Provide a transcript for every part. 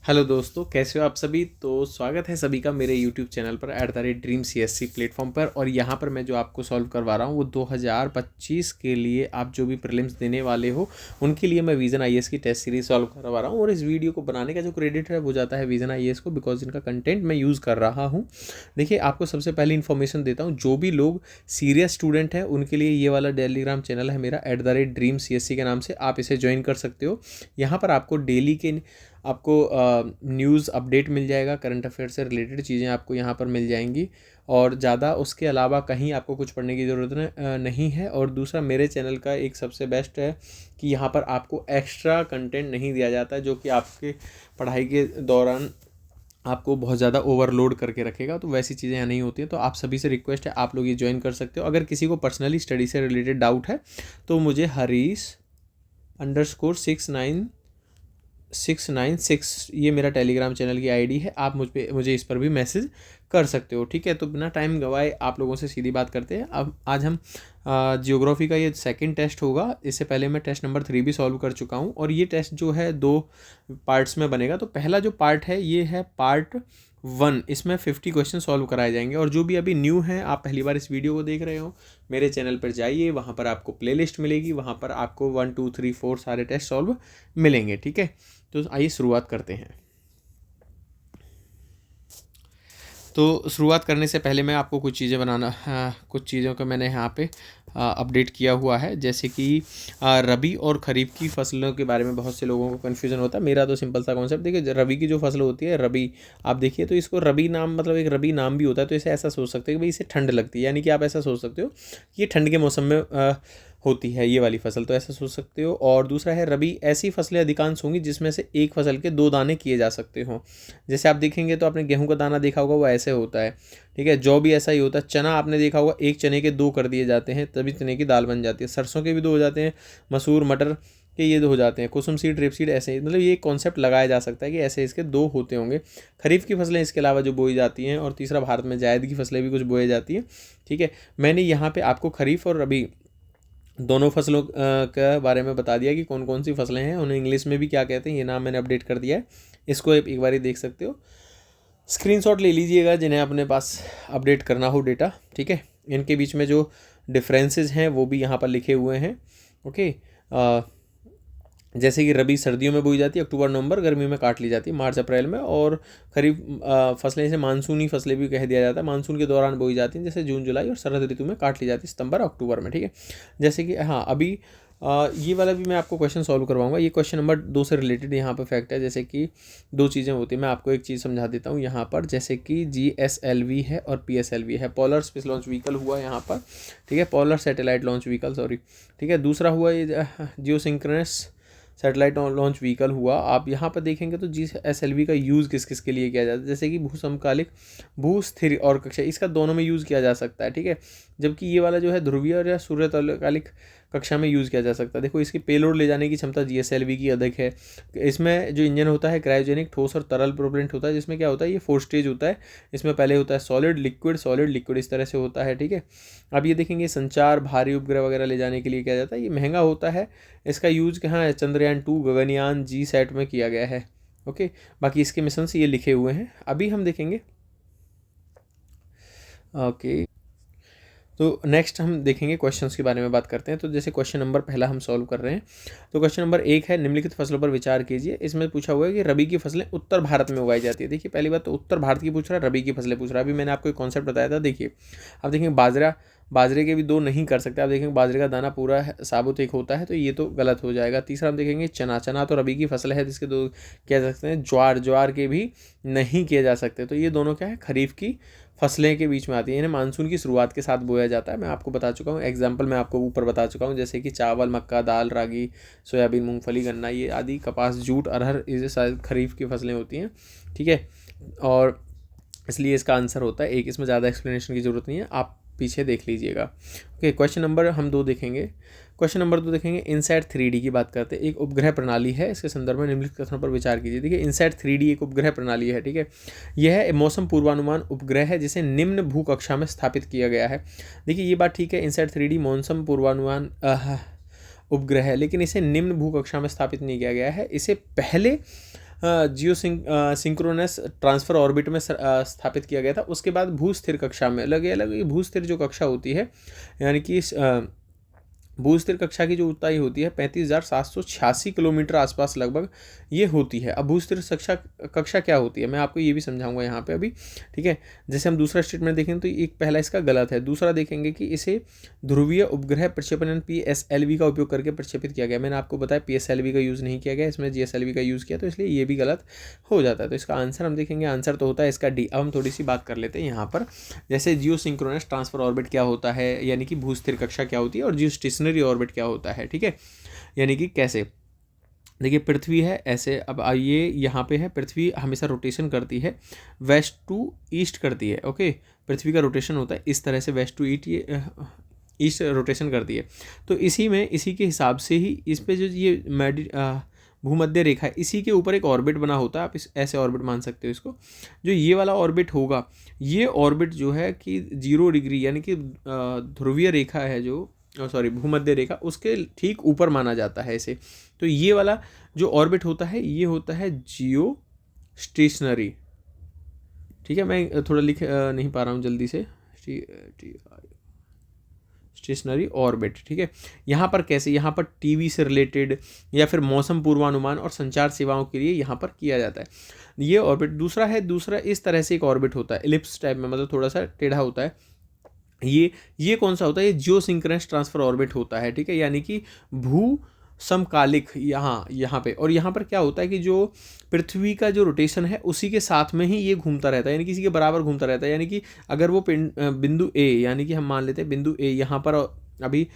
Hello दोस्तों, कैसे हो आप सभी। तो स्वागत है सभी का मेरे यूट्यूब चैनल पर @ड्रीम CSC प्लेटफॉर्म पर। और यहाँ पर मैं जो आपको सॉल्व करवा रहा हूँ वो 2025 के लिए आप जो भी प्रीलिम्स देने वाले हो उनके लिए मैं विजन IAS की टेस्ट सीरीज सॉल्व करवा रहा हूँ। और इस वीडियो को बनाने का जो क्रेडिट है वो जाता है विजन IAS को, बिकॉज इनका कंटेंट मैं यूज़ कर रहा हूँ। देखिए, आपको सबसे पहले इन्फॉर्मेशन देता हूँ, जो भी लोग सीरियस स्टूडेंट हैं उनके लिए ये वाला टेलीग्राम चैनल है मेरा @ड्रीम CSC के नाम से, आप इसे ज्वाइन कर सकते हो। यहाँ पर आपको डेली के आपको न्यूज़ अपडेट मिल जाएगा, करंट अफेयर से रिलेटेड चीज़ें आपको यहाँ पर मिल जाएंगी। और ज़्यादा उसके अलावा कहीं आपको कुछ पढ़ने की ज़रूरत नहीं है। और दूसरा, मेरे चैनल का एक सबसे बेस्ट है कि यहाँ पर आपको एक्स्ट्रा कंटेंट नहीं दिया जाता है जो कि आपके पढ़ाई के दौरान आपको बहुत ज़्यादा ओवरलोड करके रखेगा। तो वैसी चीज़ें यहाँ नहीं होती हैं। तो आप सभी से रिक्वेस्ट है, आप लोग ये ज्वाइन कर सकते हो। अगर किसी को पर्सनली स्टडी से रिलेटेड डाउट है तो मुझे हरीश_6996 ये मेरा टेलीग्राम चैनल की आईडी है। आप मुझे इस पर भी मैसेज कर सकते हो, ठीक है। तो बिना टाइम गवाए आप लोगों से सीधी बात करते हैं। अब आज हम जियोग्राफी का ये सेकंड टेस्ट होगा। इससे पहले मैं टेस्ट नंबर 3 भी सॉल्व कर चुका हूँ। और ये टेस्ट जो है 2 पार्ट्स में बनेगा। तो पहला जो पार्ट है ये है पार्ट 1। इसमें 50 क्वेश्चन सॉल्व कराए जाएंगे। और जो भी अभी न्यू है, आप पहली बार इस वीडियो को देख रहे हो, मेरे चैनल पर जाइए, वहाँ पर आपको प्लेलिस्ट मिलेगी, वहाँ पर आपको 1 2 3 4 सारे टेस्ट सॉल्व मिलेंगे, ठीक है। तो आइए शुरुआत करते हैं। तो शुरुआत करने से पहले मैं आपको कुछ चीज़ें कुछ चीज़ों का मैंने यहाँ पे अपडेट किया हुआ है। जैसे कि रबी और खरीफ की फसलों के बारे में बहुत से लोगों को कन्फ्यूज़न होता है। मेरा तो सिंपल सा कॉन्सेप्ट, देखिए, रबी की जो फसल होती है, रबी आप देखिए तो इसको रबी नाम, मतलब एक रबी नाम भी होता है। तो इसे ऐसा सोच सकते हैं कि भाई इसे ठंड लगती है, यानी कि आप ऐसा सोच सकते हो कि ये ठंड के मौसम में होती है ये वाली फसल, तो ऐसा सोच सकते हो। और दूसरा है, रबी ऐसी फसलें अधिकांश होंगी जिसमें से एक फसल के 2 दाने किए जा सकते हो। जैसे आप देखेंगे तो आपने गेहूं का दाना देखा होगा, वो ऐसे होता है, ठीक है। जौ भी ऐसा ही होता है। चना आपने देखा होगा, एक चने के 2 कर दिए जाते हैं तभी चने की दाल बन जाती है। सरसों के भी 2 हो जाते हैं, मसूर मटर के ये 2 हो जाते हैं, कुसुम सीड रेप सीड ऐसे ही, मतलब ये कॉन्सेप्ट लगाया जा सकता है कि ऐसे इसके 2 होते होंगे। खरीफ की फसलें इसके अलावा जो बोई जाती हैं। और तीसरा, भारत में जायद की फसलें भी कुछ बोई जाती हैं, ठीक है। मैंने यहाँ पे आपको खरीफ और रबी दोनों फसलों के बारे में बता दिया कि कौन कौन सी फसलें हैं, उन्हें इंग्लिश में भी क्या कहते हैं, ये नाम मैंने अपडेट कर दिया है। इसको एक बार ही देख सकते हो। स्क्रीनशॉट ले लीजिएगा जिन्हें अपने पास अपडेट करना हो डेटा, ठीक है। इनके बीच में जो डिफरेंसेस हैं वो भी यहाँ पर लिखे हुए हैं, ओके। जैसे कि रबी सर्दियों में बोई जाती है, अक्टूबर नवंबर, गर्मी में काट ली जाती है मार्च अप्रैल में। और खरीफ फसलें, जैसे मानसूनी फसलें भी कह दिया जाता है, मानसून के दौरान बोई जाती हैं, जैसे जून जुलाई। और शरद ऋतु में काट ली जाती है सितंबर अक्टूबर में, ठीक है। जैसे कि हाँ, अभी ये वाला भी मैं आपको क्वेश्चन सॉल्व करवाऊंगा। ये क्वेश्चन नंबर 2 से रिलेटेड यहाँ पर फैक्ट है। जैसे कि 2 चीज़ें होती हैं, मैं आपको एक चीज़ समझा देता हूँ यहाँ पर। जैसे कि GSLV है और PSLV है, पोलर स्पेस लॉन्च व्हीकल हुआ यहाँ पर, ठीक है, polar satellite launch vehicle, sorry, ठीक है। दूसरा हुआ ये जियोसिंक्रोनस सैटेलाइट लॉन्च व्हीकल हुआ। आप यहाँ पर देखेंगे तो GSLV का यूज़ किस किस के लिए किया जाता है, जैसे कि भू समकालिक, भू स्थिर और कक्षा, इसका दोनों में यूज़ किया जा सकता है, ठीक है। जबकि ये वाला जो है ध्रुवीय और या सूर्यकालिक कक्षा में यूज़ किया जा सकता है। देखो, इसकी पेलोड ले जाने की क्षमता GSLV की अधिक है। इसमें जो इंजन होता है क्रायोजेनिक, ठोस और तरल प्रोपेलेंट होता है, जिसमें क्या होता है, ये 4 स्टेज होता है। इसमें पहले होता है सॉलिड लिक्विड लिक्विड, इस तरह से होता है, ठीक है। अब ये देखेंगे, संचार, भारी उपग्रह वगैरह ले जाने के लिए किया जाता है। ये महंगा होता है। इसका यूज़ कहाँ है, चंद्रयान 2 गगनयान GSAT में किया गया है, ओके। बाकी इसके मिशन से ये लिखे हुए हैं। अभी हम देखेंगे, ओके। तो नेक्स्ट हम देखेंगे क्वेश्चंस के बारे में बात करते हैं। तो जैसे क्वेश्चन नंबर पहला हम सॉल्व कर रहे हैं। तो क्वेश्चन नंबर 1 है, निम्नलिखित फसलों पर विचार कीजिए। इसमें पूछा हुआ है कि रबी की फसलें उत्तर भारत में उगाई जाती है। देखिए, पहली बात तो उत्तर भारत की पूछ रहा है, रबी की फसलें पूछ रहा है। अभी मैंने आपको एक कॉन्सेप्ट बताया था। देखिए, अब देखेंगे बाजरे के भी 2 नहीं कर सकते। आप देखेंगे बाजरे का दाना पूरा साबुत एक होता है, तो ये तो गलत हो जाएगा। तीसरा हम देखेंगे चना तो रबी की फसल है, जिसके 2 कह सकते हैं। ज्वार के भी नहीं किए जा सकते। तो ये दोनों क्या है, खरीफ की फसलें के बीच में आती है। इन्हें मानसून की शुरुआत के साथ बोया जाता है। मैं आपको बता चुका हूँ, एग्जाम्पल मैं आपको ऊपर बता चुका हूँ, जैसे कि चावल, मक्का, दाल, रागी, सोयाबीन, मूंगफली, गन्ना, ये आदि, कपास, जूट, अरहर, ये शायद खरीफ की फसलें होती हैं, ठीक है। और इसलिए इसका आंसर होता है 1। इसमें ज़्यादा एक्सप्लेनेशन की ज़रूरत नहीं है, आप पीछे देख लीजिएगा, ओके। क्वेश्चन नंबर हम 2 देखेंगे। क्वेश्चन नंबर 2 देखेंगे, इनसैट 3D की बात करते हैं। एक उपग्रह प्रणाली है, इसके संदर्भ में निम्नलिखित कथनों पर विचार कीजिए। देखिए, इनसैट 3D एक उपग्रह प्रणाली है, ठीक है। यह मौसम पूर्वानुमान उपग्रह है जिसे निम्न भू कक्षा में स्थापित किया गया है। देखिए, ये बात ठीक है, इनसैट 3D मौसम पूर्वानुमान उपग्रह है, लेकिन इसे निम्न भू कक्षा में स्थापित नहीं किया गया है। इसे पहले जियो सिंक्रोनस ट्रांसफ़र ऑर्बिट में स्थापित किया गया था। उसके बाद भूस्थिर कक्षा में अलग अलग भूस्थिर जो कक्षा होती है, यानी कि भूस्थिर कक्षा की जो ऊंचाई होती है 35,786 किलोमीटर आसपास लगभग ये होती है। अब भूस्थिर कक्षा क्या होती है मैं आपको ये भी समझाऊंगा यहाँ पे अभी, ठीक है। जैसे हम दूसरा स्टेटमेंट देखें तो एक पहला इसका गलत है। दूसरा देखेंगे कि इसे ध्रुवीय उपग्रह प्रक्षेपण PSLV का उपयोग करके प्रक्षेपित किया गया। मैंने आपको बताया PSLV का यूज़ नहीं किया गया, इसमें GSLV का यूज़ किया, तो इसलिए ये भी गलत हो जाता है। तो इसका आंसर हम देखेंगे, आंसर तो होता है इसका डी। अब हम थोड़ी सी बात कर लेते हैं यहाँ पर, जैसे जियो सिंक्रोनस ट्रांसफर ऑर्बिट क्या होता है, यानी कि भूस्थिर कक्षा क्या होती है, और जियो स्टेशनरी ऑर्बिट क्या होता है, ठीक है। यानी कि कैसे, देखिए पृथ्वी है ऐसे, अब आइए यहाँ पे है, पृथ्वी हमेशा रोटेशन करती है, वेस्ट टू ईस्ट करती है, ओके। पृथ्वी का रोटेशन होता है इस तरह से, वेस्ट टू ईस्ट रोटेशन करती है। तो इसी के हिसाब से ही इस पे जो ये भूमध्य रेखा है, इसी के ऊपर एक ऑर्बिट बना होता है, आप इस ऐसे ऑर्बिट मान सकते हो इसको। जो ये वाला ऑर्बिट होगा, ये ऑर्बिट जो है कि 0 डिग्री यानी कि ध्रुवीय रेखा है जो, सॉरी भूमध्य रेखा, उसके ठीक ऊपर माना जाता है इसे। तो ये वाला जो ऑर्बिट होता है ये होता है जियो स्टेशनरी, ठीक है। मैं थोड़ा लिख नहीं पा रहा हूँ जल्दी से, स्टेशनरी ऑर्बिट, ठीक है। यहाँ पर कैसे, यहाँ पर टीवी से रिलेटेड या फिर मौसम पूर्वानुमान और संचार सेवाओं के लिए यहाँ पर किया जाता है ये ऑर्बिट। दूसरा इस तरह से एक ऑर्बिट होता है इलिप्स टाइप में, मतलब थोड़ा सा टेढ़ा होता है। ये कौन सा होता है, ये जियो सिंक्रोनस ट्रांसफर ऑर्बिट होता है, ठीक है। यानी कि भू समकालिक यहाँ पे, और यहाँ पर क्या होता है कि जो पृथ्वी का जो रोटेशन है उसी के साथ में ही ये घूमता रहता है, यानी कि इसी के बराबर घूमता रहता है। यानी कि अगर वो बिंदु ए, यानी कि हम मान लेते हैं बिंदु ए यहाँ पर अभी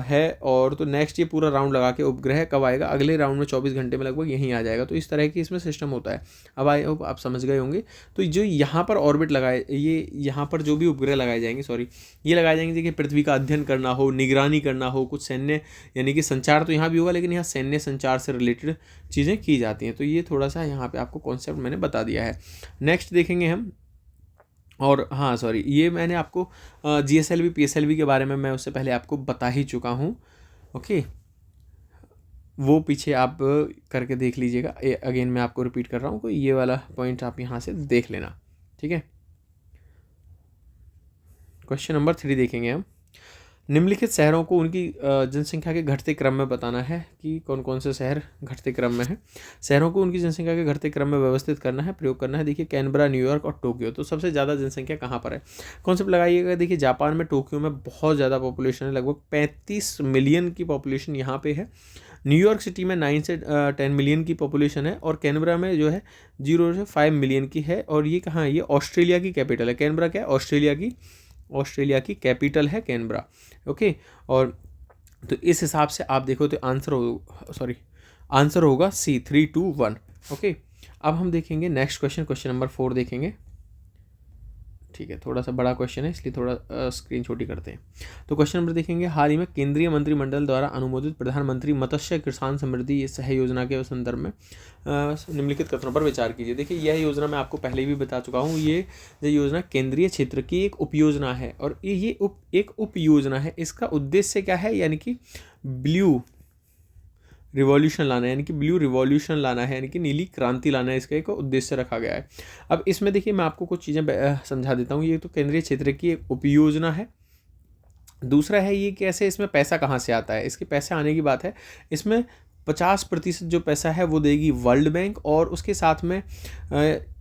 है, और तो नेक्स्ट ये पूरा राउंड लगा के उपग्रह कब आएगा, अगले राउंड में 24 घंटे में लगभग यहीं आ जाएगा। तो इस तरह की इसमें सिस्टम होता है। अब आप समझ गए होंगे। तो जो यहाँ पर ऑर्बिट लगाए, ये यहाँ पर जो भी उपग्रह लगाए जाएंगे, सॉरी ये लगाए जाएंगे देखिए पृथ्वी का अध्ययन करना हो, निगरानी करना हो, कुछ सैन्य यानी कि संचार तो यहाँ भी होगा, लेकिन यहाँ सैन्य संचार से रिलेटेड चीज़ें की जाती हैं। तो ये थोड़ा सा यहाँ पर आपको कॉन्सेप्ट मैंने बता दिया है। नेक्स्ट देखेंगे हम, और हाँ सॉरी ये मैंने आपको GSLV PSLV के बारे में मैं उससे पहले आपको बता ही चुका हूँ, ओके। वो पीछे आप करके देख लीजिएगा, अगेन मैं आपको रिपीट कर रहा हूँ, कोई ये वाला पॉइंट आप यहाँ से देख लेना, ठीक है। क्वेश्चन नंबर 3 देखेंगे हम। निम्नलिखित शहरों को उनकी जनसंख्या के घटते क्रम में बताना है कि कौन कौन से शहर घटते क्रम में है। शहरों को उनकी जनसंख्या के घटते क्रम में व्यवस्थित करना है, प्रयोग करना है। देखिए कैनबरा, न्यूयॉर्क और टोक्यो। तो सबसे ज़्यादा जनसंख्या कहाँ पर है, कॉन्सेप्ट लगाइएगा। देखिए जापान में टोक्यो में बहुत ज़्यादा पॉपुलेशन है, लगभग 35 मिलियन की पॉपुलेशन यहाँ पे है। न्यूयॉर्क सिटी में 9 से 10 मिलियन की पॉपुलेशन है, और कैनबरा में जो है 0 से 5 मिलियन की है। और ये कहाँ है, ये ऑस्ट्रेलिया की कैपिटल है। कैनबरा क्या है, ऑस्ट्रेलिया की कैपिटल है कैनबरा, ओके। और तो इस हिसाब से आप देखो तो आंसर होगा C 3, 2, 1, ओके। अब हम देखेंगे नेक्स्ट क्वेश्चन नंबर 4 देखेंगे, ठीक है। थोड़ा सा बड़ा क्वेश्चन है इसलिए थोड़ा स्क्रीन छोटी करते हैं। तो क्वेश्चन नंबर देखेंगे, हाल ही में केंद्रीय मंत्रिमंडल द्वारा अनुमोदित प्रधानमंत्री मत्स्य किसान समृद्धि सह योजना के संदर्भ में निम्नलिखित कथनों पर विचार कीजिए। देखिए यह योजना मैं आपको पहले भी बता चुका हूँ, ये योजना केंद्रीय क्षेत्र की एक उपयोजना है, और ये एक उपयोजना है। इसका उद्देश्य क्या है, यानी कि ब्लू रिवॉल्यूशन लाना है, यानी कि ब्लू रिवॉल्यूशन लाना है, यानी कि नीली क्रांति लाना है, इसका एक उद्देश्य रखा गया है। अब इसमें देखिए मैं आपको कुछ चीज़ें समझा देता हूँ। ये तो केंद्रीय क्षेत्र की एक उपयोजना है। दूसरा है ये कैसे, इसमें पैसा कहाँ से आता है। इसके पैसे आने की बात है, इसमें 50% जो पैसा है वो देगी वर्ल्ड बैंक, और उसके साथ में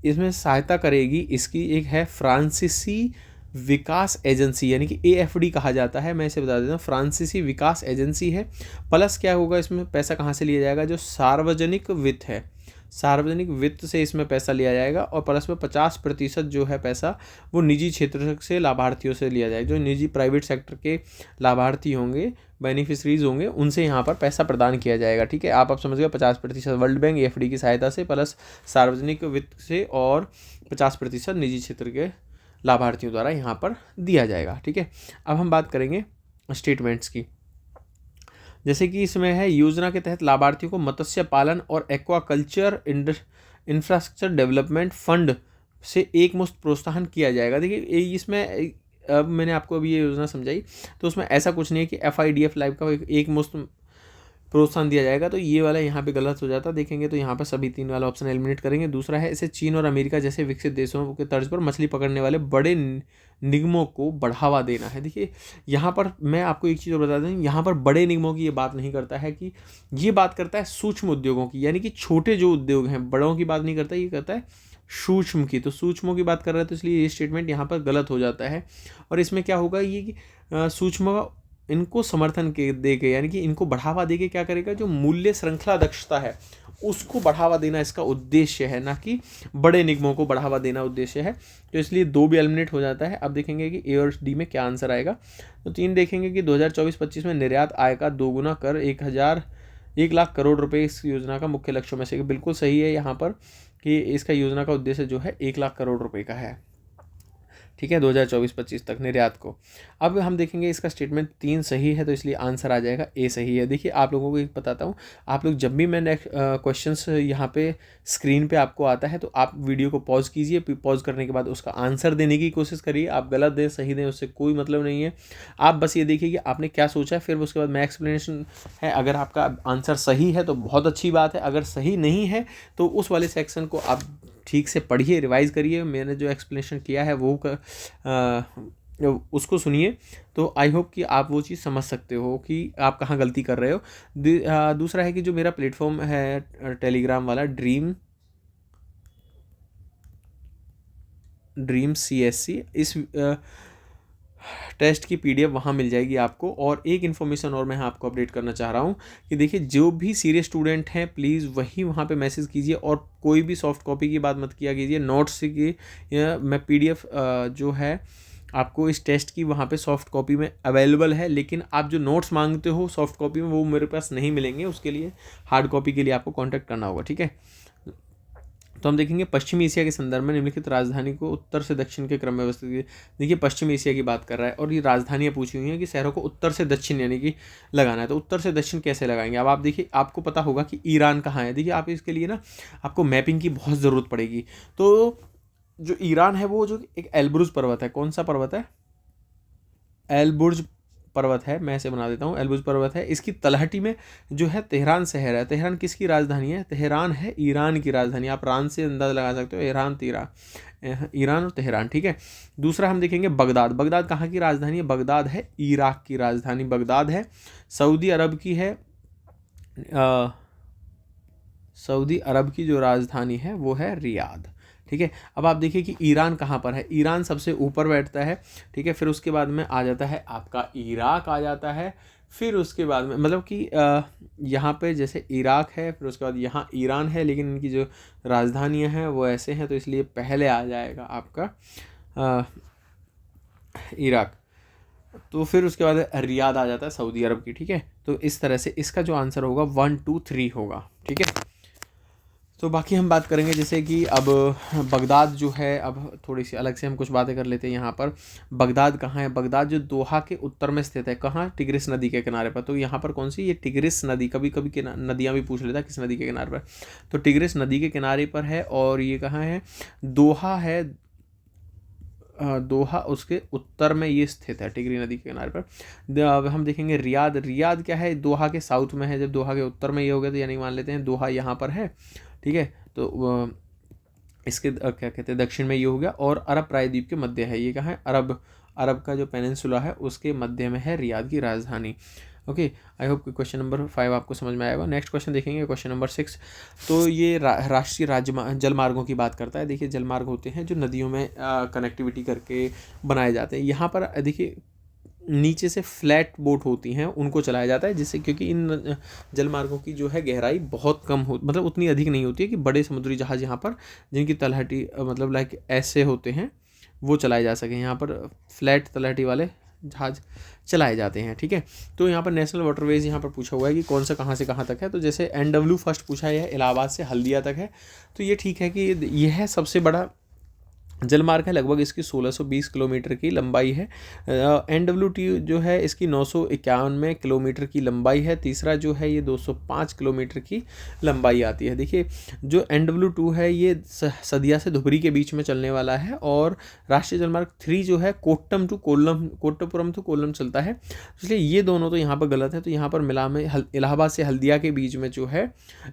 इसमें सहायता करेगी इसकी एक है फ्रांसीसी विकास एजेंसी, यानी कि AFD कहा जाता है। मैं इसे बता देता हूँ, फ्रांसीसी विकास एजेंसी है। प्लस क्या होगा, इसमें पैसा कहाँ से लिया जाएगा, जो सार्वजनिक वित्त है, सार्वजनिक वित्त से इसमें पैसा लिया जाएगा। और प्लस में 50% जो है पैसा वो निजी क्षेत्र से लाभार्थियों से लिया जाएगा। जो निजी प्राइवेट सेक्टर के लाभार्थी होंगे, बेनिफिशरीज होंगे, उनसे यहाँ पर पैसा प्रदान किया जाएगा, ठीक है। आप समझ गए, 50% वर्ल्ड बैंक AFD की सहायता से, प्लस सार्वजनिक वित्त से, और 50% निजी क्षेत्र के लाभार्थियों द्वारा यहाँ पर दिया जाएगा, ठीक है। अब हम बात करेंगे स्टेटमेंट्स की। जैसे कि इसमें है, योजना के तहत लाभार्थियों को मत्स्य पालन और एक्वाकल्चर इंफ्रास्ट्रक्चर डेवलपमेंट फंड से एकमुश्त प्रोत्साहन किया जाएगा। देखिए इसमें अब मैंने आपको अभी ये योजना समझाई, तो उसमें ऐसा कुछ नहीं है कि FIDF लाइफ का एक मुश्त प्रोत्साहन दिया जाएगा। तो ये वाला यहाँ पे गलत हो जाता है। देखेंगे तो यहाँ पर सभी 3 वाला ऑप्शन एलिमिनेट करेंगे। दूसरा है, इसे चीन और अमेरिका जैसे विकसित देशों के तर्ज पर मछली पकड़ने वाले बड़े निगमों को बढ़ावा देना है। देखिए यहाँ पर मैं आपको एक चीज़ और बता दूँ, यहाँ पर बड़े निगमों की ये बात नहीं करता है, कि ये बात करता है सूक्ष्म उद्योगों की, यानी कि छोटे जो उद्योग हैं, बड़ों की बात नहीं करता, ये करता है सूक्ष्म की। तो सूक्ष्मों की बात कर रहा है, तो इसलिए ये स्टेटमेंट यहाँ पर गलत हो जाता है। और इसमें क्या होगा, ये कि सूक्ष्म इनको समर्थन के दे के, यानी कि इनको बढ़ावा दे के क्या करेगा, जो मूल्य श्रृंखला दक्षता है उसको बढ़ावा देना इसका उद्देश्य है, ना कि बड़े निगमों को बढ़ावा देना उद्देश्य है। तो इसलिए 2 भी एलिमिनेट हो जाता है। अब देखेंगे कि ए और डी में क्या आंसर आएगा। तो 3 देखेंगे कि 2024-25 में निर्यात आय का दोगुना कर 1 लाख करोड़ रुपए इस योजना का मुख्य लक्ष्यों में से। बिल्कुल सही है यहाँ पर कि इसका योजना का उद्देश्य जो है 1 लाख करोड़ रुपए का है, ठीक है, 2024-25 तक निर्यात को। अब हम देखेंगे इसका स्टेटमेंट 3 सही है, तो इसलिए आंसर आ जाएगा ए सही है। देखिए आप लोगों को एक बताता हूँ, आप लोग जब भी मैं नेक्स्ट क्वेश्चंस यहाँ पे स्क्रीन पे आपको आता है, तो आप वीडियो को पॉज कीजिए, पॉज करने के बाद उसका आंसर देने की कोशिश करिए। आप गलत दें सही दें उससे कोई मतलब नहीं है, आप बस ये देखिए कि आपने क्या सोचा है, फिर उसके बाद मैं एक्सप्लेनेशन है। अगर आपका आंसर सही है तो बहुत अच्छी बात है, अगर सही नहीं है तो उस वाले सेक्शन को आप ठीक से पढ़िए, रिवाइज़ करिए, मैंने जो एक्सप्लेनेशन किया है वो उसको सुनिए। तो आई होप कि आप वो चीज़ समझ सकते हो कि आप कहाँ गलती कर रहे हो। दूसरा है कि जो मेरा प्लेटफॉर्म है टेलीग्राम वाला, ड्रीम CSC, इस टेस्ट की PDF वहाँ मिल जाएगी आपको। और एक इन्फॉर्मेशन और मैं आपको अपडेट करना चाह रहा हूँ कि देखिए जो भी सीरियस स्टूडेंट हैं प्लीज़ वही वहाँ पे मैसेज कीजिए, और कोई भी सॉफ्ट कॉपी की बात मत किया कीजिए। नोट्स की मैं PDF जो है आपको इस टेस्ट की वहाँ पे सॉफ्ट कॉपी में अवेलेबल है, लेकिन आप जो नोट्स मांगते हो सॉफ्ट कॉपी में वो मेरे पास नहीं मिलेंगे, उसके लिए हार्ड कॉपी के लिए आपको कॉन्टैक्ट करना होगा, ठीक है। तो हम देखेंगे पश्चिमी एशिया के संदर्भ में निम्नलिखित राजधानी को उत्तर से दक्षिण के क्रम में व्यवस्थित। देखिए पश्चिमी एशिया की बात कर रहा है और ये राजधानियाँ पूछी हुई हैं कि शहरों को उत्तर से दक्षिण यानी कि लगाना है। तो उत्तर से दक्षिण कैसे लगाएंगे, अब आप देखिए, आपको पता होगा कि ईरान कहाँ है। देखिए आप इसके लिए ना आपको मैपिंग की बहुत ज़रूरत पड़ेगी। तो जो ईरान है वो जो एक एल्ब्रुज पर्वत है, कौन सा पर्वत है, एल्ब्रुज पर्वत है, मैं इसे बना देता हूँ, एल्ब्रुज पर्वत है। इसकी तलहटी में जो है तेहरान शहर है। तेहरान किसकी राजधानी है, तेहरान है ईरान की राजधानी। आप रान से अंदाज़ा लगा सकते हो, ईरान और तेहरान, ठीक है। दूसरा हम देखेंगे बगदाद। बगदाद कहाँ की राजधानी है, बगदाद है इराक की राजधानी, बगदाद है। सऊदी अरब की है, सऊदी अरब की जो राजधानी है वो है रियाद, ठीक है। अब आप देखिए कि ईरान कहाँ पर है, ईरान सबसे ऊपर बैठता है, ठीक है। फिर उसके बाद में आ जाता है आपका इराक आ जाता है, फिर उसके बाद में मतलब कि यहाँ पे जैसे इराक है, फिर उसके बाद यहाँ ईरान है, लेकिन इनकी जो राजधानियाँ हैं वो ऐसे हैं, तो इसलिए पहले आ जाएगा आपका इराक। तो फिर उसके बाद रियाद आ जाता है सऊदी अरब की, ठीक है। तो इस तरह से इसका जो आंसर होगा 1 2 3 होगा, ठीक है। तो बाकी हम बात करेंगे जैसे कि अब बगदाद जो है, अब थोड़ी सी अलग से हम कुछ बातें कर लेते हैं यहाँ पर। बगदाद कहाँ है, बगदाद जो दोहा के उत्तर में स्थित है, कहाँ, टिग्रिस नदी के किनारे पर। तो यहाँ पर कौन सी, ये टिग्रिस नदी, कभी कभी के नदियाँ भी पूछ लेता है किस नदी के किनारे पर, तो टिग्रिस नदी के किनारे पर है। और ये कहाँ है, दोहा है, दोहा उसके उत्तर में ये स्थित है, टिग्री नदी के किनारे पर। अब हम देखेंगे रियाद। रियाद क्या है, दोहा के साउथ में है। जब दोहा के उत्तर में ये हो गया तो यानी मान लेते हैं दोहा यहाँ पर है, ठीक है। तो इसके क्या कहते हैं दक्षिण में ये हो गया। और अरब प्रायद्वीप के मध्य है, ये कहाँ है, अरब का जो पेनिनसुला है उसके मध्य में है रियाद की राजधानी। ओके, आई होप कि क्वेश्चन नंबर 5 आपको समझ में आएगा। नेक्स्ट क्वेश्चन देखेंगे, क्वेश्चन नंबर 6। तो ये राष्ट्रीय जलमार्गों की बात करता है। देखिए जलमार्ग होते हैं जो नदियों में कनेक्टिविटी करके बनाए जाते हैं। यहाँ पर देखिए नीचे से फ्लैट बोट होती हैं, उनको चलाया जाता है, जिससे क्योंकि इन जलमार्गों की जो है गहराई बहुत कम हो, मतलब उतनी अधिक नहीं होती है कि बड़े समुद्री जहाज़ यहाँ पर जिनकी तलहटी मतलब लाइक ऐसे होते हैं वो चलाए जा सकें। यहाँ पर फ्लैट तलहटी वाले जहाज़ चलाए जाते हैं, ठीक है। तो यहाँ पर नेशनल वाटरवेज यहाँ पर पूछा हुआ है कि कौन सा कहाँ से कहाँ तक है। तो जैसे NW फर्स्ट पूछा है, इलाहाबाद से हल्दिया तक है। तो ये ठीक है कि यह सबसे बड़ा जलमार्ग है, लगभग इसकी 1620 किलोमीटर की लंबाई है। NWT जो है इसकी 951 किलोमीटर की लंबाई है। तीसरा जो है ये 205 किलोमीटर की लंबाई आती है। देखिए जो NW2 है ये सदिया से धुबरी के बीच में चलने वाला है, और राष्ट्रीय जलमार्ग 3 जो है कोट्टपुरम टू कोल्लम चलता है। इसलिए ये दोनों तो यहाँ पर गलत है। तो यहाँ पर मिला में इलाहाबाद से हल्दिया के बीच में जो है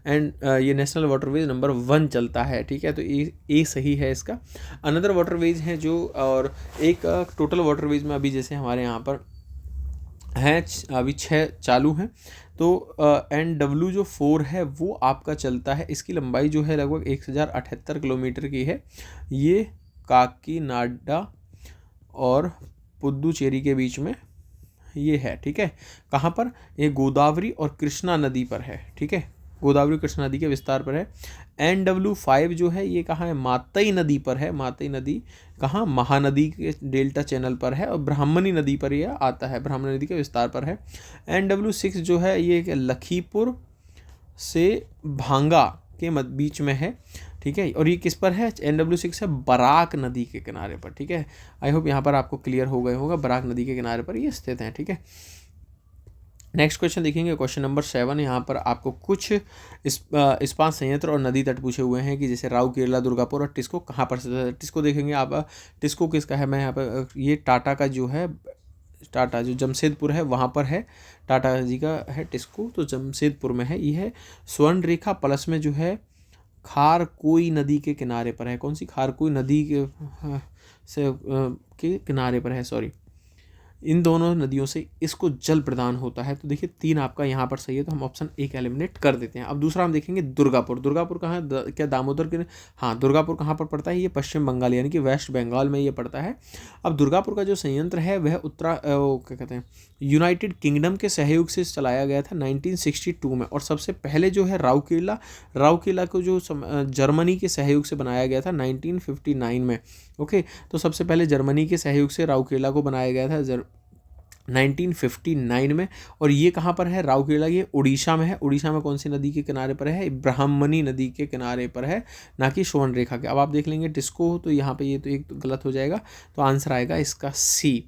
ये नेशनल वाटरवेज नंबर 1 चलता है। ठीक है, तो ए सही है इसका। अनदर वाटरवेज हैं जो, और एक टोटल वाटरवेज में अभी जैसे हमारे यहाँ पर हैं अभी 6 चालू हैं। तो NW जो 4 है वो आपका चलता है, इसकी लंबाई जो है लगभग 1078 किलोमीटर की है। ये काकीनाडा और पुदुचेरी के बीच में ये है। ठीक है, कहाँ पर? ये गोदावरी और कृष्णा नदी पर है। ठीक है, गोदावरी कृष्णा नदी के विस्तार पर है। NW5 जो है ये कहाँ है? मातई नदी पर है। मातई नदी कहाँ? महानदी के डेल्टा चैनल पर है, और ब्राह्मणी नदी पर यह आता है, ब्राह्मणी नदी के विस्तार पर है। NW6 जो है ये लखीपुर से भांगा के बीच में है। ठीक है, और ये किस पर है? NW6 है बराक नदी के किनारे पर। ठीक है, आई होप यहाँ पर आपको क्लियर हो गया होगा, बराक नदी के किनारे पर ये स्थित है। ठीक है, नेक्स्ट क्वेश्चन देखेंगे, क्वेश्चन नंबर 7। यहाँ पर आपको कुछ इस्पात संयंत्र और नदी तट पूछे हुए हैं कि जैसे राउरकेला, दुर्गापुर और टिस्को कहाँ पर स्थित है। टिस्को देखेंगे आप, टिस्को किसका है? मैं यहाँ पर ये टाटा का जो है, टाटा जो जमशेदपुर है वहाँ पर है, टाटा जी का है टिस्को, तो जमशेदपुर में है। ये है स्वर्ण रेखा प्लस में जो है खारकोई नदी के किनारे पर है। कौन सी? खारकोई नदी के किनारे पर है, सॉरी। इन दोनों नदियों से इसको जल प्रदान होता है। तो देखिए 3 आपका यहाँ पर सही है, तो हम ऑप्शन एक एलिमिनेट कर देते हैं। अब दूसरा हम देखेंगे दुर्गापुर। दुर्गापुर कहाँ है? क्या दामोदर के? हाँ, दुर्गापुर कहाँ पर पड़ता है? ये पश्चिम बंगाल यानी कि वेस्ट बंगाल में ये पड़ता है। अब दुर्गापुर का जो संयंत्र है वह क्या कहते हैं, यूनाइटेड किंगडम के सहयोग से चलाया गया था 1962 में, और सबसे पहले जो है राउरकेला को जो जर्मनी के सहयोग से बनाया गया था 1959 में। ओके, तो सबसे पहले जर्मनी के सहयोग से राउरकेला को बनाया गया था 1959 में। और ये कहाँ पर है? राउरकेला ये उड़ीसा में है। उड़ीसा में कौन सी नदी के किनारे पर है? ब्राह्मणी नदी के किनारे पर है, ना कि स्वर्ण रेखा के। अब आप देख लेंगे टिस्को, तो यहाँ पे ये तो एक गलत हो जाएगा, तो आंसर आएगा इसका सी।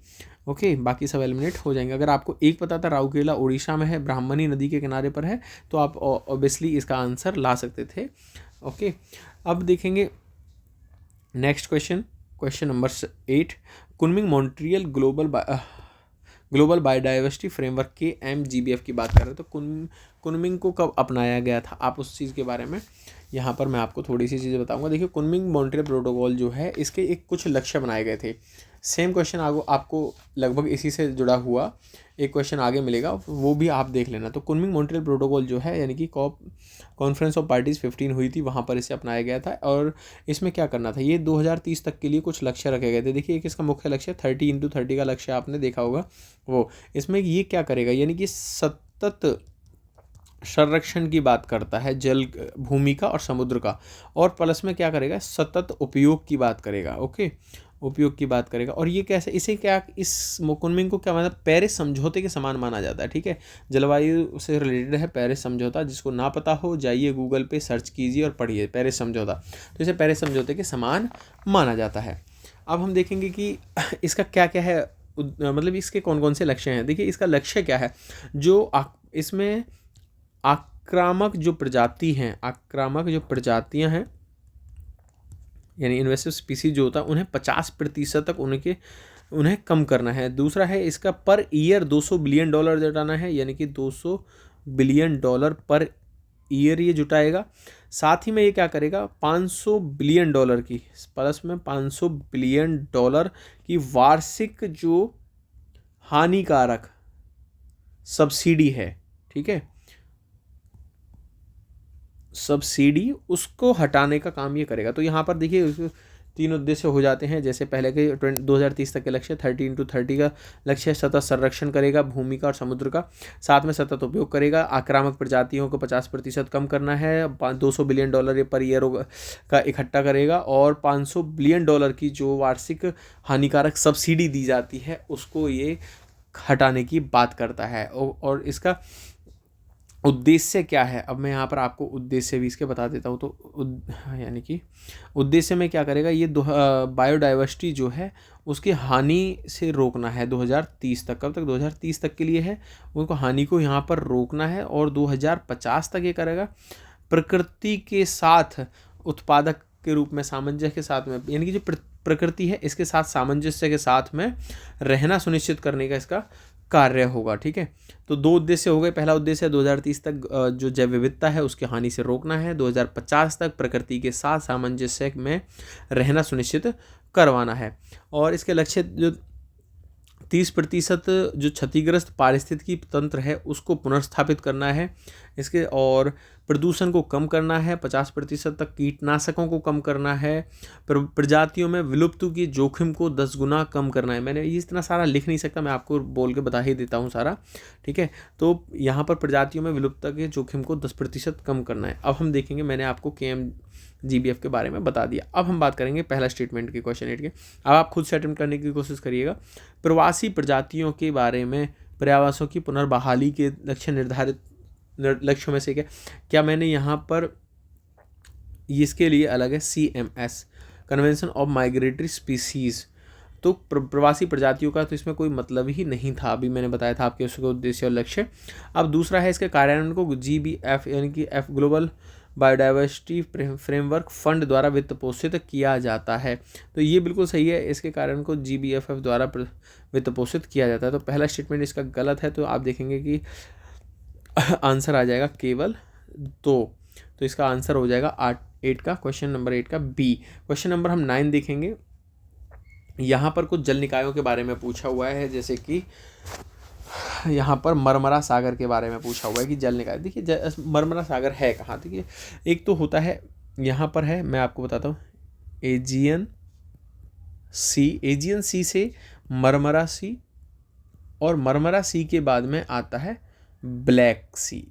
ओके, बाकी सब एलिमिनेट हो जाएंगे। अगर आपको एक पता था राउरकेला उड़ीसा में है, ब्राह्मणी नदी के किनारे पर है, तो आप ऑब्वियसली इसका आंसर ला सकते थे। ओके, अब देखेंगे next question, question number 8। Kunming Montreal global biodiversity framework के MGBF की बात कर रहे हैं। तो कुनमिंग को कब अपनाया गया था, आप उस चीज़ के बारे में यहाँ पर मैं आपको थोड़ी सी चीज़ें बताऊंगा। देखिए कुनमिंग मॉन्ट्रियल प्रोटोकॉल जो है इसके एक कुछ लक्ष्य बनाए गए थे। सेम क्वेश्चन आपको लगभग इसी से जुड़ा हुआ एक क्वेश्चन आगे मिलेगा, वो भी आप देख लेना। तो कुनमिंग मॉन्ट्रियल प्रोटोकॉल जो है यानी कि कॉन्फ्रेंस ऑफ पार्टीज़ 15 हुई थी, वहाँ पर इसे अपनाया गया था। और इसमें क्या करना था, ये 2030 तक के लिए कुछ लक्ष्य रखे गए थे। देखिए एक इसका मुख्य लक्ष्य 30x30 का लक्ष्य आपने देखा होगा वो। इसमें ये क्या करेगा, यानी कि सतत संरक्षण की बात करता है, जल, भूमि का और समुद्र का, और प्लस में क्या करेगा, सतत उपयोग की बात करेगा। ओके, उपयोग की बात करेगा। और ये कैसे, इसे क्या, इस कुनमिंग को क्या मतलब पेरिस समझौते के समान माना जाता है। ठीक है, जलवायु से रिलेटेड है पेरिस समझौता। जिसको ना पता हो जाइए गूगल पे सर्च कीजिए और पढ़िए पेरिस समझौता, तो इसे पेरिस समझौते के समान माना जाता है। अब हम देखेंगे कि इसका क्या क्या है, मतलब इसके कौन कौन से लक्ष्य हैं। देखिए इसका लक्ष्य क्या है, जो इसमें आक्रामक जो प्रजातियां हैं यानी इन्वेसिव स्पीसीज जो होता है उन्हें 50% तक उन्हें कम करना है। दूसरा है इसका पर ईयर $200 बिलियन जुटाना है, यानी कि $200 बिलियन पर ईयर ये जुटाएगा। साथ ही में ये क्या करेगा, $500 बिलियन की प्लस में $500 बिलियन की वार्षिक जो हानिकारक सब्सिडी है, ठीक है, सब्सिडी उसको हटाने का काम ये करेगा। तो यहाँ पर देखिए 3 उद्देश्य हो जाते हैं। जैसे पहले के 2030 तक के लक्ष्य 30x30 का लक्ष्य, सतत संरक्षण करेगा भूमि का और समुद्र का, साथ में सतत उपयोग करेगा, आक्रामक प्रजातियों को 50% कम करना है, $200 बिलियन पर ईयर का इकट्ठा करेगा, और $500 बिलियन की जो वार्षिक हानिकारक सब्सिडी दी जाती है उसको ये हटाने की बात करता है। और इसका उद्देश्य क्या है, अब मैं यहाँ पर आपको उद्देश्य भी इसके बता देता हूँ। तो यानी कि उद्देश्य में क्या करेगा, ये बायोडाइवर्सिटी जो है उसकी हानि से रोकना है 2030 तक। कब तक? 2030 तक के लिए है, उनको हानि को यहाँ पर रोकना है। और 2050 तक ये करेगा प्रकृति के साथ उत्पादक के रूप में सामंजस्य के साथ में, यानी कि जो प्रकृति है इसके साथ सामंजस्य के साथ में रहना सुनिश्चित करने का इसका कार्य होगा। ठीक है, तो दो उद्देश्य हो गए। पहला उद्देश्य 2030 तक जो जैव विविधता है उसकी हानि से रोकना है, 2050 तक प्रकृति के साथ सामंजस्य में रहना सुनिश्चित करवाना है। और इसके लक्ष्य जो 30% जो क्षतिग्रस्त पारिस्थितिकी तंत्र है उसको पुनर्स्थापित करना है इसके, और प्रदूषण को कम करना है, 50% तक कीटनाशकों को कम करना है, प्रजातियों में विलुप्त की जोखिम को 10 गुना कम करना है। मैंने ये इतना सारा लिख नहीं सकता, मैं आपको बोल के बता ही देता हूँ सारा। ठीक है, तो यहाँ पर प्रजातियों में विलुप्तता के जोखिम को 10% कम करना है। अब हम देखेंगे, मैंने आपको KMGBF के बारे में बता दिया। अब हम बात करेंगे पहला स्टेटमेंट की, क्वेश्चन 8 के। अब आप खुद से अटेम्प्ट करने की कोशिश करिएगा। प्रवासी प्रजातियों के बारे में पर्यावासों की पुनर्बहाली के लक्ष्य निर्धारित लक्ष्यों में से क्या मैंने यहाँ पर इसके लिए अलग है CMS, convention of migratory species. तो प्रवासी प्रजातियों का तो इसमें कोई मतलब ही नहीं था, अभी मैंने बताया था आपके उसके उद्देश्य और लक्ष्य। अब दूसरा है इसके कार्यान्वयन को GBF यानी कि F global biodiversity framework fund द्वारा वित्त पोषित किया जाता है। तो ये बिल्कुल सही है, इसके कारण को GBFF द्वारा वित्त पोषित किया जाता है। तो पहला स्टेटमेंट इसका गलत है, तो आप देखेंगे कि आंसर आ जाएगा केवल 2। तो इसका आंसर हो जाएगा 8 का, क्वेश्चन नंबर 8 का B। क्वेश्चन नंबर हम 9 देखेंगे। यहाँ पर कुछ जल निकायों के बारे में पूछा हुआ है, जैसे कि यहाँ पर मरमरा सागर के बारे में पूछा हुआ है कि जल निकाय। देखिए मरमरा सागर है कहाँ, देखिए एक तो होता है यहाँ पर है, मैं आपको बताता हूँ, एजियन सी से मरमरा सी, और मरमरा सी के बाद में आता है ब्लैक सी।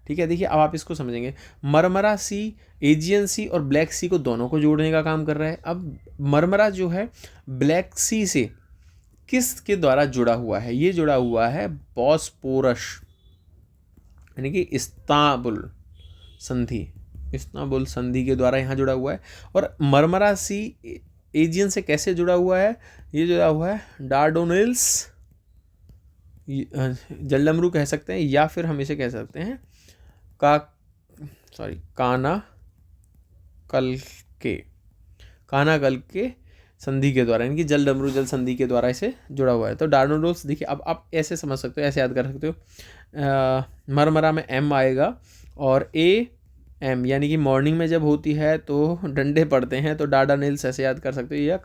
ठीक है, देखिए अब आप इसको समझेंगे, मरमरा सी, एजियन सी और ब्लैक सी को दोनों को जोड़ने का काम कर रहा है। अब मरमरा जो है ब्लैक सी से किस के द्वारा जुड़ा हुआ है? ये जुड़ा हुआ है बॉस्पोरस, यानी कि इस्तांबुल संधि के द्वारा यहाँ जुड़ा हुआ है। और मरमरा सी एजियन से कैसे जुड़ा हुआ है? ये जुड़ा हुआ है डार्डोनेल्स जलडमरू कह सकते हैं, या फिर हम इसे कह सकते हैं कानाकल के संधि के द्वारा, यानी कि जलडमरू जल संधि के द्वारा इसे जुड़ा हुआ है। तो डार्डोनेल्स देखिए, अब आप ऐसे समझ सकते हो, ऐसे याद कर सकते हो, मरमरा में M आएगा और AM, यानी कि मॉर्निंग में जब होती है तो डंडे पड़ते हैं, तो डार्डानेल्स ऐसे याद कर सकते हो, या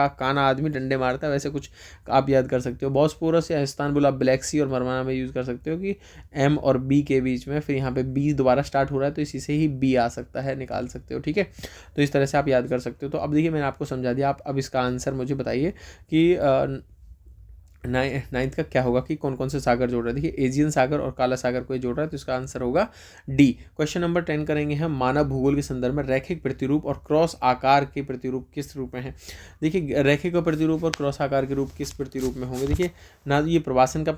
काना आदमी डंडे मारता है, वैसे कुछ आप याद कर सकते हो। बॉस्पोरस या इस्तांबुल आप ब्लैक सी और मरमरा में यूज़ कर सकते हो कि M और B के बीच में, फिर यहाँ पे B दोबारा स्टार्ट हो रहा है तो इसी से ही B आ सकता है, निकाल सकते हो। ठीक है, तो इस तरह से आप याद कर सकते हो। तो अब देखिए मैंने आपको समझा दिया, आप अब इसका आंसर मुझे बताइए कि 9th का क्या होगा, कि कौन कौन से सागर जोड़ रहे हैं। देखिए एजियन सागर और काला सागर को जोड़ रहा है, तो इसका आंसर होगा D। क्वेश्चन नंबर 10 करेंगे हम, मानव भूगोल के संदर्भ में रैखिक प्रतिरूप और क्रॉस आकार के प्रतिरूप किस रूप में है? देखिए रैखिक प्रतिरूप और क्रॉस आकार के रूप किस प्रतिरूप में होंगे? देखिए ना ये प्रवासन का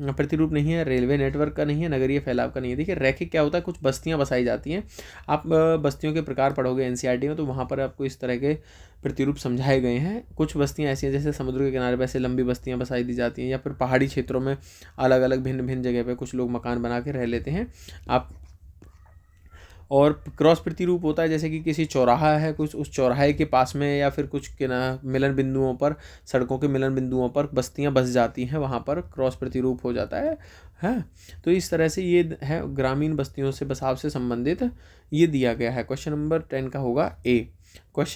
प्रतिरूप नहीं है, रेलवे नेटवर्क का नहीं है, नगरीय फैलाव का नहीं है। देखिए रैखिक क्या होता है, कुछ बस्तियां बसाई जाती हैं। आप बस्तियों के प्रकार पढ़ोगे NCERT में, तो वहाँ पर आपको इस तरह के प्रतिरूप समझाए गए हैं। कुछ बस्तियां ऐसी हैं जैसे समुद्र के किनारे पर ऐसे लंबी बस्तियां बसाई दी जाती हैं, या फिर पहाड़ी क्षेत्रों में अलग अलग भिन्न भिन्न जगह पे कुछ लोग मकान बना के रह लेते हैं आप। और क्रॉस प्रतिरूप होता है जैसे कि किसी चौराहा है, कुछ उस चौराहे के पास में या फिर कुछ मिलन बिंदुओं पर, सड़कों के मिलन बिंदुओं पर बस्तियां बस जाती हैं, वहाँ पर क्रॉस प्रतिरूप हो जाता है। तो इस तरह से ये है ग्रामीण बस्तियों से बसाव से संबंधित ये दिया गया है। क्वेश्चन नंबर 10 का होगा A।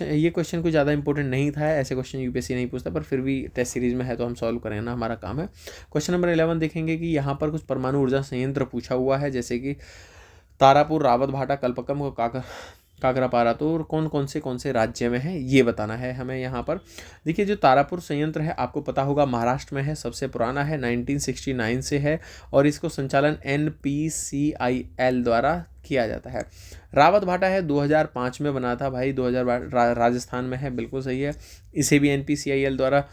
ये क्वेश्चन कोई ज़्यादा इंपॉर्टेंट नहीं था, ऐसे क्वेश्चन UPSC नहीं पूछता, पर फिर भी टेस्ट सीरीज में है तो हम सॉल्व करें ना, हमारा काम है। क्वेश्चन नंबर 11 देखेंगे कि यहाँ पर कुछ परमाणु ऊर्जा संयंत्र पूछा हुआ है, जैसे कि तारापुर, रावत भाटा, कल्पकम और काकरापारा। तो कौन से राज्य में है ये बताना है हमें यहाँ पर। देखिए जो तारापुर संयंत्र है आपको पता होगा महाराष्ट्र में है, सबसे पुराना है, 1969 से है, और इसको संचालन NPCIL द्वारा किया जाता है। रावत भाटा है 2005 में बना था भाई, 2000 राजस्थान में है, बिल्कुल सही है। इसे भी NPCIL द्वारा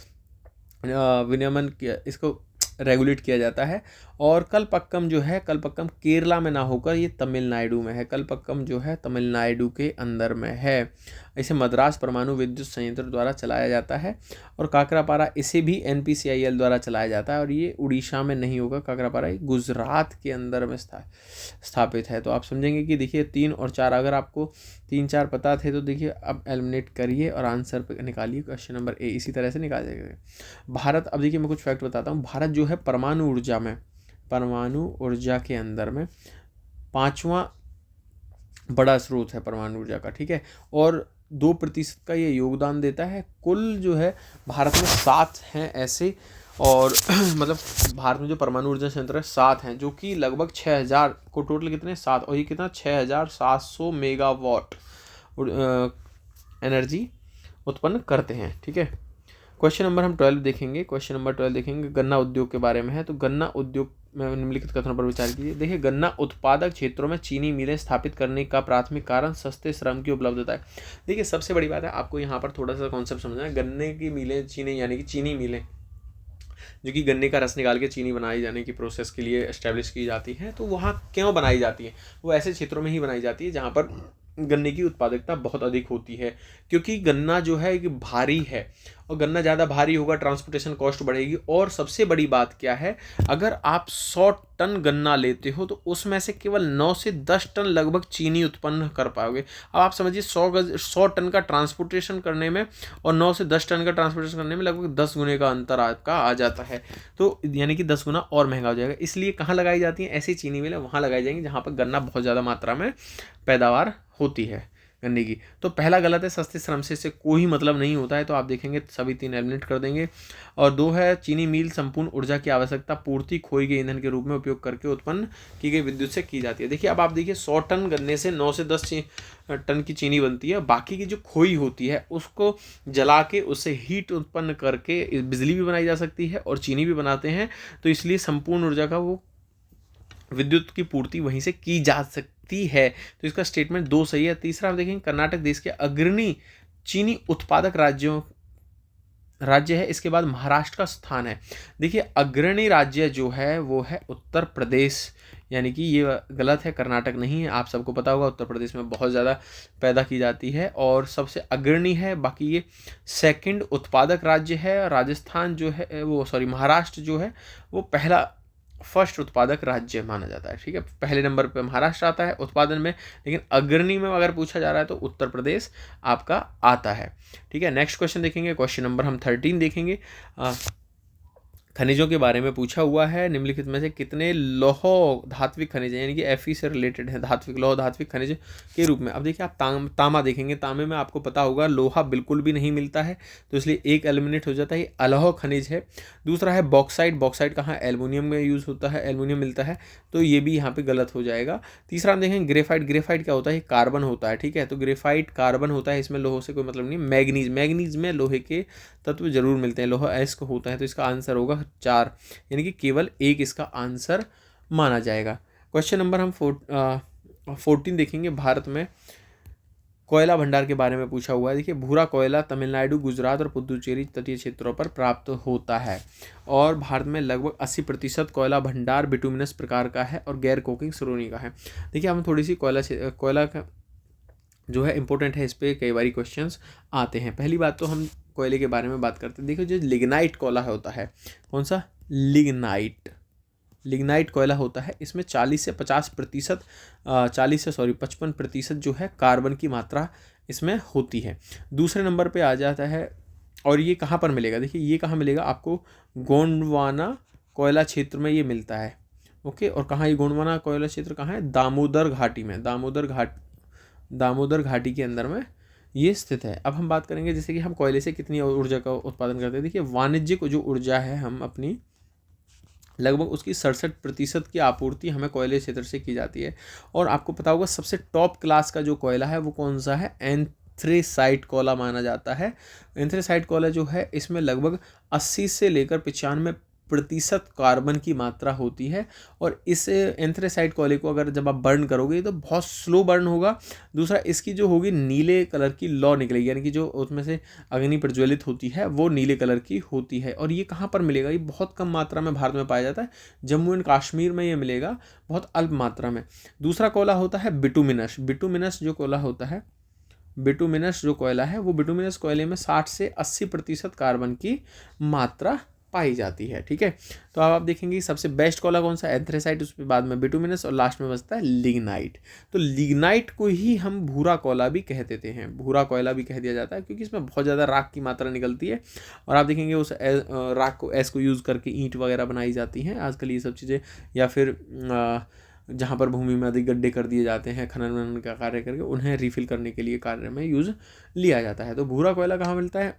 विनियमन किया, इसको रेगुलेट किया जाता है। और कलपक्कम जो है, कलपक्कम केरला में ना होकर ये तमिलनाडु में है। कलपक्कम जो है तमिलनाडु के अंदर में है। इसे मद्रास परमाणु विद्युत संयंत्र द्वारा चलाया जाता है। और काकरापारा इसे भी NPCIL द्वारा चलाया जाता है, और ये उड़ीसा में नहीं होगा। काकरापारा ये गुजरात के अंदर में स्थापित है। तो आप समझेंगे कि देखिए 3 और 4, अगर आपको 3 4 पता थे तो देखिए अब एलिमिनेट करिए और आंसर पे निकालिए। क्वेश्चन नंबर A इसी तरह से निकाल जाएगा। भारत, अब देखिए मैं कुछ फैक्ट बताता हूँ। भारत जो है परमाणु ऊर्जा के अंदर में 5वां बड़ा स्रोत है परमाणु ऊर्जा का, ठीक है। और 2% का ये योगदान देता है। कुल जो है भारत में 7 हैं ऐसे, और मतलब भारत में जो परमाणु ऊर्जा संयंत्र है 7 हैं, जो कि लगभग 6000 को टोटल कितने 7, और ये कितना 6700 मेगावाट एनर्जी उत्पन्न करते हैं, ठीक है। क्वेश्चन नंबर हम 12 देखेंगे। क्वेश्चन नंबर 12 देखेंगे, गन्ना उद्योग के बारे में है। तो गन्ना उद्योग में निम्नलिखित कथनों पर विचार कीजिए। देखिए, गन्ना उत्पादक क्षेत्रों में चीनी मिलें स्थापित करने का प्राथमिक कारण सस्ते श्रम की उपलब्धता है। देखिए, सबसे बड़ी बात है, आपको यहाँ पर थोड़ा सा कॉन्सेप्ट समझना है। गन्ने की मिलें, चीनी यानी कि चीनी मिलें, जो कि गन्ने का रस निकाल के चीनी बनाई जाने की प्रोसेस के लिए एस्टेब्लिश की जाती है। तो वहाँ क्यों बनाई जाती है? वो ऐसे क्षेत्रों में ही बनाई जाती है जहाँ पर गन्ने की उत्पादकता बहुत अधिक होती है, क्योंकि गन्ना जो है कि भारी है, और गन्ना ज़्यादा भारी होगा, ट्रांसपोर्टेशन कॉस्ट बढ़ेगी। और सबसे बड़ी बात क्या है, अगर आप 100 टन गन्ना लेते हो तो उसमें से केवल 9 से 10 टन लगभग चीनी उत्पन्न कर पाओगे। अब आप समझिए 100 टन का ट्रांसपोर्टेशन करने में और 9 से 10 टन का ट्रांसपोर्टेशन करने में लगभग 10 गुने का अंतर आपका आ जाता है। तो यानी कि 10 गुना और महंगा हो जाएगा। इसलिए कहाँ लगाई जाती हैं ऐसी चीनी मिलें? वहाँ लगाई जाएंगी जहाँ पर गन्ना बहुत ज़्यादा मात्रा में पैदावार होती है गन्ने की। तो पहला गलत है, सस्ते श्रम से इससे कोई मतलब नहीं होता है। तो आप देखेंगे सभी 3 एलिमिनेट कर देंगे। और 2 है, चीनी मिल संपूर्ण ऊर्जा की आवश्यकता पूर्ति खोई गई ईंधन के रूप में उपयोग करके उत्पन्न की गई विद्युत से की जाती है। देखिए, अब आप देखिए 100 टन गन्ने से 9 से 10 टन की चीनी बनती है। बाकी की जो खोई होती है उसको जला के उससे हीट उत्पन्न करके बिजली भी बनाई जा सकती है और चीनी भी बनाते हैं। तो इसलिए संपूर्ण ऊर्जा का वो विद्युत की पूर्ति वहीं से की जा सकती है। तो इसका स्टेटमेंट 2 सही है। तीसरा आप देखेंगे, कर्नाटक देश के अग्रणी चीनी उत्पादक राज्य है। इसके बाद महाराष्ट्र का स्थान है। देखिए, अग्रणी राज्य जो है वो है उत्तर प्रदेश, यानी कि ये गलत है, कर्नाटक नहीं है। आप सबको पता होगा उत्तर प्रदेश में बहुत ज़्यादा पैदा की जाती है और सबसे अग्रणी है। बाकी ये सेकंड उत्पादक राज्य है। राजस्थान जो है वो महाराष्ट्र जो है वो फर्स्ट उत्पादक राज्य माना जाता है, ठीक है। पहले नंबर पे महाराष्ट्र आता है उत्पादन में, लेकिन अग्रणी में अगर पूछा जा रहा है तो उत्तर प्रदेश आपका आता है, ठीक है। नेक्स्ट क्वेश्चन देखेंगे। क्वेश्चन नंबर हम 13 देखेंगे। खनिजों के बारे में पूछा हुआ है। निम्नलिखित में से कितने लौह धात्विक खनिज यानी कि Fe से रिलेटेड है, धात्विक लौह धात्विक खनिज के रूप में? अब देखिए, आप तांबा देखेंगे। तांबे में आपको पता होगा लोहा बिल्कुल भी नहीं मिलता है, तो इसलिए एक एलिमिनेट हो जाता है, ये अलौह खनिज है। दूसरा है बॉक्साइट। बॉक्साइट कहाँ? एल्युमिनियम में यूज़ होता है, एल्युमिनियम मिलता है, तो ये भी यहाँ पे गलत हो जाएगा। तीसरा हम देखेंगे ग्रेफाइट। ग्रेफाइट क्या होता है? कार्बन होता है, ठीक है। तो ग्रेफाइट कार्बन होता है, इसमें लोहे से कोई मतलब नहीं। मैग्नीज में लोहे के तत्व जरूर मिलते हैं, लोहा अयस्क होता है। तो इसका आंसर होगा 4, यानी कि केवल 1 इसका आंसर माना जाएगा। क्वेश्चन नंबर हम 14 देखेंगे। भारत में कोयला भंडार के बारे में पूछा हुआ है। देखिए, भूरा कोयला तमिलनाडु, गुजरात और पुदुचेरी तटीय क्षेत्रों पर प्राप्त होता है, और भारत में लगभग 80% कोयला भंडार बिटुमिनस प्रकार का है और गैर कोकिंग श्रेणी का है। देखिए, हम थोड़ी सी कोयला का जो है इंपॉर्टेंट है, इस पर कई बार क्वेश्चंस आते हैं। पहली बात तो हम कोयले के बारे में बात करते हैं। देखिए, जो लिग्नाइट कोयला होता है, कौन सा? लिग्नाइट कोयला होता है। इसमें 55% जो है कार्बन की मात्रा इसमें होती है। दूसरे नंबर पे आ जाता है, और ये कहाँ पर मिलेगा? देखिए, ये कहाँ मिलेगा आपको? गोंडवाना कोयला क्षेत्र में ये मिलता है, ओके। और कहाँ ये गोंडवाना कोयला क्षेत्र कहाँ है? दामोदर घाटी में, दामोदर घाटी के अंदर में ये स्थित है। अब हम बात करेंगे जैसे कि हम कोयले से कितनी ऊर्जा का उत्पादन करते हैं। देखिए, वाणिज्यिक जो ऊर्जा है हम अपनी लगभग उसकी 67% की आपूर्ति हमें कोयले क्षेत्र से की जाती है। और आपको पता होगा सबसे टॉप क्लास का जो कोयला है वो कौन सा है? एंथ्रेसाइट कोयला माना जाता है। एंथ्रेसाइट कोयला जो है इसमें लगभग 80 से लेकर प्रतिशत कार्बन की मात्रा होती है। और इस एंथ्रेसाइट कोयले को अगर जब आप बर्न करोगे तो बहुत स्लो बर्न होगा। दूसरा, इसकी जो होगी नीले कलर की लौ निकलेगी, यानी कि जो उसमें से अग्नि प्रज्वलित होती है वो नीले कलर की होती है। और ये कहाँ पर मिलेगा? ये बहुत कम मात्रा में भारत में पाया जाता है, जम्मू एंड कश्मीर में ये मिलेगा बहुत अल्प मात्रा में। दूसरा कोयला होता है बिटुमिनस। बिटुमिनस जो कोयला होता है, बिटुमिनस जो कोयला है, वो बिटुमिनस कोयले में 60 से 80% कार्बन की मात्रा पाई जाती है। ठीक है, तो अब आप देखेंगे सबसे बेस्ट कोयला कौन सा? एंथ्रेसाइट, उसके बाद में बिटुमिनस और लास्ट में बचता है लिग्नाइट। तो लिग्नाइट को ही हम भूरा कोयला भी कह देते हैं, भूरा कोयला भी कह दिया जाता है, क्योंकि इसमें बहुत ज़्यादा राख की मात्रा निकलती है। और आप देखेंगे उस राख को ऐस को यूज़ करके ईंट वगैरह बनाई जाती हैं आजकल ये सब चीज़ें, या फिर जहाँ पर भूमि में अधिक गड्ढे कर दिए जाते हैं खनन वनन का कार्य करके, उन्हें रिफिल करने के लिए कार्य में यूज़ लिया जाता है। तो भूरा कोयला कहाँ मिलता है?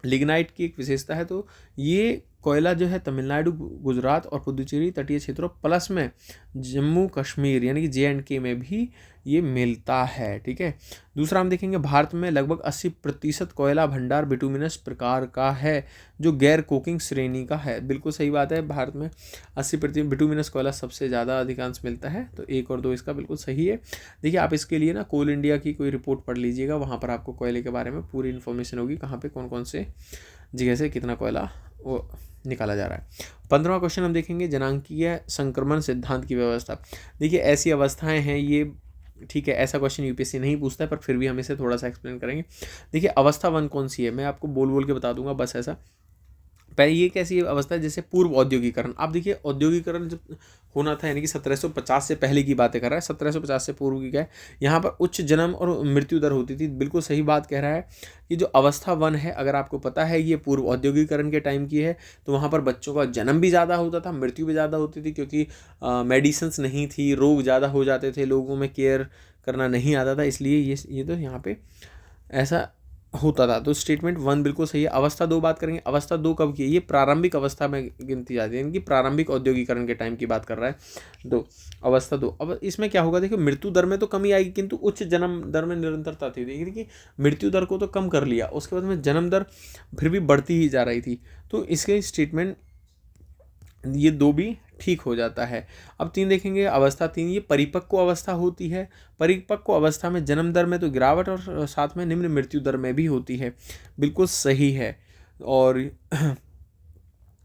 लिग्नाइट की एक विशेषता है। तो ये कोयला जो है तमिलनाडु, गुजरात और पुदुचेरी तटीय क्षेत्रों प्लस में जम्मू कश्मीर यानी कि JNK में भी ये मिलता है। ठीक है, दूसरा हम देखेंगे भारत में लगभग 80% कोयला भंडार बिटुमिनस प्रकार का है, जो गैर कोकिंग श्रेणी का है। बिल्कुल सही बात है, भारत में 80% बिटुमिनस कोयला सबसे ज़्यादा अधिकांश मिलता है। तो 1 और 2 इसका बिल्कुल सही है। देखिए, आप इसके लिए ना कोल इंडिया की कोई रिपोर्ट पढ़ लीजिएगा, वहाँ पर आपको कोयले के बारे में पूरी इन्फॉर्मेशन होगी, कहाँ पे कौन कौन से जगह से कितना कोयला वो निकाला जा रहा है। 15वां क्वेश्चन हम देखेंगे, जनांकीय संक्रमण सिद्धांत की व्यवस्था। देखिए, ऐसी अवस्थाएं हैं ये, ठीक है, ऐसा क्वेश्चन UPSC नहीं पूछता है, पर फिर भी हम इसे थोड़ा सा एक्सप्लेन करेंगे। देखिए, अवस्था 1 कौन सी है, मैं आपको बोल बोल के बता दूंगा बस ऐसा। पहले ये कैसी अवस्था है? जैसे पूर्व औद्योगिकरण। आप देखिए, औद्योगिकरण जब होना था, यानी कि 1750 से पहले की बातें कर रहा है, 1750 से पूर्व की क्या है, यहाँ पर उच्च जन्म और मृत्यु दर होती थी। बिल्कुल सही बात कह रहा है कि जो अवस्था 1 है, अगर आपको पता है ये पूर्व औद्योगिकरण के टाइम की है, तो वहाँ पर बच्चों का जन्म भी ज़्यादा होता था, मृत्यु भी ज़्यादा होती थी, क्योंकि मेडिसिन्स नहीं थी, रोग ज़्यादा हो जाते थे, लोगों में केयर करना नहीं आता था, इसलिए ये तो यहाँ पे ऐसा होता था। तो स्टेटमेंट 1 बिल्कुल सही है। अवस्था 2 बात करेंगे। अवस्था 2 कब की है? ये प्रारंभिक अवस्था में गिनती जाती है, यानी कि प्रारंभिक औद्योगिकरण के टाइम की बात कर रहा है। 2, अवस्था 2। अब इसमें क्या होगा? देखिए, मृत्यु दर में तो कमी आएगी, किंतु उच्च जन्म दर में निरंतरता थी। देखिए कि मृत्यु दर को तो कम कर लिया, उसके बाद में जन्म दर फिर भी बढ़ती ही जा रही थी। तो इसके स्टेटमेंट ये 2 भी ठीक हो जाता है। अब 3 देखेंगे, अवस्था 3, ये परिपक्व अवस्था होती है। परिपक्व अवस्था में जन्म दर में तो गिरावट और साथ में निम्न मृत्यु दर में भी होती है। बिल्कुल सही है। और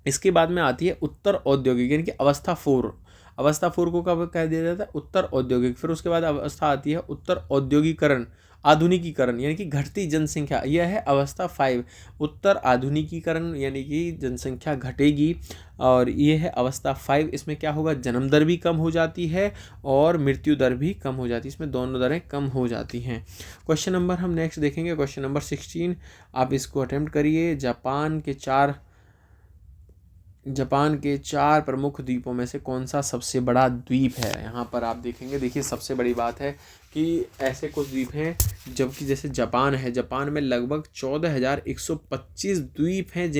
इसके बाद में आती है उत्तर औद्योगिक, यानी कि अवस्था 4। अवस्था 4 को कब कह दिया जाता है? उत्तर औद्योगिक। फिर उसके बाद अवस्था आती है उत्तर औद्योगिकरण, आधुनिकीकरण, यानी कि घटती जनसंख्या। यह है अवस्था 5, उत्तर आधुनिकीकरण, यानी कि जनसंख्या घटेगी। और ये है अवस्था 5। इसमें क्या होगा? जन्म दर भी कम हो जाती है और मृत्यु दर भी कम हो जाती है, इसमें दोनों दरें कम हो जाती हैं। क्वेश्चन नंबर हम नेक्स्ट देखेंगे, क्वेश्चन नंबर 16। आप इसको अटेम्प्ट करिए। जापान के 4 प्रमुख द्वीपों में से कौन सा सबसे बड़ा द्वीप है? यहाँ पर आप देखेंगे, देखिए सबसे बड़ी बात है कि ऐसे कुछ द्वीप हैं, जबकि जैसे जापान है, जापान में लगभग 14,125 द्वीप हैं,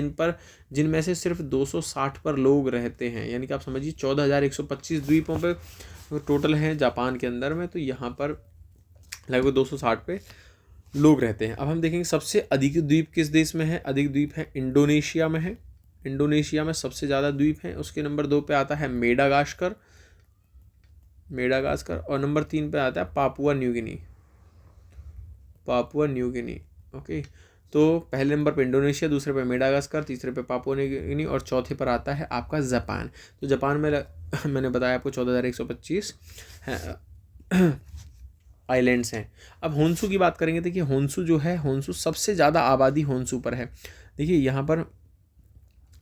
जिनमें से सिर्फ 260 पर लोग रहते हैं। यानी कि आप समझिए 14,125 द्वीपों पे टोटल हैं जापान के अंदर में, तो यहाँ पर लगभग 260 पे लोग रहते हैं। अब हम देखेंगे सबसे अधिक द्वीप किस देश में है? अधिक द्वीप है इंडोनेशिया में है। इंडोनेशिया में सबसे ज़्यादा द्वीप हैं। उसके नंबर 2 पे आता है मेडागास्कर, और नंबर 3 पे आता है पापुआ न्यू गिनी। ओके, तो पहले नंबर पे इंडोनेशिया, दूसरे पे मेडागास्कर, तीसरे पे पापुआ न्यू गिनी और चौथे पर आता है आपका जापान। तो जापान में मैंने बताया आपको 14,125 आइलैंड्स हैं। अब होन्शु की बात करेंगे। देखिए, होन्शु जो है, होन्शु सबसे ज़्यादा आबादी होन्शु पर है। देखिए, यहाँ पर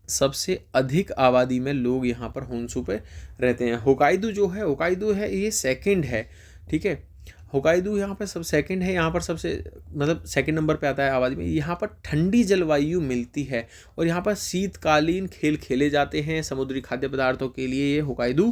सबसे अधिक आबादी में लोग यहाँ पर होन्शु पे रहते हैं। होकाइडो जो है, होकाइडो है, ये सेकंड है। ठीक है, होकाइडो यहाँ पर सब सेकंड है, यहाँ पर सबसे मतलब सेकंड नंबर पे आता है आबादी में। यहाँ पर ठंडी जलवायु मिलती है और यहाँ पर शीतकालीन खेल खेले जाते हैं। समुद्री खाद्य पदार्थों के लिए ये होकाइडो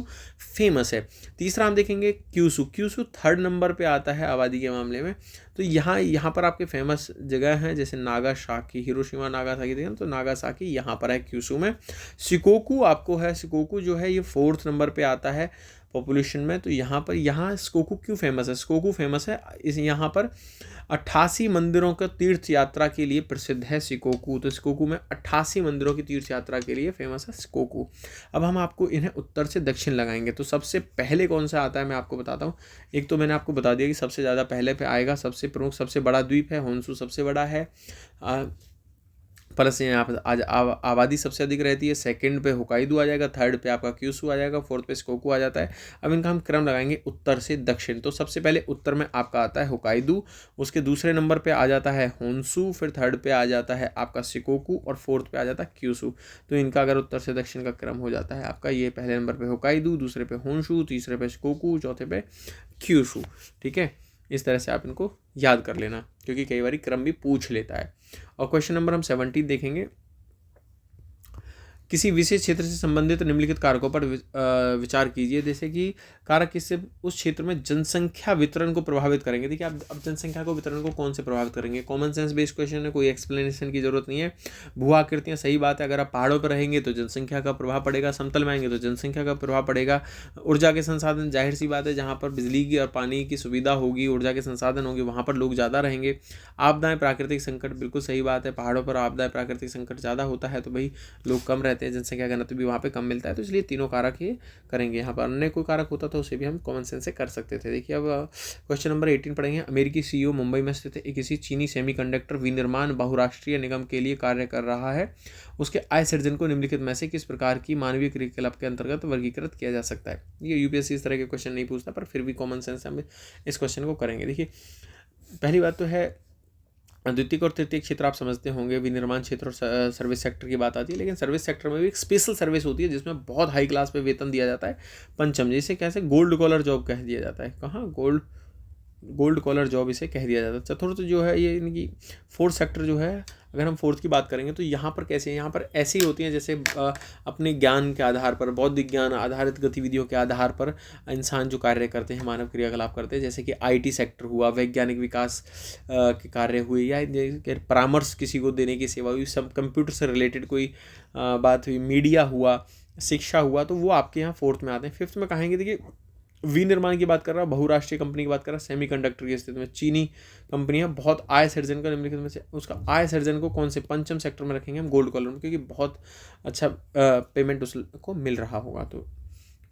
फेमस है। तीसरा हम देखेंगे क्यूशू 3rd नंबर पे आता है आबादी के मामले में। तो यहाँ पर आपके फेमस जगह हैं, जैसे नागासाकी, हिरोशिमा नागासाकी देखें तो नागासाकी यहाँ पर है क्यूशू में। शिकोकू आपको है, शिकोकू जो है ये 4th नंबर पे आता है। पॉपुलेशन में। तो यहाँ शिकोकू क्यों फेमस है? शिकोकू फेमस है इस यहाँ पर 88 मंदिरों का तीर्थ यात्रा के लिए प्रसिद्ध है शिकोकू। तो शिकोकू में 88 मंदिरों की तीर्थ यात्रा के लिए फेमस है शिकोकू। अब हम आपको इन्हें उत्तर से दक्षिण लगाएंगे। तो सबसे पहले कौन सा आता है मैं आपको बताता हूँ। एक तो मैंने आपको बता दिया कि सबसे ज़्यादा पहले पे आएगा, सबसे प्रमुख सबसे बड़ा द्वीप है होन्शु, सबसे बड़ा है प्लस यहाँ पर आज आबादी सबसे अधिक रहती है। सेकंड पे होकाइडो आ जाएगा, थर्ड पे आपका क्यूशू आ जाएगा, फोर्थ पे शिकोकू आ जाता है। अब इनका हम क्रम लगाएंगे उत्तर से दक्षिण। तो सबसे पहले उत्तर में आपका आता है होकाइडो, उसके दूसरे नंबर पे आ जाता है होन्शु, फिर थर्ड पे आ जाता है आपका शिकोकू और फोर्थ पे आ जाता है क्यूशू। तो इनका अगर उत्तर से दक्षिण का क्रम हो जाता है आपका, ये पहले नंबर पे होकाइडो, दूसरे पे होन्शु, तीसरे पे शिकोकू, चौथे पे क्यूशू। ठीक है, इस तरह से आप इनको याद कर लेना, क्योंकि कई बार क्रम भी पूछ लेता है। और क्वेश्चन नंबर हम 70 देखेंगे। किसी विशेष क्षेत्र से संबंधित निम्नलिखित कारकों पर विचार कीजिए। जैसे कि कारक किससे उस क्षेत्र में जनसंख्या वितरण को प्रभावित करेंगे। देखिए आप अब जनसंख्या को वितरण को कौन से प्रभावित करेंगे? कॉमन सेंस बेस्ड क्वेश्चन है, कोई एक्सप्लेनेशन की जरूरत नहीं है। भू आकृतियाँ सही बात है, अगर आप पहाड़ों पर रहेंगे तो जनसंख्या का प्रभाव पड़ेगा, समतल में आएंगे तो जनसंख्या का प्रभाव पड़ेगा। ऊर्जा के संसाधन, जाहिर सी बात है, जहाँ पर बिजली की और पानी की सुविधा होगी, ऊर्जा के संसाधन होंगे, वहाँ पर लोग ज़्यादा रहेंगे। आपदाएं, प्राकृतिक संकट, बिल्कुल सही बात है, पहाड़ों पर आपदाएं प्राकृतिक संकट ज़्यादा होता है तो भाई लोग कम रहते हैं, जनसंख्या घनत्व भी वहाँ पे कम मिलता है। तो इसलिए तीनों कारक ये करेंगे। यहाँ पर अन्य कोई कारक होता तो उसे भी हम कॉमन सेंस से कर सकते थे। देखिए अब क्वेश्चन नंबर 18 पढ़ेंगे। अमेरिकी सीईओ मुंबई में स्थित एक किसी चीनी सेमीकंडक्टर विनिर्माण बहुराष्ट्रीय निगम के लिए कार्य कर रहा है। उसके आय सृजन को निम्नलिखित में से किस प्रकार की मानवीय क्रियाकलाप के अंतर्गत वर्गीकृत किया जा सकता है? ये यूपीएससी इस तरह के क्वेश्चन नहीं पूछता, पर फिर भी कॉमन सेंस से हम इस क्वेश्चन को करेंगे। देखिए पहली बात तो है द्वितीयक और तृतीयक क्षेत्र आप समझते होंगे, विनिर्माण क्षेत्र और सर्विस सेक्टर की बात आती है। लेकिन सर्विस सेक्टर में भी एक स्पेशल सर्विस होती है जिसमें बहुत हाई क्लास पे वेतन दिया जाता है, पंचम, जिसे कैसे गोल्ड कॉलर जॉब कह दिया जाता है। कहाँ? गोल्ड कॉलर जॉब इसे कह दिया जाता है। चतुर्थ जो है ये इनकी फोर्थ सेक्टर जो है, अगर हम फोर्थ की बात करेंगे तो यहाँ पर कैसे, यहाँ पर ऐसी होती हैं जैसे अपने ज्ञान के आधार पर, बौद्धिक ज्ञान आधारित गतिविधियों के आधार पर इंसान जो कार्य करते हैं, मानव क्रियाकलाप करते हैं। जैसे कि आईटी सेक्टर हुआ, वैज्ञानिक विकास के कार्य हुए, या परामर्श किसी को देने की सेवा हुई, सब कंप्यूटर से रिलेटेड कोई बात हुई, मीडिया हुआ, शिक्षा हुआ, तो वो आपके यहाँ फोर्थ में आते हैं। फिफ्थ में कहेंगे देखिए विनिर्माण की बात कर रहा है, बहुराष्ट्रीय कंपनी की बात कर रहा है, सेमीकंडक्टर की स्थिति में चीनी कंपनियां बहुत आय सर्जन का निम्नलिखित में से उसका आय सर्जन को कौन से पंचम सेक्टर में रखेंगे हम? गोल्ड कॉलर में, क्योंकि बहुत अच्छा पेमेंट उसको मिल रहा होगा। तो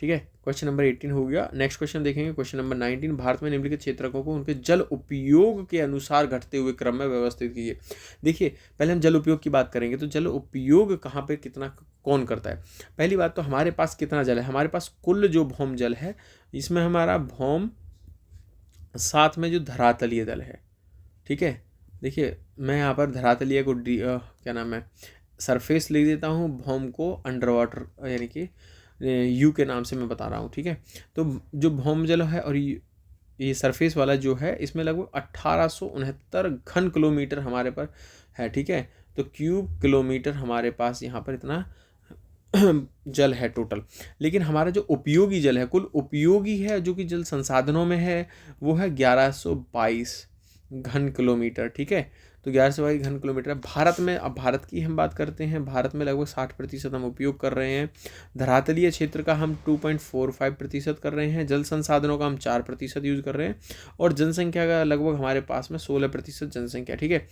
ठीक है, क्वेश्चन नंबर 18 हो गया। नेक्स्ट क्वेश्चन देखेंगे, क्वेश्चन नंबर 19। भारत में निम्नलिखित क्षेत्रकों को उनके जल उपयोग के अनुसार घटते हुए क्रम में व्यवस्थित कीजिए। देखिए पहले हम जल उपयोग की बात करेंगे। तो जल उपयोग कहाँ पे कितना कौन करता है? पहली बात तो हमारे पास कितना जल है? हमारे पास कुल जो भौम जल है, इसमें हमारा भौम, साथ में जो धरातलीय जल है, ठीक है। देखिए मैं यहाँ पर धरातलीय को क्या नाम है, सरफेस लिख देता हूँ, भौम को अंडर वाटर यानी कि यू के नाम से मैं बता रहा हूँ, ठीक है। तो जो भौम जल है और ये सरफेस वाला जो है, इसमें लगभग 1869 घन किलोमीटर हमारे पर है, ठीक है। तो क्यूब किलोमीटर हमारे पास यहाँ पर इतना जल है टोटल। लेकिन हमारा जो उपयोगी जल है, कुल उपयोगी है जो कि जल संसाधनों में है, वो है 1122 घन किलोमीटर, ठीक है। तो 1122 घन किलोमीटर है भारत में। अब भारत की हम बात करते हैं, भारत में लगभग 60% हम उपयोग कर रहे हैं। धरातलीय क्षेत्र का हम 2.45% कर रहे हैं, जल संसाधनों का हम 4% यूज कर रहे हैं, और जनसंख्या का लगभग हमारे पास में 16% जनसंख्या, ठीक है।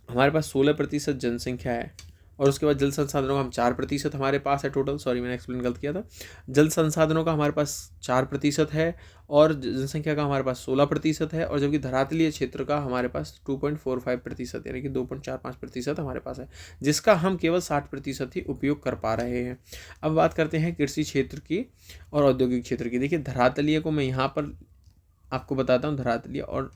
हमारे पास 16% जनसंख्या है, और उसके बाद जल संसाधनों का हम 4% हमारे पास है टोटल। सॉरी मैंने एक्सप्लेन गलत किया था। जल संसाधनों का हमारे पास 4% है, और जनसंख्या का हमारे पास 16% है, और जबकि धरातलीय क्षेत्र का हमारे पास 2.45% यानी कि 2.45% हमारे पास है, जिसका हम केवल 60% ही उपयोग कर पा रहे हैं। अब बात करते हैं कृषि क्षेत्र की और औद्योगिक क्षेत्र की। देखिए धरातलीय को मैं यहाँ पर आपको बताता हूँ, धरातलीय और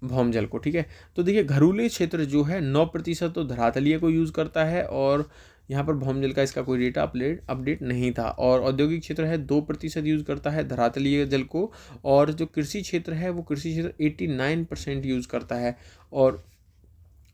भौम जल को, ठीक है। तो देखिए घरेलू क्षेत्र जो है 9% तो धरातलीय को यूज़ करता है, और यहाँ पर भौम जल का इसका कोई डेटा अपडेट नहीं था। और औद्योगिक क्षेत्र है 2% यूज़ करता है धरातलीय जल को, और जो कृषि क्षेत्र है वो कृषि क्षेत्र 89% यूज़ करता है। और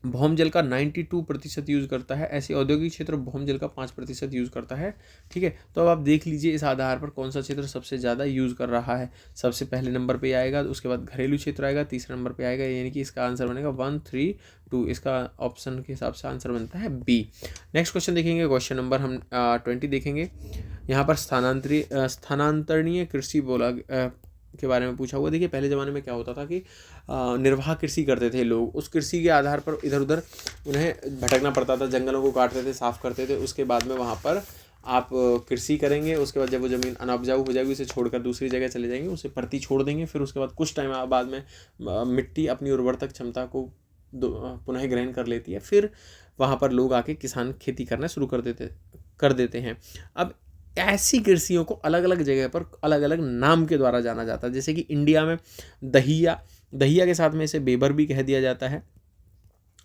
भौम जल का 92% यूज़ करता है। ऐसे औद्योगिक क्षेत्र भौम जल का 5% यूज़ करता है। ठीक है, तो अब आप देख लीजिए इस आधार पर कौन सा क्षेत्र सबसे ज़्यादा यूज़ कर रहा है। सबसे पहले नंबर पे आएगा, उसके बाद घरेलू क्षेत्र आएगा, तीसरे नंबर पे आएगा, यानी कि इसका आंसर बनेगा 1, 3, 2। इसका ऑप्शन के हिसाब से आंसर बनता है बी। नेक्स्ट क्वेश्चन देखेंगे, क्वेश्चन नंबर हम 20 देखेंगे। यहाँ पर स्थानांतरणीय कृषि बोला के बारे में पूछा हुआ। देखिए पहले ज़माने में क्या होता था कि निर्वाह कृषि करते थे लोग, उस कृषि के आधार पर इधर उधर उन्हें भटकना पड़ता था, जंगलों को काटते थे, साफ़ करते थे, उसके बाद में वहाँ पर आप कृषि करेंगे, उसके बाद जब वो ज़मीन अनउपजाऊ हो जाएगी उसे छोड़कर दूसरी जगह चले जाएंगे, उसे परती छोड़ देंगे, फिर उसके बाद कुछ टाइम बाद में मिट्टी अपनी उर्वरक क्षमता को पुनः ग्रहण कर लेती है, फिर वहाँ पर लोग आके किसान खेती करना शुरू कर देते हैं। अब ऐसी कृषियों को अलग अलग जगह पर अलग अलग नाम के द्वारा जाना जाता है। जैसे कि इंडिया में दहिया के साथ में इसे बेबर भी कह दिया जाता है,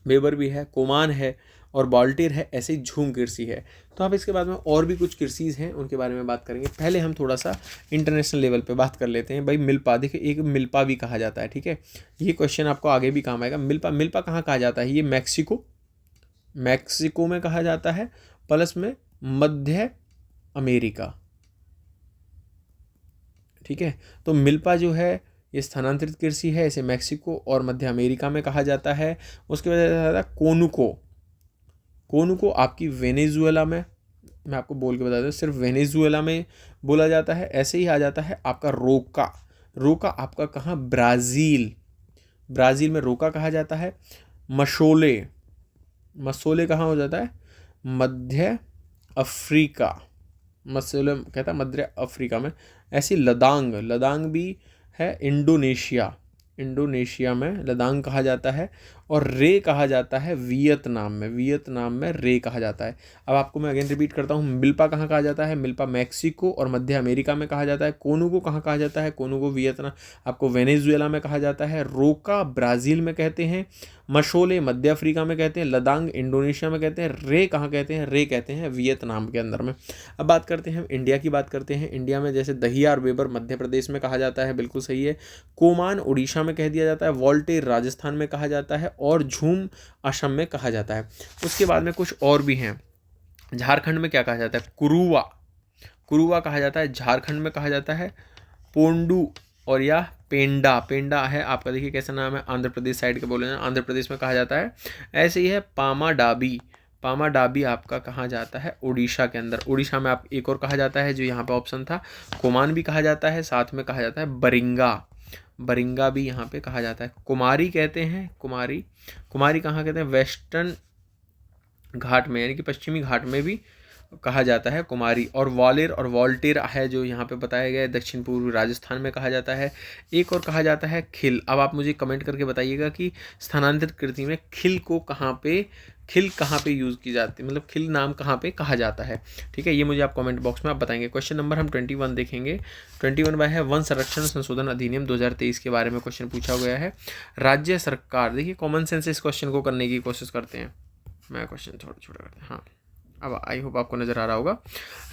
बेबर भी है, कोमान है और बाल्टेर है, ऐसे ही झूम कृषि है। तो आप इसके बाद में और भी कुछ कृषिज हैं उनके बारे में बात करेंगे। पहले हम थोड़ा सा इंटरनेशनल लेवल पे बात कर लेते हैं। भाई मिल्पा, देखिए एक मिल्पा भी कहा जाता है। ठीक है, ये क्वेश्चन आपको आगे भी काम आएगा। मिल्पा कहाँ कहा जाता है? ये मैक्सिको में कहा जाता है, प्लस में मध्य अमेरिका। ठीक है, तो मिल्पा जो है ये स्थानांतरित कृषि है, इसे मैक्सिको और मध्य अमेरिका में कहा जाता है। उसके बाद कोनुको आपकी वेनेजुएला में, मैं आपको बोल के बता दूं, सिर्फ वेनेजुएला में बोला जाता है। ऐसे ही आ जाता है आपका रोका आपका कहाँ? ब्राज़ील में रोका कहा जाता है। मसोले कहाँ हो जाता है? मध्य अफ्रीका में। ऐसी लदांग भी है इंडोनेशिया में लदांग कहा जाता है। और रे कहा जाता है वियतनाम में रे कहा जाता है। अब आपको मैं अगेन रिपीट करता हूँ, मिल्पा कहाँ कहा जाता है? मिल्पा मैक्सिको और मध्य अमेरिका में कहा जाता है। कोनुगो कहाँ कहा जाता है? कोनुगो वियतनाम आपको वेनेजुएला में कहा जाता है। रोका ब्राज़ील में कहते हैं, मशोले मध्य अफ्रीका में कहते हैं, लदांग इंडोनेशिया में कहते हैं, रे कहाँ कहते हैं? रे कहते हैं वियतनाम के अंदर में। अब बात करते हैं इंडिया की। इंडिया में जैसे दहिया और बेबर मध्य प्रदेश में कहा जाता है, बिल्कुल सही है। कोमान उड़ीसा में कह दिया जाता है, वोल्टेर राजस्थान में कहा जाता है और झूम असम में कहा जाता है। उसके बाद में कुछ और भी हैं। झारखंड में क्या कहा जाता है? कुरुवा कहा जाता है, झारखंड में कहा जाता है। पोंडू और या पेंडा है आपका, देखिए कैसा नाम है, आंध्र प्रदेश साइड के बोले ना, आंध्र प्रदेश में कहा जाता है। ऐसे ही है पामा डाबी आपका कहा जाता है उड़ीसा के अंदर। उड़ीसा में आप एक और कहा जाता है जो यहाँ पे ऑप्शन था, कोमान भी कहा जाता है, साथ में कहा जाता है बरिंगा भी यहाँ पे कहा जाता है। कुमारी कहते हैं, कुमारी कहाँ कहते हैं? वेस्टर्न घाट में, यानी कि पश्चिमी घाट में भी कहा जाता है कुमारी। और वॉल्टेर है जो यहाँ पे बताया गया है, दक्षिण पूर्वी राजस्थान में कहा जाता है। एक और कहा जाता है खिल। अब आप मुझे कमेंट करके बताइएगा कि स्थानांतरित कृति में खिल कहाँ पे यूज़ की जाती है, मतलब खिल नाम कहाँ पे कहा जाता है। ठीक है, ये मुझे आप कमेंट बॉक्स में आप बताएंगे। क्वेश्चन नंबर हम 21 देखेंगे। 21 है वन संरक्षण संशोधन अधिनियम 2023 के बारे में क्वेश्चन पूछा गया है। राज्य सरकार, देखिए कॉमन सेंस से इस क्वेश्चन को करने की कोशिश करते हैं। मैं क्वेश्चन थोड़ा छोटा करते हैं। हाँ, अब आई होप आपको नजर आ रहा होगा।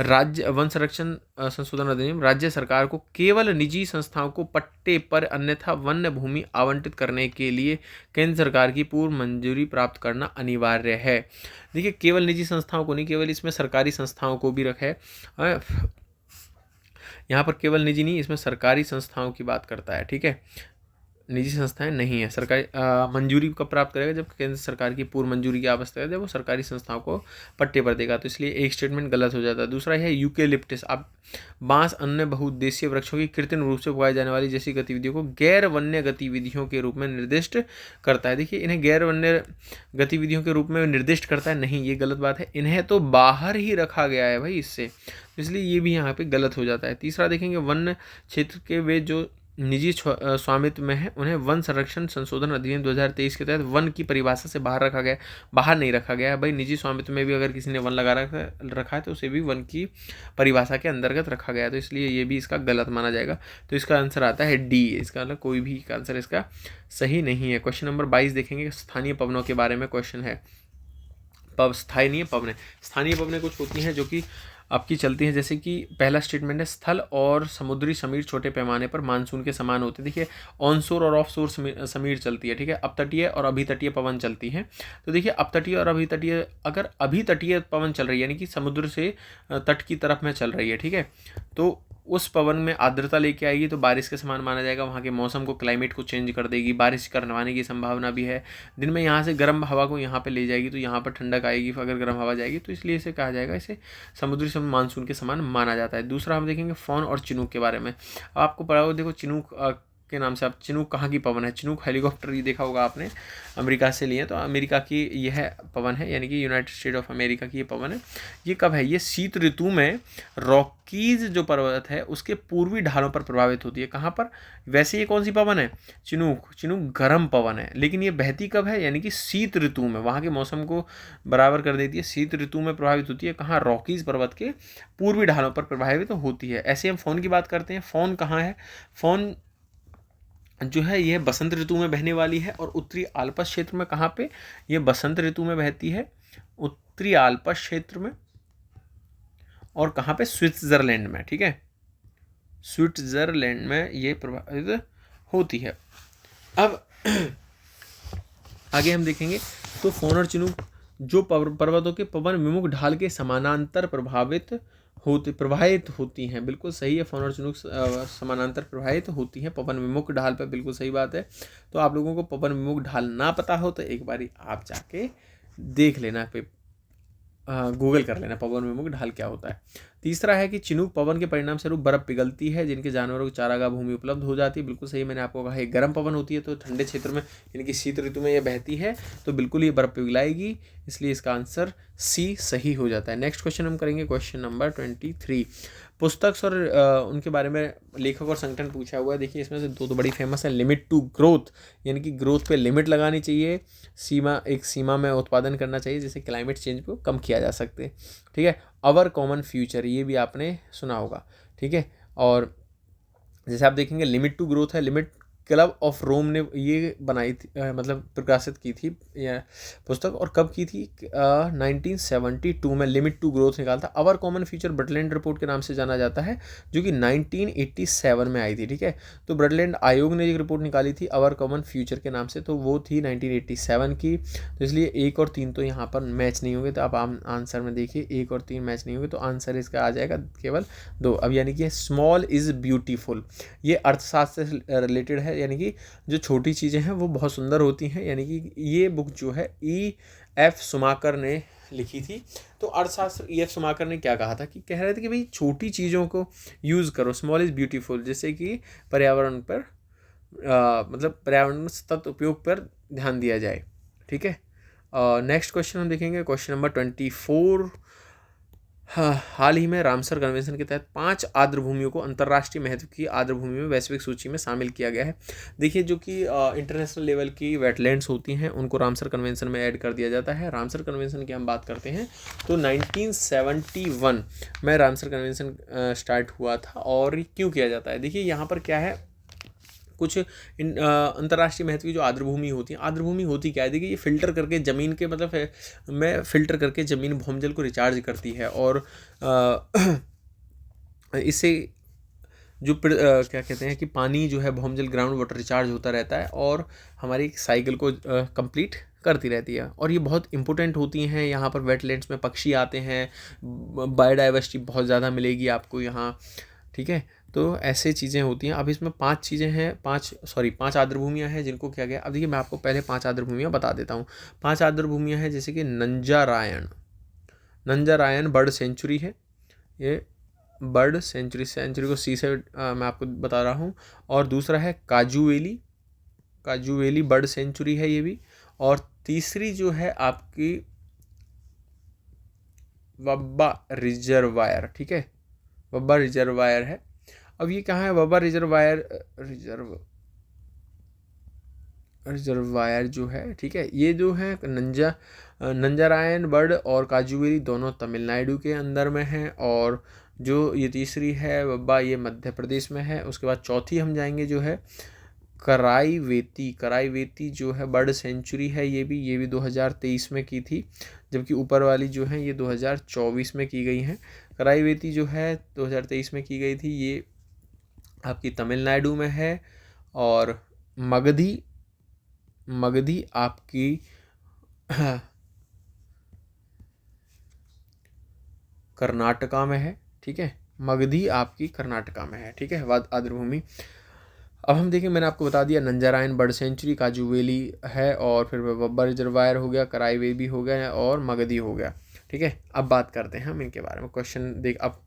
राज्य वन संरक्षण संशोधन अधिनियम, राज्य सरकार को केवल निजी संस्थाओं को पट्टे पर अन्यथा वन्य भूमि आवंटित करने के लिए केंद्र सरकार की पूर्व मंजूरी प्राप्त करना अनिवार्य है। देखिए केवल निजी संस्थाओं को नहीं, केवल इसमें सरकारी संस्थाओं को भी रखा है। यहाँ पर केवल निजी नहीं, इसमें सरकारी संस्थाओं की बात करता है। ठीक है, निजी संस्थाएं नहीं है। सरकारी मंजूरी कब प्राप्त करेगा? जब केंद्र सरकार की पूर्व मंजूरी की आवश्यकता है, जब वो सरकारी संस्थाओं को पट्टे पर देगा। तो इसलिए एक स्टेटमेंट गलत हो जाता है। दूसरा है यूकेलिप्टस। अब बांस अन्य बहुउद्देशीय वृक्षों की कृत्रिम रूप से उगाई जाने वाली जैसी गतिविधियों को गैर वन्य गतिविधियों के रूप में निर्दिष्ट करता है। देखिए इन्हें गैर वन्य गतिविधियों के रूप में निर्दिष्ट करता है, नहीं, ये गलत बात है। इन्हें तो बाहर ही रखा गया है भाई इससे, इसलिए ये भी यहाँ पे गलत हो जाता है। तीसरा देखेंगे, वन्य क्षेत्र के वे जो निजी स्वामित्व में है उन्हें वन संरक्षण संशोधन अधिनियम 2023 के तहत वन की परिभाषा से बाहर नहीं रखा गया है। भाई निजी स्वामित्व में भी अगर किसी ने वन लगा रखा है तो उसे भी वन की परिभाषा के अंतर्गत रखा गया है, तो इसलिए ये भी इसका गलत माना जाएगा। तो इसका आंसर आता है डी। इसका मतलब कोई भी आंसर इसका सही नहीं है। क्वेश्चन नंबर 22 देखेंगे, स्थानीय पवनों के बारे में क्वेश्चन है। स्थानीय पवनें कुछ होती हैं जो कि आपकी चलती हैं। जैसे कि पहला स्टेटमेंट है, स्थल और समुद्री समीर छोटे पैमाने पर मानसून के समान होते हैं। देखिए ऑनशोर और ऑफशोर समीर चलती है, ठीक है, अपतटीय और अभितटीय पवन चलती हैं। तो देखिए अपतटीय और अभितटीय, अगर अभितटीय पवन चल रही है यानी कि समुद्र से तट की तरफ में चल रही है, ठीक है, तो उस पवन में आर्द्रता लेके आएगी तो बारिश के समान माना जाएगा, वहाँ के मौसम को, क्लाइमेट को चेंज कर देगी, बारिश करवाने की संभावना भी है। दिन में यहाँ से गर्म हवा को यहाँ पे ले जाएगी तो यहाँ पर ठंडक आएगी अगर गर्म हवा जाएगी, तो इसलिए इसे कहा जाएगा, इसे समुद्री समय मानसून के समान माना जाता है। दूसरा हम देखेंगे फॉन और चिनूक के बारे में। अब आपको पता हो, देखो चिनूक के नाम से, आप चिनूक कहाँ की पवन है? चिनूक हेलीकॉप्टर, ये देखा होगा आपने, अमेरिका से लिए, तो अमेरिका की यह पवन है, यानी कि यूनाइटेड स्टेट ऑफ अमेरिका की ये पवन है। ये कब है? ये शीत ऋतु में रॉकीज जो पर्वत है उसके पूर्वी ढालों पर प्रभावित होती है। कहाँ पर? वैसे ये कौन सी पवन है? चिनूक। चिनूक गर्म पवन है, लेकिन ये बहती कब है? यानी कि शीत ऋतु में, वहाँ के मौसम को बराबर कर देती है। शीत ऋतु में प्रभावित होती है। कहाँ? रॉकीज पर्वत के पूर्वी ढालों पर प्रभावित होती है। ऐसे हम फोन की बात करते हैं। फोन कहाँ है? फोन जो है यह बसंत ऋतु में बहने वाली है, और उत्तरी आल्प्स क्षेत्र में। कहाँ पे? ये बसंत ऋतु में बहती है, उत्तरी आल्प्स क्षेत्र में। और कहाँ पे? स्विट्जरलैंड में, ठीक है, स्विट्जरलैंड में ये प्रभावित होती है। अब आगे हम देखेंगे तो फोन और चिनूक जो पर्वतों के पवन विमुख ढाल के समानांतर प्रवाहित होती हैं। बिल्कुल सही है, फोन और चिनूक समानांतर प्रवाहित होती हैं पवन विमुख ढाल पर, बिल्कुल सही बात है। तो आप लोगों को पवन विमुख ढाल ना पता हो तो एक बारी आप जाके देख लेना, पे गूगल कर लेना पवन विमुख ढाल क्या होता है। तीसरा है कि चिनूक पवन के परिणाम स्वरूप बर्फ पिघलती है, जिनके जानवरों को चारागाह भूमि उपलब्ध हो जाती है। बिल्कुल सही, मैंने आपको कहा ये गर्म पवन होती है, तो ठंडे क्षेत्र में यानी कि शीत ऋतु में ये बहती है, तो बिल्कुल ये बर्फ पिघलाएगी, इसलिए इसका आंसर सी सही हो जाता है। नेक्स्ट क्वेश्चन हम करेंगे, क्वेश्चन नंबर 23। पुस्तक और उनके बारे में लेखक और संगठन पूछा हुआ है। देखिए इसमें से दो तो बड़ी फेमस है। लिमिट टू ग्रोथ, यानी कि ग्रोथ पे लिमिट लगानी चाहिए, एक सीमा में उत्पादन करना चाहिए, जिससे क्लाइमेट चेंज को कम किया जा सकते, ठीक है। अवर कॉमन फ्यूचर, ये भी आपने सुना होगा, ठीक है। और जैसे आप देखेंगे लिमिट टू ग्रोथ है, लिमिट क्लब ऑफ रोम ने ये बनाई थी, मतलब प्रकाशित की थी यह पुस्तक, और कब की थी? 1972 में लिमिट टू ग्रोथ निकाला था। अवर कॉमन फ्यूचर ब्रडलैंड रिपोर्ट के नाम से जाना जाता है, जो कि 1987 में आई थी, ठीक है। तो ब्रडलैंड आयोग ने एक रिपोर्ट निकाली थी अवर कॉमन फ्यूचर के नाम से, तो वो थी 1987 की। तो इसलिए 1 और 3 तो यहाँ पर मैच नहीं होंगे, तो आप आंसर में देखिए 1 और 3 मैच नहीं होंगे, तो आंसर इसका आ जाएगा केवल 2। अब यानी कि स्मॉल इज़ ब्यूटीफुल, ये अर्थशास्त्र से रिलेटेड है, यानी कि जो छोटी चीज़ें हैं वो बहुत सुंदर होती हैं। यानी कि ये बुक जो है E.F. सुमाकर ने लिखी थी। तो अर्थशास्त्र E.F. सुमाकर ने क्या कहा था कि कह रहे थे कि भाई छोटी चीज़ों को यूज़ करो, स्मॉल इज़ ब्यूटीफुल, जैसे कि पर्यावरण पर मतलब पर्यावरण सतत उपयोग पर ध्यान दिया जाए, ठीक है। नेक्स्ट क्वेश्चन हम देखेंगे, क्वेश्चन नंबर 24। हाँ, हाल ही में रामसर कन्वेंशन के तहत 5 आर्द्रभूमियों को अंतर्राष्ट्रीय महत्व की आर्द्रभूमि में वैश्विक सूची में शामिल किया गया है। देखिए जो कि इंटरनेशनल लेवल की वेटलैंड्स होती हैं उनको रामसर कन्वेंशन में ऐड कर दिया जाता है। रामसर कन्वेंशन की हम बात करते हैं तो 1971 में रामसर कन्वेंशन स्टार्ट हुआ था। और क्यों किया जाता है? देखिए यहाँ पर क्या है, कुछ अंतर्राष्ट्रीय महत्व की जो आर्द्रभूमि होती है, आर्द्रभूमि होती क्या है? देखिए ये फिल्टर करके ज़मीन के मतलब में फिल्टर करके ज़मीन भूमजल को रिचार्ज करती है, और इससे जो क्या कहते हैं कि पानी जो है भूमजल ग्राउंड वाटर रिचार्ज होता रहता है और हमारी साइकिल को कंप्लीट करती रहती है। और ये बहुत इंपॉर्टेंट होती हैं। यहाँ पर वेटलैंड्स में पक्षी आते हैं, बायोडाइवर्सिटी बहुत ज़्यादा मिलेगी आपको यहाँ, ठीक है। तो ऐसे चीज़ें होती हैं। अब इसमें 5 चीज़ें हैं, 5 आर्द्रभूमियाँ हैं जिनको किया गया। अब देखिए मैं आपको पहले 5 आर्द्रभूमियाँ बता देता हूँ। 5 आर्द्रभूमियाँ हैं जैसे कि नंजारायण बर्ड सेंचुरी है, ये बर्ड सेंचुरी को सी से मैं आपको बता रहा हूँ। और दूसरा है काजूवेली बर्ड सेंचुरी है ये भी। और तीसरी जो है आपकी वब्बा रिजर्वायर, ठीक है, वब्बा रिजर्वायर है। अब ये कहाँ है वब्बा रिजर्वायर जो है, ठीक है, ये जो है नंजारायण बर्ड और काजूवेली दोनों तमिलनाडु के अंदर में है। और जो ये तीसरी है वब्बा, ये मध्य प्रदेश में है। उसके बाद चौथी हम जाएंगे जो है कराईवेती जो है बर्ड सेंचुरी है, ये भी 2023 में की थी, जबकि ऊपर वाली जो है ये 2024 में की गई हैं। कराईवेती जो है 2023 में की गई थी, ये आपकी तमिलनाडु में है। और मगधी मगधी आपकी कर्नाटका में है, ठीक है। मगधी आपकी कर्नाटका में है, ठीक है, आर्द्रभूमि। अब हम देखें, मैंने आपको बता दिया नंजारायन बर्ड सेंचुरी, काजू वैली है, और फिर बब्बर रिजर्वायर हो गया, कराईवेती हो गया और मगधी हो गया, ठीक है। अब बात करते हैं हम इनके बारे में। अब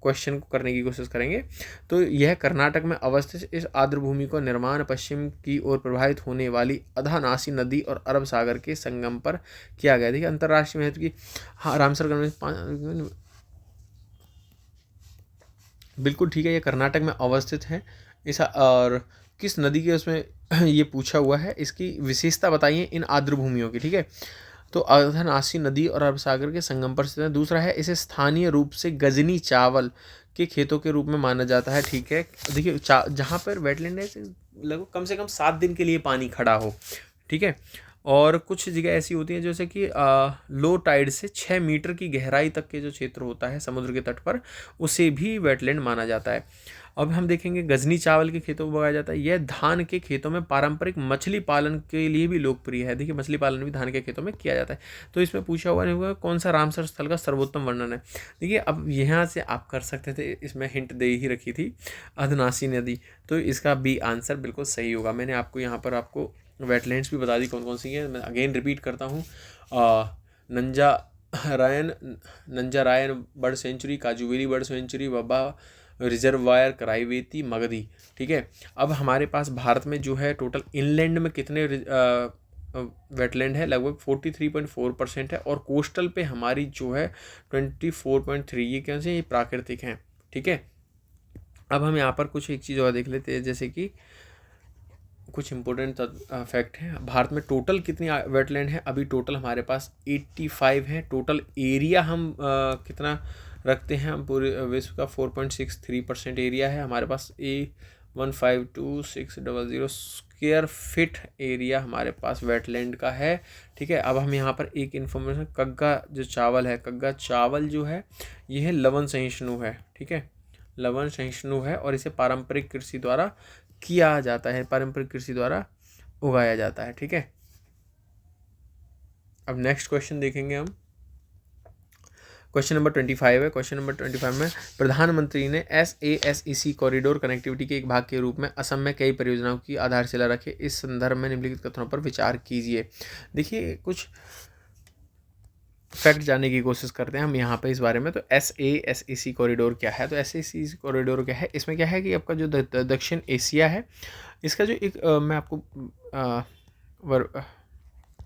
क्वेश्चन को करने की कोशिश करेंगे। तो यह कर्नाटक में अवस्थित इस आर्द्रभूमि को निर्माण पश्चिम की ओर प्रवाहित होने वाली अघानासी नदी और अरब सागर के संगम पर किया गया। देखिए अंतर्राष्ट्रीय महत्व की, हाँ, रामसर कन्वेंशन, बिल्कुल ठीक है, ये कर्नाटक में अवस्थित है। इस और किस नदी के उसमें ये पूछा हुआ है, इसकी विशेषता बताइए इन आर्द्रभूमियों की, ठीक है। तो अघनासी नदी और अरब सागर के संगम पर स्थित है। दूसरा है, इसे स्थानीय रूप से गजनी चावल के खेतों के रूप में माना जाता है, ठीक है। देखिए जहाँ पर वेटलैंड है, लगभग कम से कम 7 दिन के लिए पानी खड़ा हो, ठीक है। और कुछ जगह ऐसी होती हैं जैसे कि लो टाइड से 6 मीटर की गहराई तक के जो क्षेत्र होता है समुद्र के तट पर, उसे भी वेटलैंड माना जाता है। अब हम देखेंगे गजनी चावल के खेतों में उगाया जाता है। यह धान के खेतों में पारंपरिक मछली पालन के लिए भी लोकप्रिय है। देखिए मछली पालन भी धान के खेतों में किया जाता है। तो इसमें पूछा हुआ नहीं होगा कौन सा रामसर स्थल का सर्वोत्तम वर्णन है। देखिए अब यहाँ से आप कर सकते थे, इसमें हिंट दे ही रखी थी, अघनासी नदी, तो इसका बी आंसर बिल्कुल सही होगा। मैंने आपको यहाँ पर आपको वेटलैंड्स भी बता दी कौन कौन सी हैं। मैं अगेन रिपीट करता हूँ, Nanjarayan bird sanctuary, Kazhuveli bird sanctuary, बब्बा रिजर्वायर, कराईवेती, मगधी, ठीक है। अब हमारे पास भारत में जो है टोटल इनलैंड में कितने वेटलैंड है, लगभग 43.4% है, और कोस्टल पे हमारी जो है 24.3, ये क्या से ये प्राकृतिक हैं, ठीक है। अब हम यहाँ पर कुछ एक चीज़ और देख लेते हैं, जैसे कि कुछ इंपॉर्टेंट फैक्ट हैं। भारत में टोटल कितनी वेटलैंड है, अभी टोटल हमारे पास 85 है। टोटल एरिया हम कितना रखते हैं, हम पूरे विश्व का 4.63% एरिया है हमारे पास। 152,600 स्क्वायर फीट एरिया हमारे पास वेटलैंड का है, ठीक है। अब हम यहाँ पर एक इन्फॉर्मेशन, कग्गा जो चावल है, कग्गा चावल जो है ये है लवण सहिष्णु है, ठीक है, लवण सहिष्णु है, और इसे पारंपरिक कृषि द्वारा किया जाता है, पारंपरिक कृषि द्वारा उगाया जाता है, ठीक है। अब नेक्स्ट क्वेश्चन देखेंगे हम। क्वेश्चन नंबर 25 है। क्वेश्चन नंबर 25 में प्रधानमंत्री ने SASEC कॉरिडोर कनेक्टिविटी के एक भाग के रूप में असम में कई परियोजनाओं की आधारशिला रखे। इस संदर्भ में निम्नलिखित कथनों पर विचार कीजिए। देखिए कुछ फैक्ट जानने की कोशिश करते हैं हम यहाँ पे इस बारे में। तो SASEC कॉरिडोर क्या है, तो SASEC कॉरिडोर क्या है, इसमें क्या है कि आपका जो दक्षिण एशिया है, इसका जो एक मैं आपको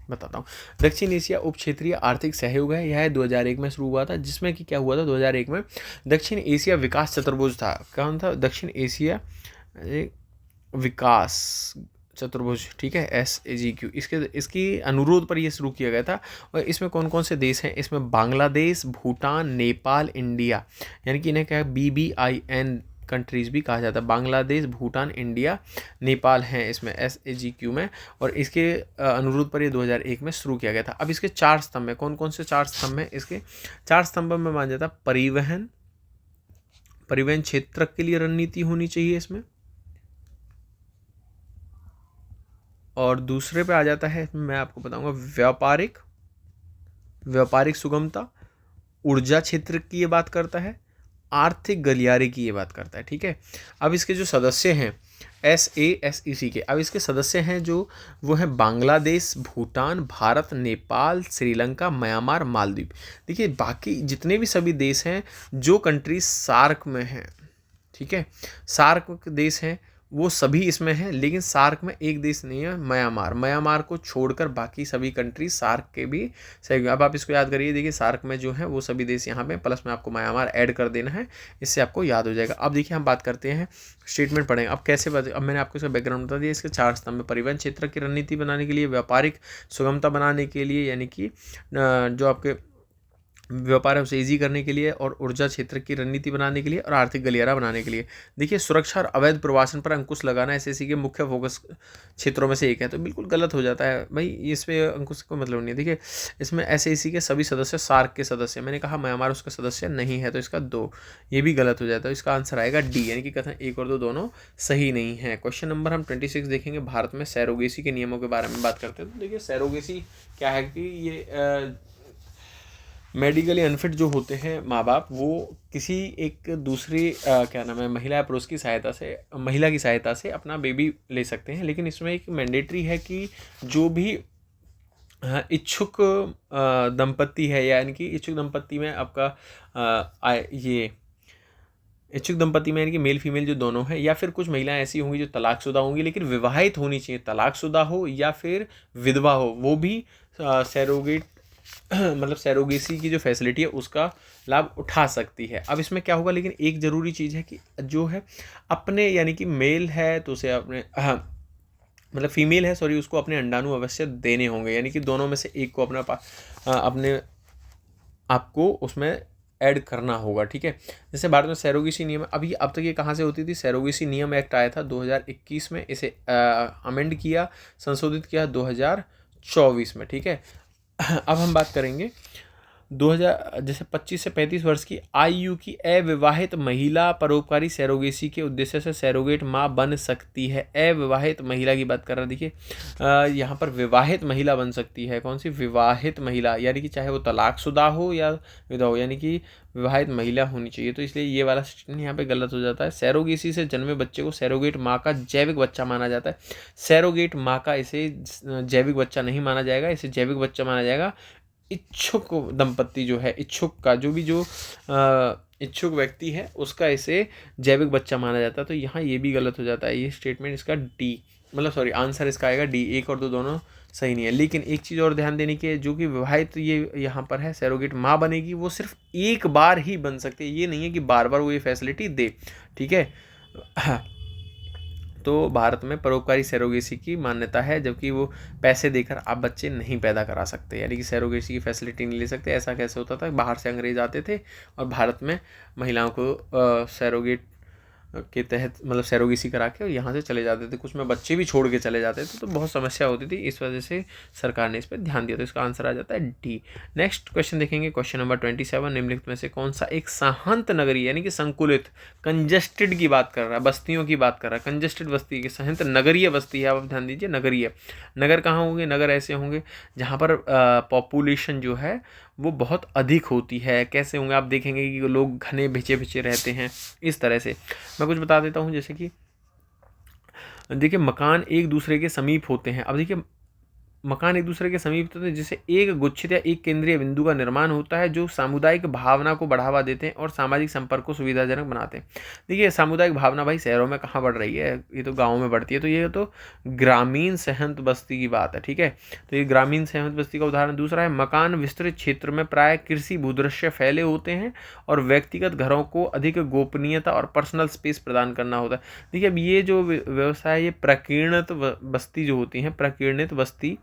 बताता हूँ। दक्षिण एशिया उप क्षेत्रीय आर्थिक सहयोग है, यह 2001 में शुरू हुआ था, जिसमें कि क्या हुआ था 2001 में दक्षिण एशिया विकास चतुर्भुज था। कौन था, दक्षिण एशिया विकास चतुर्भुज, ठीक है, SAGQ, इसकी अनुरोध पर यह शुरू किया गया था। और इसमें कौन कौन से देश हैं, इसमें बांग्लादेश, भूटान, नेपाल, इंडिया, यानी कि इन्हें क्या है BBIN कंट्रीज़ भी कहा जाता है। बांग्लादेश, भूटान, इंडिया, नेपाल हैं इसमें SAGQ में, और इसके अनुरोध पर ये 2001 में शुरू किया गया था। अब इसके 4 स्तंभ हैं, कौन कौन से 4 स्तंभ हैं, इसके 4 स्तंभ में माना जाता है परिवहन क्षेत्र के लिए रणनीति होनी चाहिए इसमें, और दूसरे पे आ जाता है, मैं आपको बताऊंगा व्यापारिक सुगमता, ऊर्जा क्षेत्र की ये बात करता है, आर्थिक गलियारे की ये बात करता है, ठीक है। अब इसके जो सदस्य हैं SASEC के, अब इसके सदस्य हैं जो वो हैं बांग्लादेश, भूटान, भारत, नेपाल, श्रीलंका, म्यांमार, मालदीव। देखिए बाकी जितने भी सभी देश हैं जो कंट्री सार्क में हैं, ठीक है, सार्क देश हैं वो सभी इसमें हैं, लेकिन सार्क में एक देश नहीं है, म्यांमार को छोड़कर बाकी सभी कंट्री सार्क के भी सही। अब आप इसको याद करिए, देखिए सार्क में जो है वो सभी देश यहाँ पे, प्लस में आपको म्यांमार ऐड कर देना है, इससे आपको याद हो जाएगा। अब देखिए हम बात करते हैं, स्टेटमेंट पढ़ेंगे अब कैसे अब मैंने आपको इसका बैकग्राउंड बता दिया। इसके 4 स्तंभ में परिवहन क्षेत्र की रणनीति बनाने के लिए, व्यापारिक सुगमता बनाने के लिए, यानी कि जो आपके व्यापार है उसे ईजी करने के लिए, और ऊर्जा क्षेत्र की रणनीति बनाने के लिए, और आर्थिक गलियारा बनाने के लिए। देखिए, सुरक्षा और अवैध प्रवासन पर अंकुश लगाना एसएससी के मुख्य फोकस क्षेत्रों में से एक है। तो बिल्कुल गलत हो जाता है भाई, इसमें अंकुश को मतलब नहीं है। देखिए, इसमें एसएससी के सभी सदस्य सार्क के सदस्य, मैंने कहा म्यांमार उसका सदस्य नहीं है, तो इसका 2, ये भी गलत हो जाता है। इसका आंसर आएगा डी, यानी कि कथन 1 और 2 दोनों सही नहीं है। क्वेश्चन नंबर हम 26 देखेंगे। भारत में सैरोगेसी के नियमों के बारे में बात करते हैं। तो देखिए, सैरोगेसी क्या है कि ये मेडिकली अनफिट जो होते हैं माँ बाप, वो किसी एक दूसरी क्या नाम है, महिला या पुरुष की सहायता से, महिला की सहायता से अपना बेबी ले सकते हैं। लेकिन इसमें एक मैंडेटरी है कि जो भी इच्छुक दंपत्ति है, यानी कि इच्छुक दंपत्ति में आपका ये इच्छुक दंपत्ति में यानी कि मेल फीमेल जो दोनों हैं, या फिर कुछ महिलाएं ऐसी होंगी जो तलाकशुदा होंगी लेकिन विवाहित होनी चाहिए, तलाकशुदा हो या फिर विधवा हो, वो भी सैरोगेट मतलब सैरोगेसी की जो फैसिलिटी है उसका लाभ उठा सकती है। अब इसमें क्या होगा, लेकिन एक ज़रूरी चीज़ है कि जो है अपने, यानी कि मेल है तो उसे अपने मतलब फीमेल है सॉरी, उसको अपने अंडाणु अवश्य देने होंगे, यानी कि दोनों में से एक को अपने आपको उसमें ऐड करना होगा। ठीक है, जैसे भारत में सैरोगेसी नियम, अभी अब तक ये कहाँ से होती थी, सैरोगेसी नियम एक्ट आया था 2021 में, इसे अमेंड किया, संशोधित किया 2024 में। ठीक है, अब हम बात करेंगे 2000 जैसे 25 से 35 वर्ष की आयु की अविवाहित महिला परोपकारी सैरोगेसी के उद्देश्य से सैरोगेट माँ बन सकती है। अविवाहित महिला की बात कर रहा है। देखिए, यहाँ पर विवाहित महिला बन सकती है। कौन सी? विवाहित महिला, यानी कि चाहे वो तलाकशुदा हो या विधवा हो, यानी कि विवाहित महिला होनी चाहिए। तो इसलिए ये वाला स्टेटमेंट यहाँ पे गलत हो जाता है। सैरोगेसी से जन्मे बच्चे को सैरोगेट माँ का जैविक बच्चा माना जाता है। सैरोगेट माँ का इसे जैविक बच्चा नहीं माना जाएगा, इसे जैविक बच्चा माना जाएगा इच्छुक दंपत्ति जो है, इच्छुक का जो भी जो इच्छुक व्यक्ति है उसका इसे जैविक बच्चा माना जाता है। तो यहाँ ये भी गलत हो जाता है, ये स्टेटमेंट इसका डी, मतलब सॉरी आंसर इसका आएगा डी। 1 और 2 दोनों सही नहीं है। लेकिन एक चीज़ और ध्यान देने की है, जो कि विवाहित ये यहाँ पर है सैरोगेट माँ बनेगी, वो सिर्फ एक बार ही बन सकती है, ये नहीं है कि बार बार वो ये फैसिलिटी दे। ठीक है, तो भारत में परोपकारी सैरोगेसी की मान्यता है, जबकि वो पैसे देकर आप बच्चे नहीं पैदा करा सकते, यानी कि सैरोगेसी की फैसिलिटी नहीं ले सकते। ऐसा कैसे होता था, बाहर से अंग्रेज आते थे और भारत में महिलाओं को सैरोगेट के तहत मतलब सैरोगेसी करा के और यहाँ से चले जाते थे, कुछ में बच्चे भी छोड़ के चले जाते थे, तो बहुत समस्या होती थी। इस वजह से सरकार ने इस पर ध्यान दिया, तो इसका आंसर आ जाता है डी। नेक्स्ट क्वेश्चन देखेंगे, क्वेश्चन नंबर 27। निम्नलिखित में से कौन सा एक साहंत नगरी यानी कि संकुलित, कंजस्टेड की बात कर रहा है, बस्तियों की बात कर रहा है, कंजस्टेड बस्ती की साहंत नगरीय बस्ती है। आप ध्यान दीजिए, नगरीय नगर कहाँ होंगे, नगर ऐसे होंगे जहाँ पर पॉपुलेशन जो है वो बहुत अधिक होती है। कैसे होंगे, आप देखेंगे कि लोग घने भिचे भिचे रहते हैं, इस तरह से। मैं कुछ बता देता हूँ, जैसे कि देखिए मकान एक दूसरे के समीप होते हैं। अब देखिए मकान एक दूसरे के समीप होते हैं, जिससे एक गुच्छित या एक केंद्रीय बिंदु का निर्माण होता है, जो सामुदायिक भावना को बढ़ावा देते हैं और सामाजिक संपर्क को सुविधाजनक बनाते हैं। देखिए सामुदायिक भावना भाई शहरों में कहाँ बढ़ रही है, ये तो गाँव में बढ़ती है। तो ये तो ग्रामीण सहंत बस्ती की बात है। ठीक है, तो ये ग्रामीण सहंत बस्ती का उदाहरण। दूसरा है, मकान विस्तृत क्षेत्र में प्राय कृषि भूदृश्य फैले होते हैं और व्यक्तिगत घरों को अधिक गोपनीयता और पर्सनल स्पेस प्रदान करना होता है। देखिए अब ये जो व्यवसाय, ये प्रकीर्णित बस्ती जो होती है, प्रकीर्णित बस्ती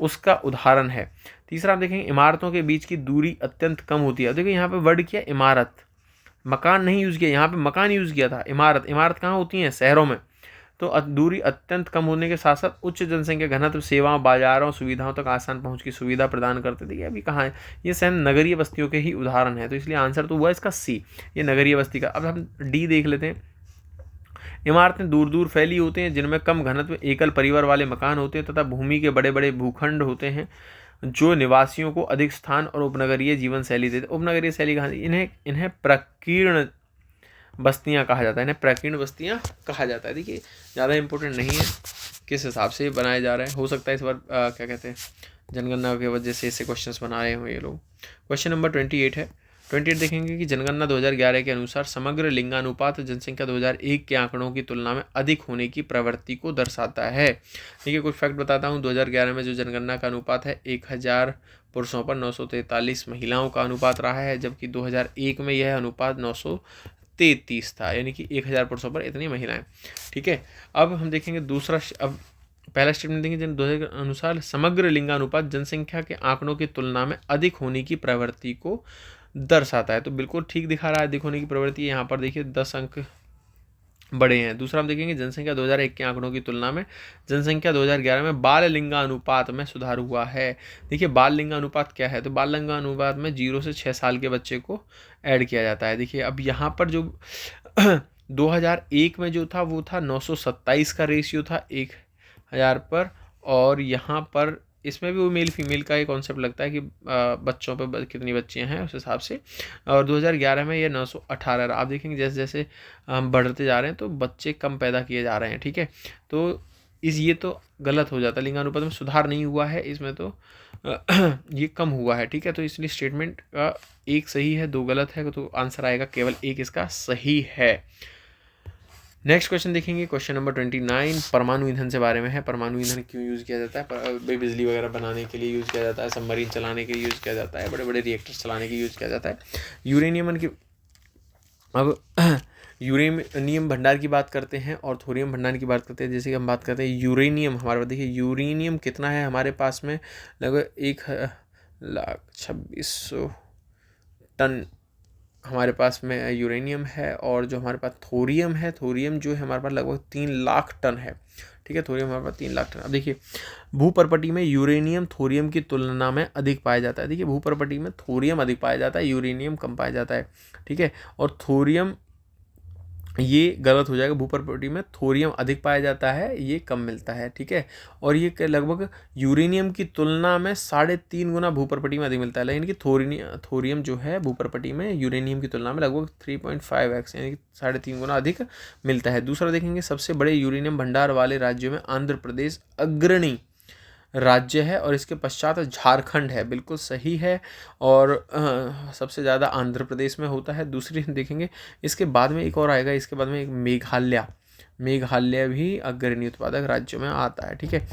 उसका उदाहरण है। तीसरा आप देखेंगे, इमारतों के बीच की दूरी अत्यंत कम होती है। देखिए यहाँ पे वर्ड किया इमारत, मकान नहीं यूज़ किया, यहाँ पे मकान यूज़ किया था। इमारत, इमारत कहाँ होती है, शहरों में। तो दूरी अत्यंत कम होने के साथ साथ उच्च जनसंख्या घनत्व सेवाओं, बाजारों, सुविधाओं तक आसान पहुंच की सुविधा प्रदान करते थे। ये अभी कहाँ है, ये सहन नगरीय बस्तियों के ही उदाहरण है। तो इसलिए आंसर तो हुआ इसका सी, ये नगरीय बस्ती का। अब हम डी देख लेते हैं। इमारतें दूर दूर फैली होती हैं, जिनमें कम घनत्व एकल परिवार वाले मकान होते हैं तथा भूमि के बड़े बड़े भूखंड होते हैं, जो निवासियों को अधिक स्थान और उपनगरीय जीवन शैली देते। उपनगरीय शैली कहाँ, इन्हें प्रकीर्ण बस्तियाँ कहा जाता है, इन्हें प्रकीर्ण बस्तियाँ कहा जाता है। देखिए ज़्यादा इंपॉर्टेंट नहीं है किस हिसाब से बनाए जा रहे हैं, हो सकता है इस बार क्या कहते हैं जनगणना की वजह से ऐसे क्वेश्चंस बना रहे हो ये लोग। क्वेश्चन नंबर 28 है। 28 देखेंगे कि जनगणना 2011 के अनुसार समग्र लिंगानुपात जनसंख्या 2001 के आंकड़ों की तुलना में अधिक होने की प्रवृत्ति को दर्शाता है। देखिए कुछ फैक्ट बताता हूँ। 2011 में जो जनगणना का अनुपात है 1000 पुरुषों पर 943 महिलाओं का अनुपात रहा है, जबकि 2001 में यह अनुपात 933 था, यानी कि 1000 पुरुषों पर इतनी महिलाएं। ठीक है, अब हम देखेंगे दूसरा, अब पहला स्टेटमेंट देखेंगे, जन 2000 के अनुसार समग्र लिंगानुपात जनसंख्या के आंकड़ों की तुलना में अधिक होने की प्रवृत्ति को दर्शाता है। तो बिल्कुल ठीक दिखा रहा है, अधिक होने की प्रवृत्ति। यहाँ पर देखिए 10 अंक बड़े हैं। दूसरा हम देखेंगे, जनसंख्या 2001 के आंकड़ों की तुलना में जनसंख्या 2011 में बाल लिंगानुपात में सुधार हुआ है। देखिए बाल लिंगानुपात क्या है, तो बाल लिंगानुपात में 0 से 6 साल के बच्चे को ऐड किया जाता है। देखिए अब यहाँ पर जो 2001 में जो था वो था 927 का रेशियो था 1000 पर, और यहाँ पर इसमें भी वो मेल फीमेल का एक कॉन्सेप्ट लगता है कि बच्चों पे कितनी बच्चियां हैं उस हिसाब से, और 2011 में ये 918। आप देखेंगे जैसे जैसे हम बढ़ते जा रहे हैं तो बच्चे कम पैदा किए जा रहे हैं, ठीक है। तो ये तो गलत हो जाता है, लिंगानुपात में सुधार नहीं हुआ है इसमें, तो ये कम हुआ है, ठीक है। तो इसलिए स्टेटमेंट का एक सही है, 2 गलत है, तो आंसर आएगा केवल 1 इसका सही है। नेक्स्ट क्वेश्चन देखेंगे, क्वेश्चन नंबर 29 परमाणु ईंधन से बारे में है। परमाणु ईंधन क्यों यूज़ किया जाता है? बिजली वगैरह बनाने के लिए यूज़ किया जाता है, सबमरीन चलाने के लिए यूज़ किया जाता है, बड़े बड़े रिएक्टर्स चलाने के लिए यूज़ किया जाता है। यूरेनियम की अब यूरेनियम भंडार की बात करते हैं और थोरियम भंडार की बात करते हैं। जैसे कि हम बात करते हैं यूरेनियम, हमारे पास देखिए यूरेनियम कितना है हमारे पास में, लगभग 1,26,000 टन हमारे पास में यूरेनियम है। और जो हमारे पास थोरियम है, थोरियम जो है हमारे पास लगभग 3 लाख टन है, ठीक है। थोरियम हमारे पास 3 लाख टन। अब देखिए भूपर्पटी में यूरेनियम थोरियम की तुलना में अधिक पाया जाता है। देखिए भूपर्पटी में थोरियम अधिक पाया जाता है, यूरेनियम कम पाया जाता है, ठीक है। और थोरियम, ये गलत हो जाएगा, भूपर्पटी में थोरियम अधिक पाया जाता है, ये कम मिलता है, ठीक है। और ये लगभग यूरेनियम की तुलना में 3.5 गुना भूपर्पटी में अधिक मिलता है, लेकिन कि थोरियम जो है भूपर्पटी में यूरेनियम की तुलना में लगभग 3.5x यानी कि 3.5 गुना अधिक मिलता है। दूसरा देखेंगे, सबसे बड़े यूरेनियम भंडार वाले राज्यों में आंध्र प्रदेश अग्रणी राज्य है और इसके पश्चात झारखंड है, बिल्कुल सही है। और सबसे ज़्यादा आंध्र प्रदेश में होता है। दूसरी देखेंगे, इसके बाद में एक और आएगा, इसके बाद में एक मेघालय भी अग्रणी उत्पादक राज्यों में आता है, ठीक है,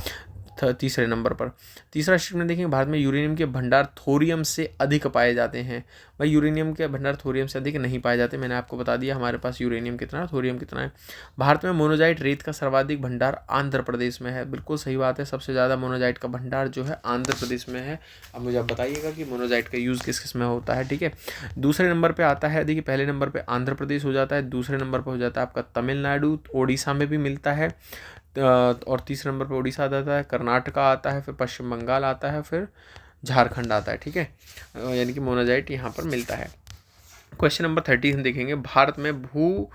तीसरे नंबर पर। तीसरा स्टेटमेंट देखेंगे, भारत में यूरेनियम के भंडार थोरियम से अधिक पाए जाते हैं। भाई यूरेनियम के भंडार थोरियम से अधिक नहीं पाए जाते, मैंने आपको बता दिया हमारे पास यूरेनियम कितना है, थोरियम कितना है। भारत में मोनोजाइट रेत का सर्वाधिक भंडार आंध्र प्रदेश में है, बिल्कुल सही बात है, सबसे ज़्यादा मोनोजाइट का भंडार जो है आंध्र प्रदेश में है। अब मुझे आप बताइएगा कि मोनोजाइट का यूज़ किस किस में होता है, ठीक है। दूसरे नंबर पर आता है, देखिए पहले नंबर पर आंध्र प्रदेश हो जाता है, दूसरे नंबर पर हो जाता है आपका तमिलनाडु, ओडिशा में भी मिलता है, और तीसरे नंबर पर उड़ीसा आता है, कर्नाटका आता है, फिर पश्चिम बंगाल आता है, फिर झारखंड आता है, ठीक है। यानी कि मोनोजाइट यहाँ पर मिलता है। क्वेश्चन नंबर 30 हम देखेंगे, भारत में भू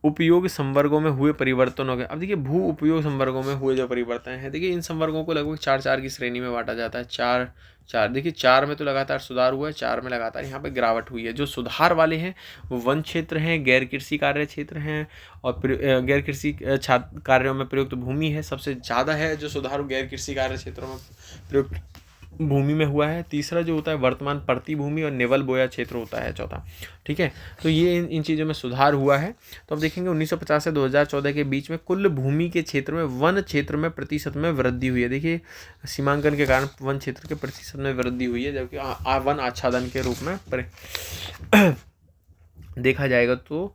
उपयोग संवर्गों में हुए परिवर्तनों के। अब देखिए भू उपयोग संवर्गों में हुए जो परिवर्तन हैं, देखिए इन संवर्गों को लगभग 4 की श्रेणी में बांटा जाता है। 4 देखिए 4 में तो लगातार सुधार हुआ है, 4 में लगातार यहाँ पे गिरावट हुई है। जो सुधार वाले हैं वो वन क्षेत्र हैं, गैर कृषि कार्य क्षेत्र हैं, और गैर कृषि कार्यों में प्रयुक्त भूमि है, सबसे ज़्यादा है जो सुधार गैर कृषि कार्य क्षेत्रों में प्रयुक्त भूमि में हुआ है। तीसरा जो होता है वर्तमान प्रति भूमि और निवल बोया क्षेत्र होता है चौथा, ठीक है। तो ये इन चीज़ों में सुधार हुआ है। तो अब देखेंगे 1950 से 2014 के बीच में कुल भूमि के क्षेत्र में वन क्षेत्र में प्रतिशत में वृद्धि हुई है। देखिए सीमांकन के कारण वन क्षेत्र के प्रतिशत में वृद्धि हुई है, जबकि वन आच्छादन के रूप में देखा जाएगा तो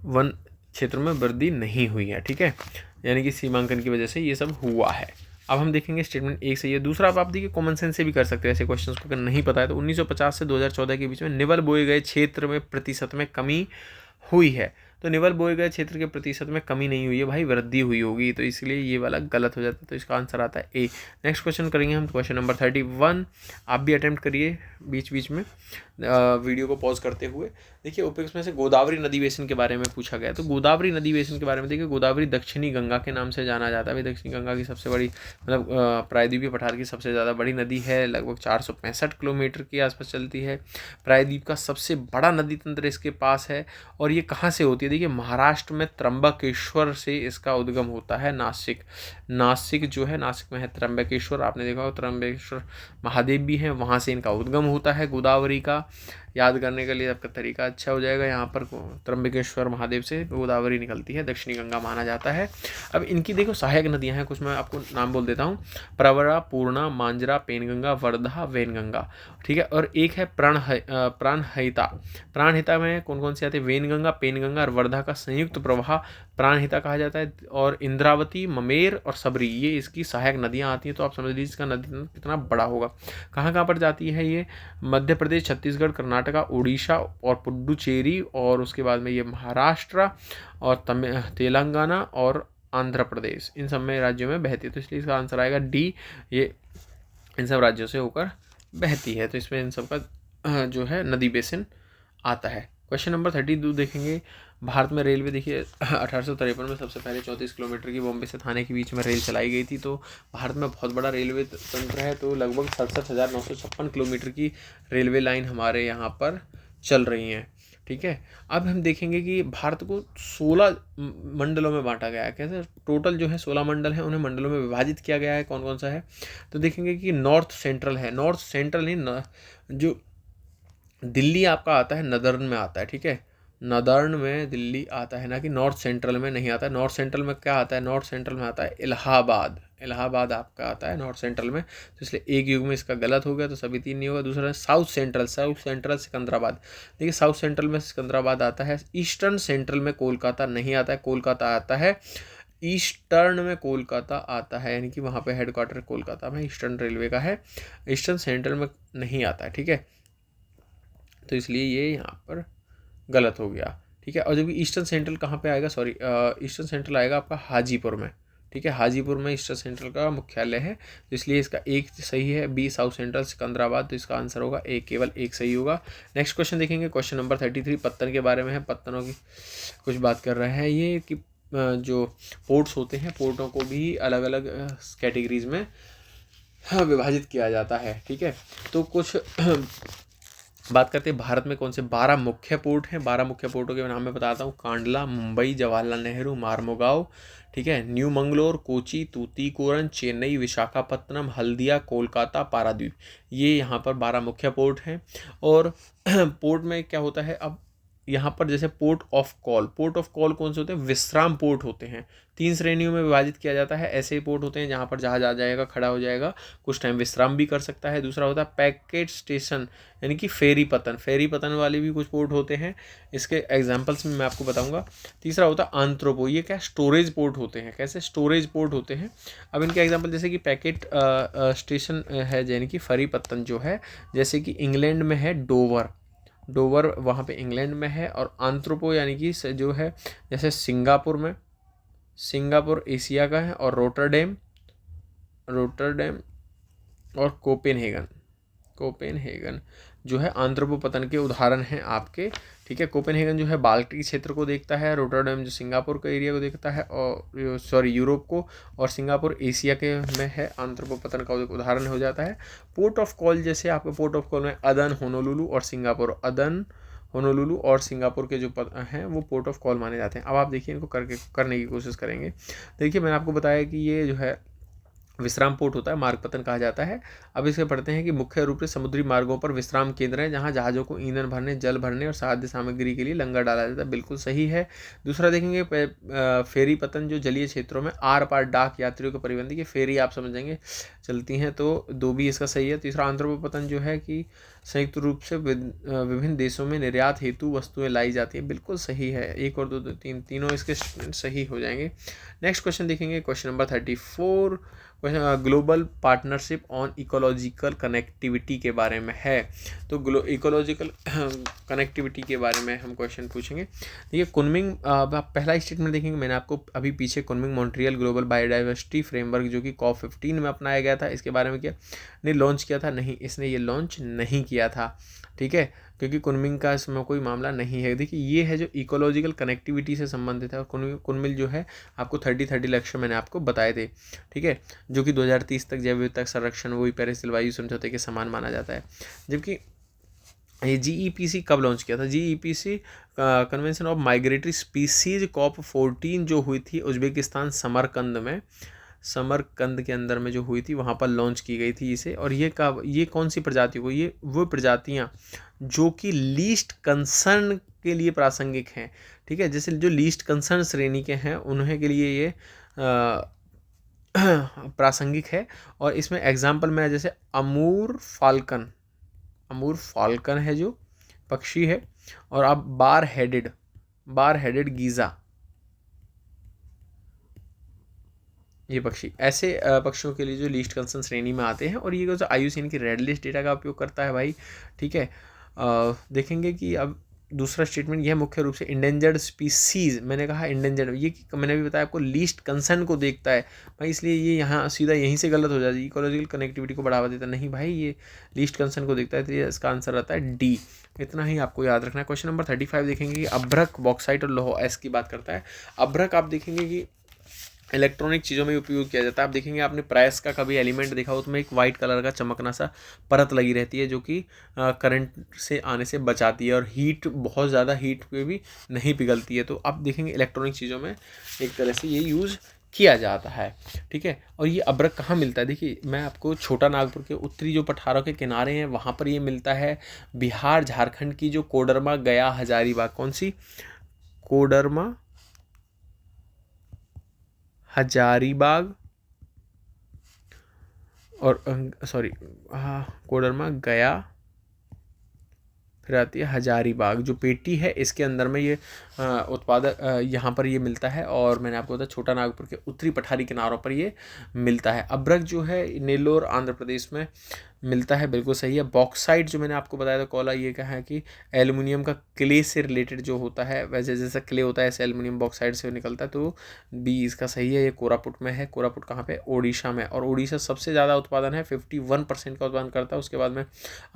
वन क्षेत्र में वृद्धि नहीं हुई है, ठीक है। यानी कि सीमांकन की वजह से ये सब हुआ है। अब हम देखेंगे स्टेटमेंट 1 सही है। दूसरा आप देखिए कॉमन सेंस से भी कर सकते हैं ऐसे क्वेश्चंस को, अगर नहीं पता है तो 1950 से 2014 के बीच में निवल बोए गए क्षेत्र में प्रतिशत में कमी हुई है। तो निवल बोए गए क्षेत्र के प्रतिशत में कमी नहीं हुई है भाई, वृद्धि हुई होगी, तो इसलिए ये वाला गलत हो जाता है। तो इसका आंसर आता है ए। नेक्स्ट क्वेश्चन करेंगे हम, क्वेश्चन नंबर 31। आप भी अटेम्प्ट करिए बीच बीच में वीडियो को पॉज करते हुए। देखिए उपयुक्त में से गोदावरी नदी बेसिन के बारे में पूछा गया। तो गोदावरी नदी बेसिन के बारे में देखिए, गोदावरी दक्षिणी गंगा के नाम से जाना जाता है। दक्षिणी गंगा की सबसे बड़ी मतलब प्रायद्वीपीय पठार की सबसे ज़्यादा बड़ी नदी है, लगभग 465 किलोमीटर के आसपास चलती है। प्रायद्वीप का सबसे बड़ा नदी तंत्र इसके पास है। और ये कहाँ से होती है? देखिए महाराष्ट्र में त्र्यंबकेश्वर से इसका उद्गम होता है। नासिक जो है, नासिक में है त्र्यंबकेश्वर, आपने देखा हो त्र्यंबकेश्वर महादेव भी हैं, वहाँ से इनका उद्गम होता है गोदावरी का। याद करने के लिए आपका तरीका अच्छा हो जाएगा। यहाँ पर त्र्यंबकेश्वर महादेव से गोदावरी निकलती है, दक्षिणी गंगा माना जाता है। अब इनकी देखो सहायक नदियाँ हैं कुछ, मैं आपको नाम बोल देता हूँ। प्रवरा, पूर्णा, मांजरा, पेनगंगा, वर्धा, वैनगंगा, ठीक है। और एक है प्राणहिता। प्राणहिता में कौन कौन सी आती है? वैनगंगा, पेनगंगा और वर्धा का संयुक्त प्रवाह प्राणहिता कहा जाता है, और इंद्रावती, ममेर और सबरी ये इसकी सहायक नदियाँ आती हैं। तो आप समझ लीजिए इसका नदी कितना बड़ा होगा। कहाँ कहाँ पर जाती है ये? मध्य प्रदेश, छत्तीसगढ़, कर्नाटका, उड़ीसा और पुडुचेरी, और उसके बाद में ये महाराष्ट्र और तेलंगाना और आंध्र प्रदेश, इन सब में राज्यों में बहती है। तो इसलिए इसका आंसर आएगा डी, ये इन सब राज्यों से होकर बहती है। तो इसमें इन सब का जो है नदी बेसिन आता है। क्वेश्चन नंबर 32 देखेंगे। भारत में रेलवे देखिए 1853 में सबसे पहले 34 किलोमीटर की बॉम्बे से थाने के बीच में रेल चलाई गई थी। तो भारत में बहुत बड़ा रेलवे तंत्र है। तो लगभग 67,956 किलोमीटर की रेलवे लाइन हमारे यहाँ पर चल रही हैं। ठीक है, अब हम देखेंगे कि भारत को 16 मंडलों में बांटा गया है। कैसे? टोटल जो है 16 मंडल हैं, उन्हें मंडलों में विभाजित किया गया है। कौन कौन सा है? तो देखेंगे कि नॉर्थ सेंट्रल है, नॉर्थ सेंट्रल नहीं, जो दिल्ली आपका आता है नदर्न में आता है। ठीक है, नदर्न में दिल्ली आता है, ना कि नॉर्थ सेंट्रल में नहीं आता है। नॉर्थ सेंट्रल में क्या आता है? नॉर्थ सेंट्रल में आता है इलाहाबाद, इलाहाबाद आपका आता है नॉर्थ सेंट्रल में। तो इसलिए एक युग में इसका गलत हो गया, तो सभी तीन नहीं होगा। दूसरा है south central, south central Secunderabad. देखिए साउथ सेंट्रल में सिकंदराबाद आता है। ईस्टर्न सेंट्रल में कोलकाता नहीं आता है, कोलकाता आता है ईस्टर्न में, कोलकाता आता है, यानी कि वहाँ पे हेडक्वार्टर कोलकाता में ईस्टर्न रेलवे का है, ईस्टर्न सेंट्रल में नहीं आता है। ठीक है, तो इसलिए ये यहाँ पर गलत हो गया। ठीक है, और जबकि ईस्टर्न सेंट्रल कहाँ पे आएगा? सॉरी, ईस्टर्न सेंट्रल आएगा आपका हाजीपुर में। ठीक है, हाजीपुर में ईस्टर्न सेंट्रल का मुख्यालय है। तो इसलिए इसका एक सही है, बी साउथ सेंट्रल सिकंदराबाद। तो इसका आंसर होगा एक, केवल एक सही होगा। नेक्स्ट क्वेश्चन देखेंगे, क्वेश्चन नंबर 33 पत्तन के बारे में है। पत्तनों की कुछ बात कर रहे हैं ये कि जो पोर्ट्स होते हैं, पोर्टों को भी अलग अलग कैटेगरीज में विभाजित किया जाता है। ठीक है, तो कुछ बात करते हैं भारत में कौन से 12 मुख्य पोर्ट हैं। 12 मुख्य पोर्टों के नाम मैं बताता हूँ। कांडला, मुंबई, जवाहरलाल नेहरू, मार्मुगाव, ठीक है, न्यू मंगलोर, कोची, तूतीकोरन, चेन्नई, विशाखापत्तनम, हल्दिया, कोलकाता, पारादीप, ये यहाँ पर 12 मुख्य पोर्ट हैं। और पोर्ट में क्या होता है, अब यहाँ पर जैसे port of call, port of call कौन से होते हैं? विश्राम पोर्ट होते हैं। 3 श्रेणियों में विभाजित किया जाता है। ऐसे पोर्ट होते हैं जहाँ पर जहाज आ जाएगा, खड़ा हो जाएगा, कुछ टाइम विश्राम भी कर सकता है। दूसरा होता है पैकेट स्टेशन, यानी कि फेरी पतन, फेरी पतन वाले भी कुछ पोर्ट होते हैं। इसके एग्जाम्पल्स में मैं आपको बताऊंगा। तीसरा होता है आंथ्रोपो, ये क्या? स्टोरेज पोर्ट होते हैं। कैसे? स्टोरेज पोर्ट होते हैं। अब इनके एग्जाम्पल जैसे कि पैकेट स्टेशन है, यानी कि फेरी पतन जो है, जैसे कि इंग्लैंड में है डोवर, डोवर वहाँ पे इंग्लैंड में है। और आंथ्रोपो यानी कि जो है जैसे सिंगापुर में, सिंगापुर एशिया का है। और रोटरडेम, रोटरडेम और कोपेनहेगन, कोपेनहेगन जो है आंथ्रोपो पतन के उदाहरण हैं आपके। ठीक है, कोपेनहेगन जो है बाल्टिक क्षेत्र को देखता है, रोटरडेम जो सिंगापुर के एरिया को देखता है, और सॉरी यूरोप को, और सिंगापुर एशिया के में है। आंथ्रोपो पतन का उदाहरण हो जाता है। पोर्ट ऑफ कॉल जैसे आपके पोर्ट ऑफ कॉल में अदन, होनोलुलु और सिंगापुर, अदन, होनोलुलु और सिंगापुर के जो हैं वो पोर्ट ऑफ कॉल माने जाते हैं। अब आप देखिए इनको करने की कोशिश करेंगे। देखिए मैंने आपको बताया कि ये जो है विश्राम पोर्ट होता है, मार्ग पतन कहा जाता है। अब इसे पढ़ते हैं कि मुख्य रूप से समुद्री मार्गों पर विश्राम केंद्र है, जहां जहाज़ों को ईंधन भरने, जल भरने और साध्य सामग्री के लिए लंगर डाला जाता है। बिल्कुल सही है। दूसरा देखेंगे फेरी पतन, जो जलीय क्षेत्रों में आर पार डाक यात्रियों को परिवहन, देखिए फेरी आप समझेंगे चलती हैं, तो 2 भी इसका सही है। तीसरा आंथ्रोपो पतन जो है कि संयुक्त रूप से विभिन्न देशों में निर्यात हेतु वस्तुएं लाई जाती है, बिल्कुल सही है। 1 और 2 3 तीनों इसके सही हो जाएंगे। नेक्स्ट क्वेश्चन देखेंगे, question number 34, global partnership on ecological connectivity के बारे में है। तो इकोलॉजिकल कनेक्टिविटी के बारे में हम क्वेश्चन पूछेंगे। देखिए कुनमिंग, पहला स्टेटमेंट देखेंगे, मैंने आपको अभी पीछे Kunming Montreal global biodiversity framework जो कि COP15 में अपनाया गया था, इसके बारे में क्या ने लॉन्च किया था? नहीं, इसने ये लॉन्च नहीं किया था। ठीक है, क्योंकि कुनमिंग का इसमें कोई मामला नहीं है। देखिए ये है जो इकोलॉजिकल कनेक्टिविटी से संबंधित है। और कुनमिल जो है आपको 30 लक्ष्य मैंने आपको बताए थे। ठीक है, जो कि 2030 तक जैव विविधता संरक्षण वही पेरिस जलवायु समझौते के समान माना जाता है। जबकि ये GEPC कब लॉन्च किया था? GEPC convention of migratory species COP14 जो हुई थी उज्बेकिस्तान समरकंद में, समरकंद के अंदर में जो हुई थी, वहाँ पर लॉन्च की गई थी इसे। और ये कौन सी प्रजातियों को? ये वो प्रजातियाँ जो कि लीस्ट कंसर्न के लिए प्रासंगिक हैं। ठीक है, जैसे जो लीस्ट कंसर्न श्रेणी के हैं उन्हें के लिए ये प्रासंगिक है। और इसमें एग्जाम्पल में जैसे अमूर फाल्कन, अमूर फाल्कन है जो पक्षी है। और अब बार हेडेड गीज़ा, ये पक्षी ऐसे पक्षियों के लिए जो लीस्ट कंसर्न श्रेणी में आते हैं, और ये जो IUCN की रेड लिस्ट डेटा का उपयोग करता है भाई, ठीक है। देखेंगे कि अब दूसरा स्टेटमेंट यह मुख्य रूप से इंडेंजर्ड स्पीसीज, मैंने कहा इंडेंजर्ड, ये मैंने भी बताया आपको लीस्ट कंसर्न को देखता है भाई, इसलिए ये यहाँ सीधा यहीं से गलत हो जाती है, इकोलॉजिकल कनेक्टिविटी को बढ़ावा देता नहीं भाई, ये लीस्ट कंसर्न को देखता है, तो ये इसका आंसर आता है डी। इतना ही आपको याद रखना है। क्वेश्चन नंबर 35 देखेंगे कि अभ्रक, बॉक्साइट और लोह एस की बात करता है। अभ्रक आप देखेंगे कि इलेक्ट्रॉनिक चीज़ों में उपयोग किया जाता है। आप देखेंगे आपने प्राइस का कभी एलिमेंट देखा हो, उसमें एक वाइट कलर का चमकना सा परत लगी रहती है, जो कि करंट से आने से बचाती है, और हीट, बहुत ज़्यादा हीट पे भी नहीं पिघलती है। तो आप देखेंगे इलेक्ट्रॉनिक चीज़ों में एक तरह से ये यूज़ किया जाता है, ठीक है। और ये अभ्रक कहाँ मिलता है, देखिए मैं आपको छोटा नागपुर के उत्तरी जो पठारों के किनारे हैं वहाँ पर ये मिलता है। बिहार झारखंड की जो कोडरमा, गया, हजारीबाग, कौन सी, कोडरमा, हजारीबाग और सॉरी, हाँ, कोडरमा, गया, फिर आती है हजारीबाग, जो पेटी है इसके अंदर में ये उत्पादक यहाँ पर ये मिलता है। और मैंने आपको बताया छोटा नागपुर के उत्तरी पठारी किनारों पर ये मिलता है। अभ्रक जो है नेल्लोर, आंध्र प्रदेश में मिलता है, बिल्कुल सही है। बॉक्साइट जो मैंने आपको बताया था, कोला, ये क्या है कि एल्युमिनियम का क्ले से रिलेटेड जो होता है, वैसे जैसा क्ले होता है ऐसे एल्युमिनियम बॉक्साइट से निकलता है, तो बी इसका सही है। ये कोरापुट में है। कोरापुट कहाँ पे, ओडिशा में, और ओडिशा सबसे ज़्यादा उत्पादन है, 51% का उत्पादन करता है। उसके बाद में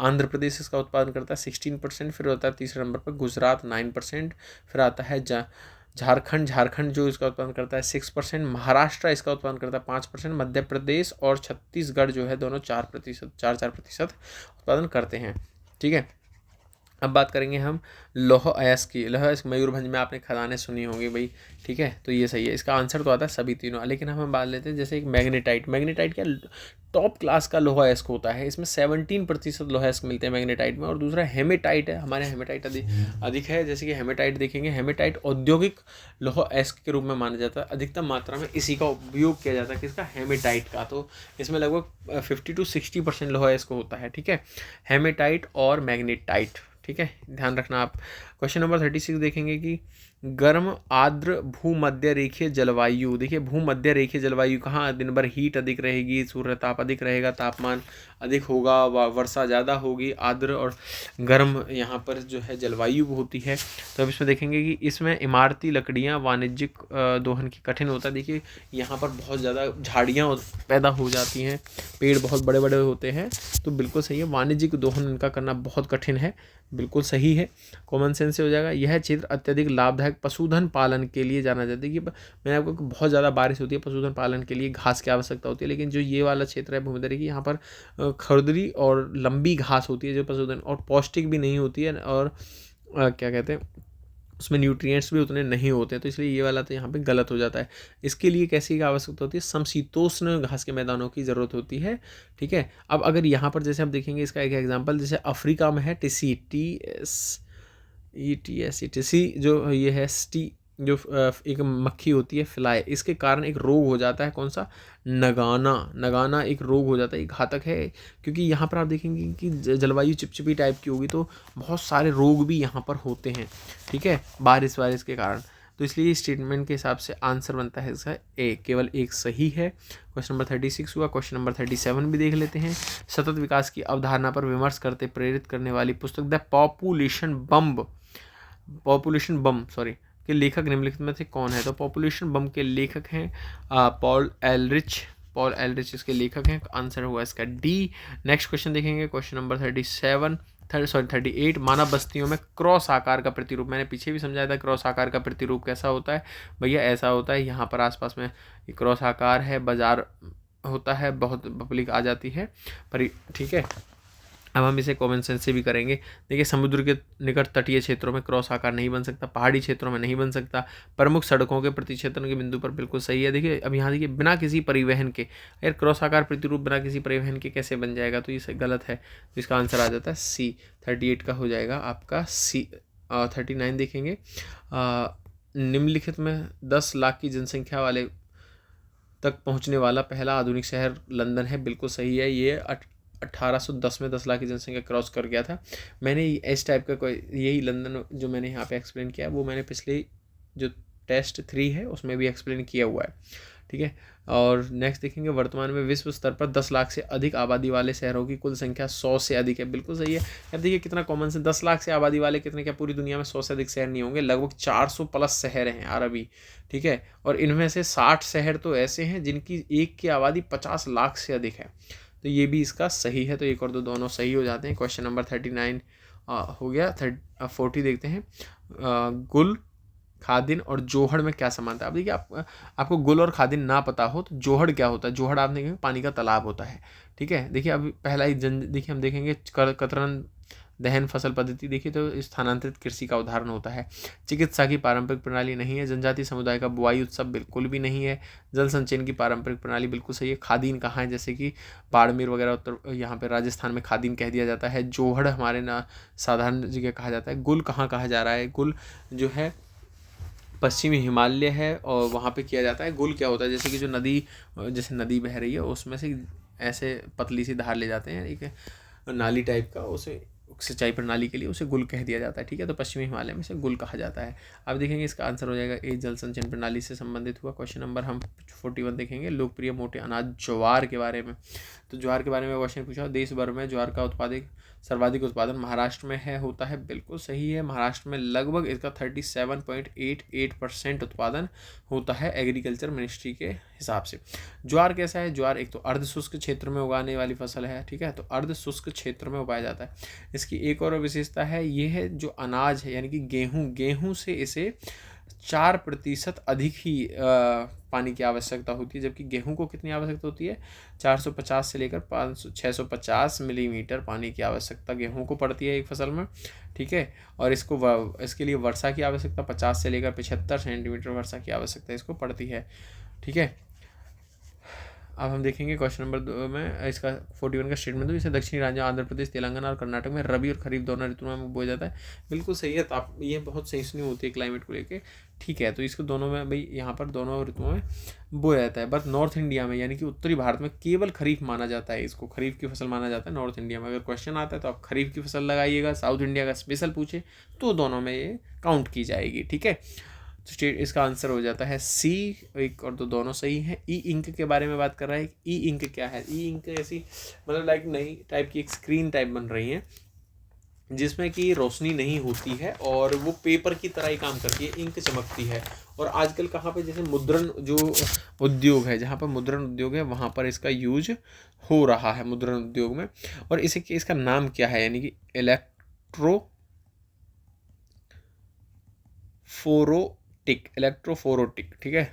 आंध्र प्रदेश इसका उत्पादन करता है 16%, फिर होता है तीसरे नंबर पर गुजरात 9%, फिर आता है झारखंड जो इसका उत्पादन करता है 6%, महाराष्ट्र इसका उत्पादन करता है 5%, मध्य प्रदेश और छत्तीसगढ़ जो है दोनों 4% 4% उत्पादन करते हैं, ठीक है। अब बात करेंगे हम लौह अयस्क की। लौह अयस्क मयूरभंज में आपने खदानें सुनी होंगी भाई, ठीक है, तो ये सही है। इसका आंसर तो आता है सभी तीनों, लेकिन हम बात लेते हैं जैसे एक मैग्नेटाइट। मैग्नेटाइट क्या टॉप क्लास का लौह अयस्क होता है, इसमें 17% लौह अयस्क मिलते हैं मैग्नेटाइट में। और दूसरा हेमेटाइट है, हमारे हेमेटाइट अधिक है। जैसे कि हेमेटाइट देखेंगे, हेमेटाइट औद्योगिक लौह अयस्क के रूप में माना जाता है, अधिकतम मात्रा में इसी का उपयोग किया जाता है, किसका, हेमेटाइट का। तो इसमें लगभग 50 to 60% लौह अयस्क होता है, ठीक है, हेमेटाइट और मैग्नेटाइट, ठीक है, ध्यान रखना आप। क्वेश्चन नंबर 36 देखेंगे कि गर्म आर्द्र भूमध्य रेखीय जलवायु। देखिए भूमध्य रेखीय जलवायु कहाँ, दिन भर हीट अधिक रहेगी, सूर्य ताप अधिक रहेगा, तापमान अधिक होगा, वर्षा ज़्यादा होगी, आर्द्र और गर्म यहाँ पर जो है जलवायु होती है। तो अब इसमें देखेंगे कि इसमें इमारती लकड़ियाँ, वाणिज्यिक दोहन की कठिन होता है। देखिए यहाँ पर बहुत ज़्यादा झाड़ियाँ पैदा हो जाती हैं, पेड़ बहुत बड़े बड़े होते हैं, तो बिल्कुल सही है, वाणिज्यिक दोहन इनका करना बहुत कठिन है, बिल्कुल सही है, कॉमन सेंस से हो जाएगा। यह क्षेत्र अत्यधिक लाभदायक पशुधन पालन के लिए जाना जाता है कि मैंने आपको बहुत ज़्यादा बारिश होती है, पशुधन पालन के लिए घास की आवश्यकता होती है, लेकिन जो ये वाला क्षेत्र है भूमध्य की, यहाँ पर खुरदरी और लंबी घास होती है जो पशुधन, और पौष्टिक भी नहीं होती है, और क्या कहते हैं उसमें न्यूट्रिएंट्स भी उतने नहीं होते हैं, तो इसलिए ये वाला तो यहाँ पे गलत हो जाता है। इसके लिए कैसी की आवश्यकता होती है, समशीतोष्ण घास के मैदानों की ज़रूरत होती है, ठीक है। अब अगर यहाँ पर जैसे आप देखेंगे इसका एक एग्जांपल, जैसे अफ्रीका में है टिसी, टिसी जो ये है टी, जो एक मक्खी होती है फ्लाई, इसके कारण एक रोग हो जाता है, कौन सा, नगाना एक रोग हो जाता है, घातक है, क्योंकि यहाँ पर आप देखेंगे कि जलवायु चिपचिपी टाइप की होगी, तो बहुत सारे रोग भी यहाँ पर होते हैं, ठीक है, बारिश के कारण। तो इसलिए स्टेटमेंट के हिसाब से आंसर बनता है इसका ए, केवल एक सही है। क्वेश्चन नंबर 36 हुआ। क्वेश्चन नंबर 37 भी देख लेते हैं। सतत विकास की अवधारणा पर विमर्श करते प्रेरित करने वाली पुस्तक द पॉपुलेशन बम के लेखक निम्नलिखित में से कौन है। तो पॉपुलेशन बम के लेखक हैं पॉल एलरिच इसके लेखक हैं। आंसर हुआ इसका डी। नेक्स्ट क्वेश्चन देखेंगे, क्वेश्चन नंबर 38। मानव बस्तियों में क्रॉस आकार का प्रतिरूप, मैंने पीछे भी समझाया था क्रॉस आकार का प्रतिरूप कैसा होता है भैया, ऐसा होता है, यहाँ पर आसपास में क्रॉस आकार है, बाजार होता है, बहुत पब्लिक आ जाती है पर, ठीक है। अब हम इसे कॉमन सेंस से भी करेंगे। देखिए समुद्र के निकट तटीय क्षेत्रों में क्रॉस आकार नहीं बन सकता, पहाड़ी क्षेत्रों में नहीं बन सकता, प्रमुख सड़कों के प्रतिक्षेत्रण के बिंदु पर बिल्कुल सही है। देखिए अब यहाँ देखिए बिना किसी परिवहन के, यार क्रॉस आकार प्रतिरूप बिना किसी परिवहन के कैसे बन जाएगा, तो ये गलत है। तो इसका आंसर आ जाता है सी, 38 का हो जाएगा आपका सी। 39 देखेंगे, निम्नलिखित में 10 लाख की जनसंख्या वाले तक पहुँचने वाला पहला आधुनिक शहर लंदन है, बिल्कुल सही है। ये 1810 में 10 लाख की जनसंख्या क्रॉस कर गया था। मैंने इस टाइप का कोई यही लंदन जो मैंने यहाँ पे एक्सप्लेन किया वो मैंने पिछले जो टेस्ट 3 है उसमें भी एक्सप्लेन किया हुआ है, ठीक है। और नेक्स्ट देखेंगे, वर्तमान में विश्व स्तर पर 10 लाख से अधिक आबादी वाले शहरों की कुल संख्या 100 से अधिक है। बिल्कुल सही है। अब देखिए कितना कॉमन से, 10 लाख से आबादी वाले कितने, क्या पूरी दुनिया में 100 से अधिक शहर नहीं होंगे, लगभग 400 प्लस शहर हैं यार अभी, ठीक है। और इनमें से 60 शहर तो ऐसे हैं जिनकी एक की आबादी 50 लाख से अधिक है, तो ये भी इसका सही है। तो एक और दो दोनों सही हो जाते हैं। क्वेश्चन नंबर 39 हो गया। 40 देखते हैं, गुल, खादिन और जोहड़ में क्या समानता है। अब देखिए आपको गुल और खादिन ना पता हो तो जोहड़ क्या होता है। जोहड़ आपने देखा पानी का तालाब होता है, ठीक है। देखिए अब पहला ही देखिए हम देखेंगे कतरन दहन फसल पद्धति, देखिए तो स्थानांतरित कृषि का उदाहरण होता है। चिकित्सा की पारंपरिक प्रणाली नहीं है। जनजातीय समुदाय का बुआई उत्सव बिल्कुल भी नहीं है। जल संचयन की पारंपरिक प्रणाली बिल्कुल सही है। खादीन कहाँ है, जैसे कि बाड़मेर वगैरह उत्तर यहाँ पे राजस्थान में खादीन कह दिया जाता है। जोहड़ हमारे ना साधारण जगह कहा जाता है। गुल कहाँ कहा जा रहा है, गुल जो है पश्चिमी हिमालय है और वहाँ पे किया जाता है। गुल क्या होता है, जैसे कि जो नदी, जैसे नदी बह रही है उसमें से ऐसे पतली सी धार ले जाते हैं, एक नाली टाइप का, उसे सिंचाई प्रणाली के लिए उसे गुल कह दिया जाता है, ठीक है। तो पश्चिमी हिमालय में से गुल कहा जाता है। अब देखेंगे इसका आंसर हो जाएगा ए, जल संचयन प्रणाली से संबंधित हुआ। क्वेश्चन नंबर हम 41 देखेंगे, लोकप्रिय मोटे अनाज ज्वार के बारे में। तो ज्वार के बारे में क्वेश्चन पूछा, देश भर में ज्वार का सर्वाधिक उत्पादन महाराष्ट्र में है, होता है, बिल्कुल सही है। महाराष्ट्र में लगभग इसका 37.88% उत्पादन होता है एग्रीकल्चर मिनिस्ट्री के हिसाब से। ज्वार कैसा है, ज्वार एक तो अर्ध शुष्क क्षेत्र में उगाने वाली फसल है, ठीक है। तो अर्ध शुष्क क्षेत्र में उगाया जाता है। इसकी एक और विशेषता है, ये है जो अनाज है यानी कि गेहूं से इसे 4% अधिक ही पानी की आवश्यकता होती है, जबकि गेहूं को कितनी आवश्यकता होती है, 450 से लेकर 650 मिलीमीटर पानी की आवश्यकता गेहूं को पड़ती है एक फसल में, ठीक है। और इसके लिए वर्षा की आवश्यकता 50 से लेकर 75 सेंटीमीटर वर्षा की आवश्यकता इसको पड़ती है, ठीक है। अब हम देखेंगे क्वेश्चन नंबर 2 में इसका 41 का स्टेटमेंट दो, इसे दक्षिणी राज्यों आंध्र प्रदेश, तेलंगाना और कर्नाटक में रबी और खरीफ दोनों ऋतुओं में बोया जाता है। बिल्कुल सही है। ये बहुत सही होती है क्लाइमेट को लेके, ठीक है। तो इसको दोनों में भाई यहाँ पर दोनों ऋतुओं में बोया जाता है। बट नॉर्थ इंडिया में यानी कि उत्तरी भारत में केवल खरीफ माना जाता है, इसको खरीफ की फसल माना जाता है नॉर्थ इंडिया में। अगर क्वेश्चन आता है तो आप खरीफ की फसल लगाइएगा, साउथ इंडिया का स्पेशल पूछे तो दोनों में ये काउंट की जाएगी, ठीक है। स्टेट इसका आंसर हो जाता है सी। एक और दो दोनों सही है। ई इंक के बारे में बात कर रहा है। ई इंक क्या है, ई इंक ऐसी मतलब लाइक नई टाइप की एक स्क्रीन टाइप बन रही है जिसमें कि रोशनी नहीं होती है और वो पेपर की तरह ही काम करती है, इंक चमकती है। और आजकल कहाँ पे, जैसे मुद्रण जो उद्योग है, जहाँ पर मुद्रण उद्योग है वहाँ पर इसका यूज हो रहा है, मुद्रण उद्योग में। और इसका नाम क्या है, यानी कि इलेक्ट्रोफोरोटिक, ठीक है।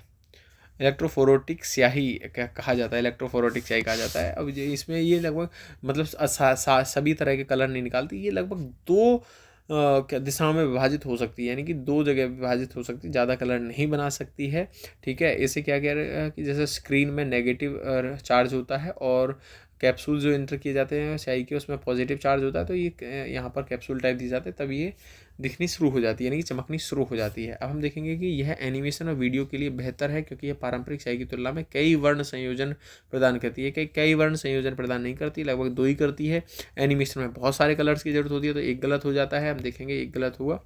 इलेक्ट्रोफोरोटिक स्याही कहा जाता है, इलेक्ट्रोफोरोटिक स्याही कहा जाता है। अब इसमें ये लगभग मतलब सभी तरह के कलर नहीं निकालती, ये लगभग दो क्या दिशाओं में विभाजित हो सकती है, यानी कि दो जगह विभाजित हो सकती है, ज़्यादा कलर नहीं बना सकती है, ठीक है। इसे क्या कह रहे हैं कि जैसे स्क्रीन में नेगेटिव चार्ज होता है और कैप्सूल जो इंटर किए जाते हैं स्याही के उसमें पॉजिटिव चार्ज होता है, तो ये यहाँ पर कैप्सूल टाइप दिए जाते हैं, तब ये दिखनी शुरू हो जाती है, यानी कि चमकनी शुरू हो जाती है। अब हम देखेंगे कि यह एनिमेशन और वीडियो के लिए बेहतर है क्योंकि यह पारंपरिक स्याही की तुलना में कई वर्ण संयोजन प्रदान करती है। कई वर्ण संयोजन प्रदान नहीं करती, लगभग 2 ही करती है। एनिमेशन में बहुत सारे कलर्स की जरूरत होती है, तो एक गलत हो जाता है। हम देखेंगे एक गलत हुआ,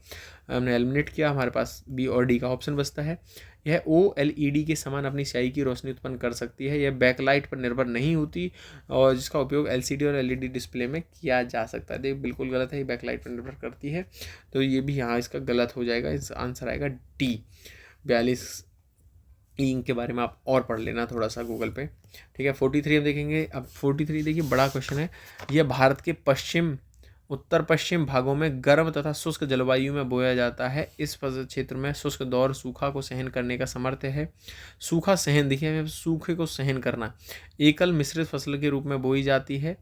हमने एलिमिनेट किया, हमारे पास बी और डी का ऑप्शन बचता है। यह OLED के समान अपनी स्याही की रोशनी उत्पन्न कर सकती है। यह बैकलाइट पर निर्भर नहीं होती और जिसका उपयोग LCD और LED डिस्प्ले में किया जा सकता है। देखिए बिल्कुल गलत है, ये बैकलाइट पर निर्भर करती है, तो ये भी यहाँ इसका गलत हो जाएगा। इस आंसर आएगा डी 42। इंक के बारे में आप और पढ़ लेना थोड़ा सा गूगल पे, ठीक है। 43 हम देखेंगे। अब 43 देखिए बड़ा क्वेश्चन है। यह भारत के उत्तर पश्चिम भागों में गर्म तथा शुष्क जलवायु में बोया जाता है। इस फसल क्षेत्र में शुष्क दौर सूखा को सहन करने का सामर्थ्य है। सूखा सहन, देखिए सूखे को सहन करना। एकल मिश्रित फसल के रूप में बोई जाती है।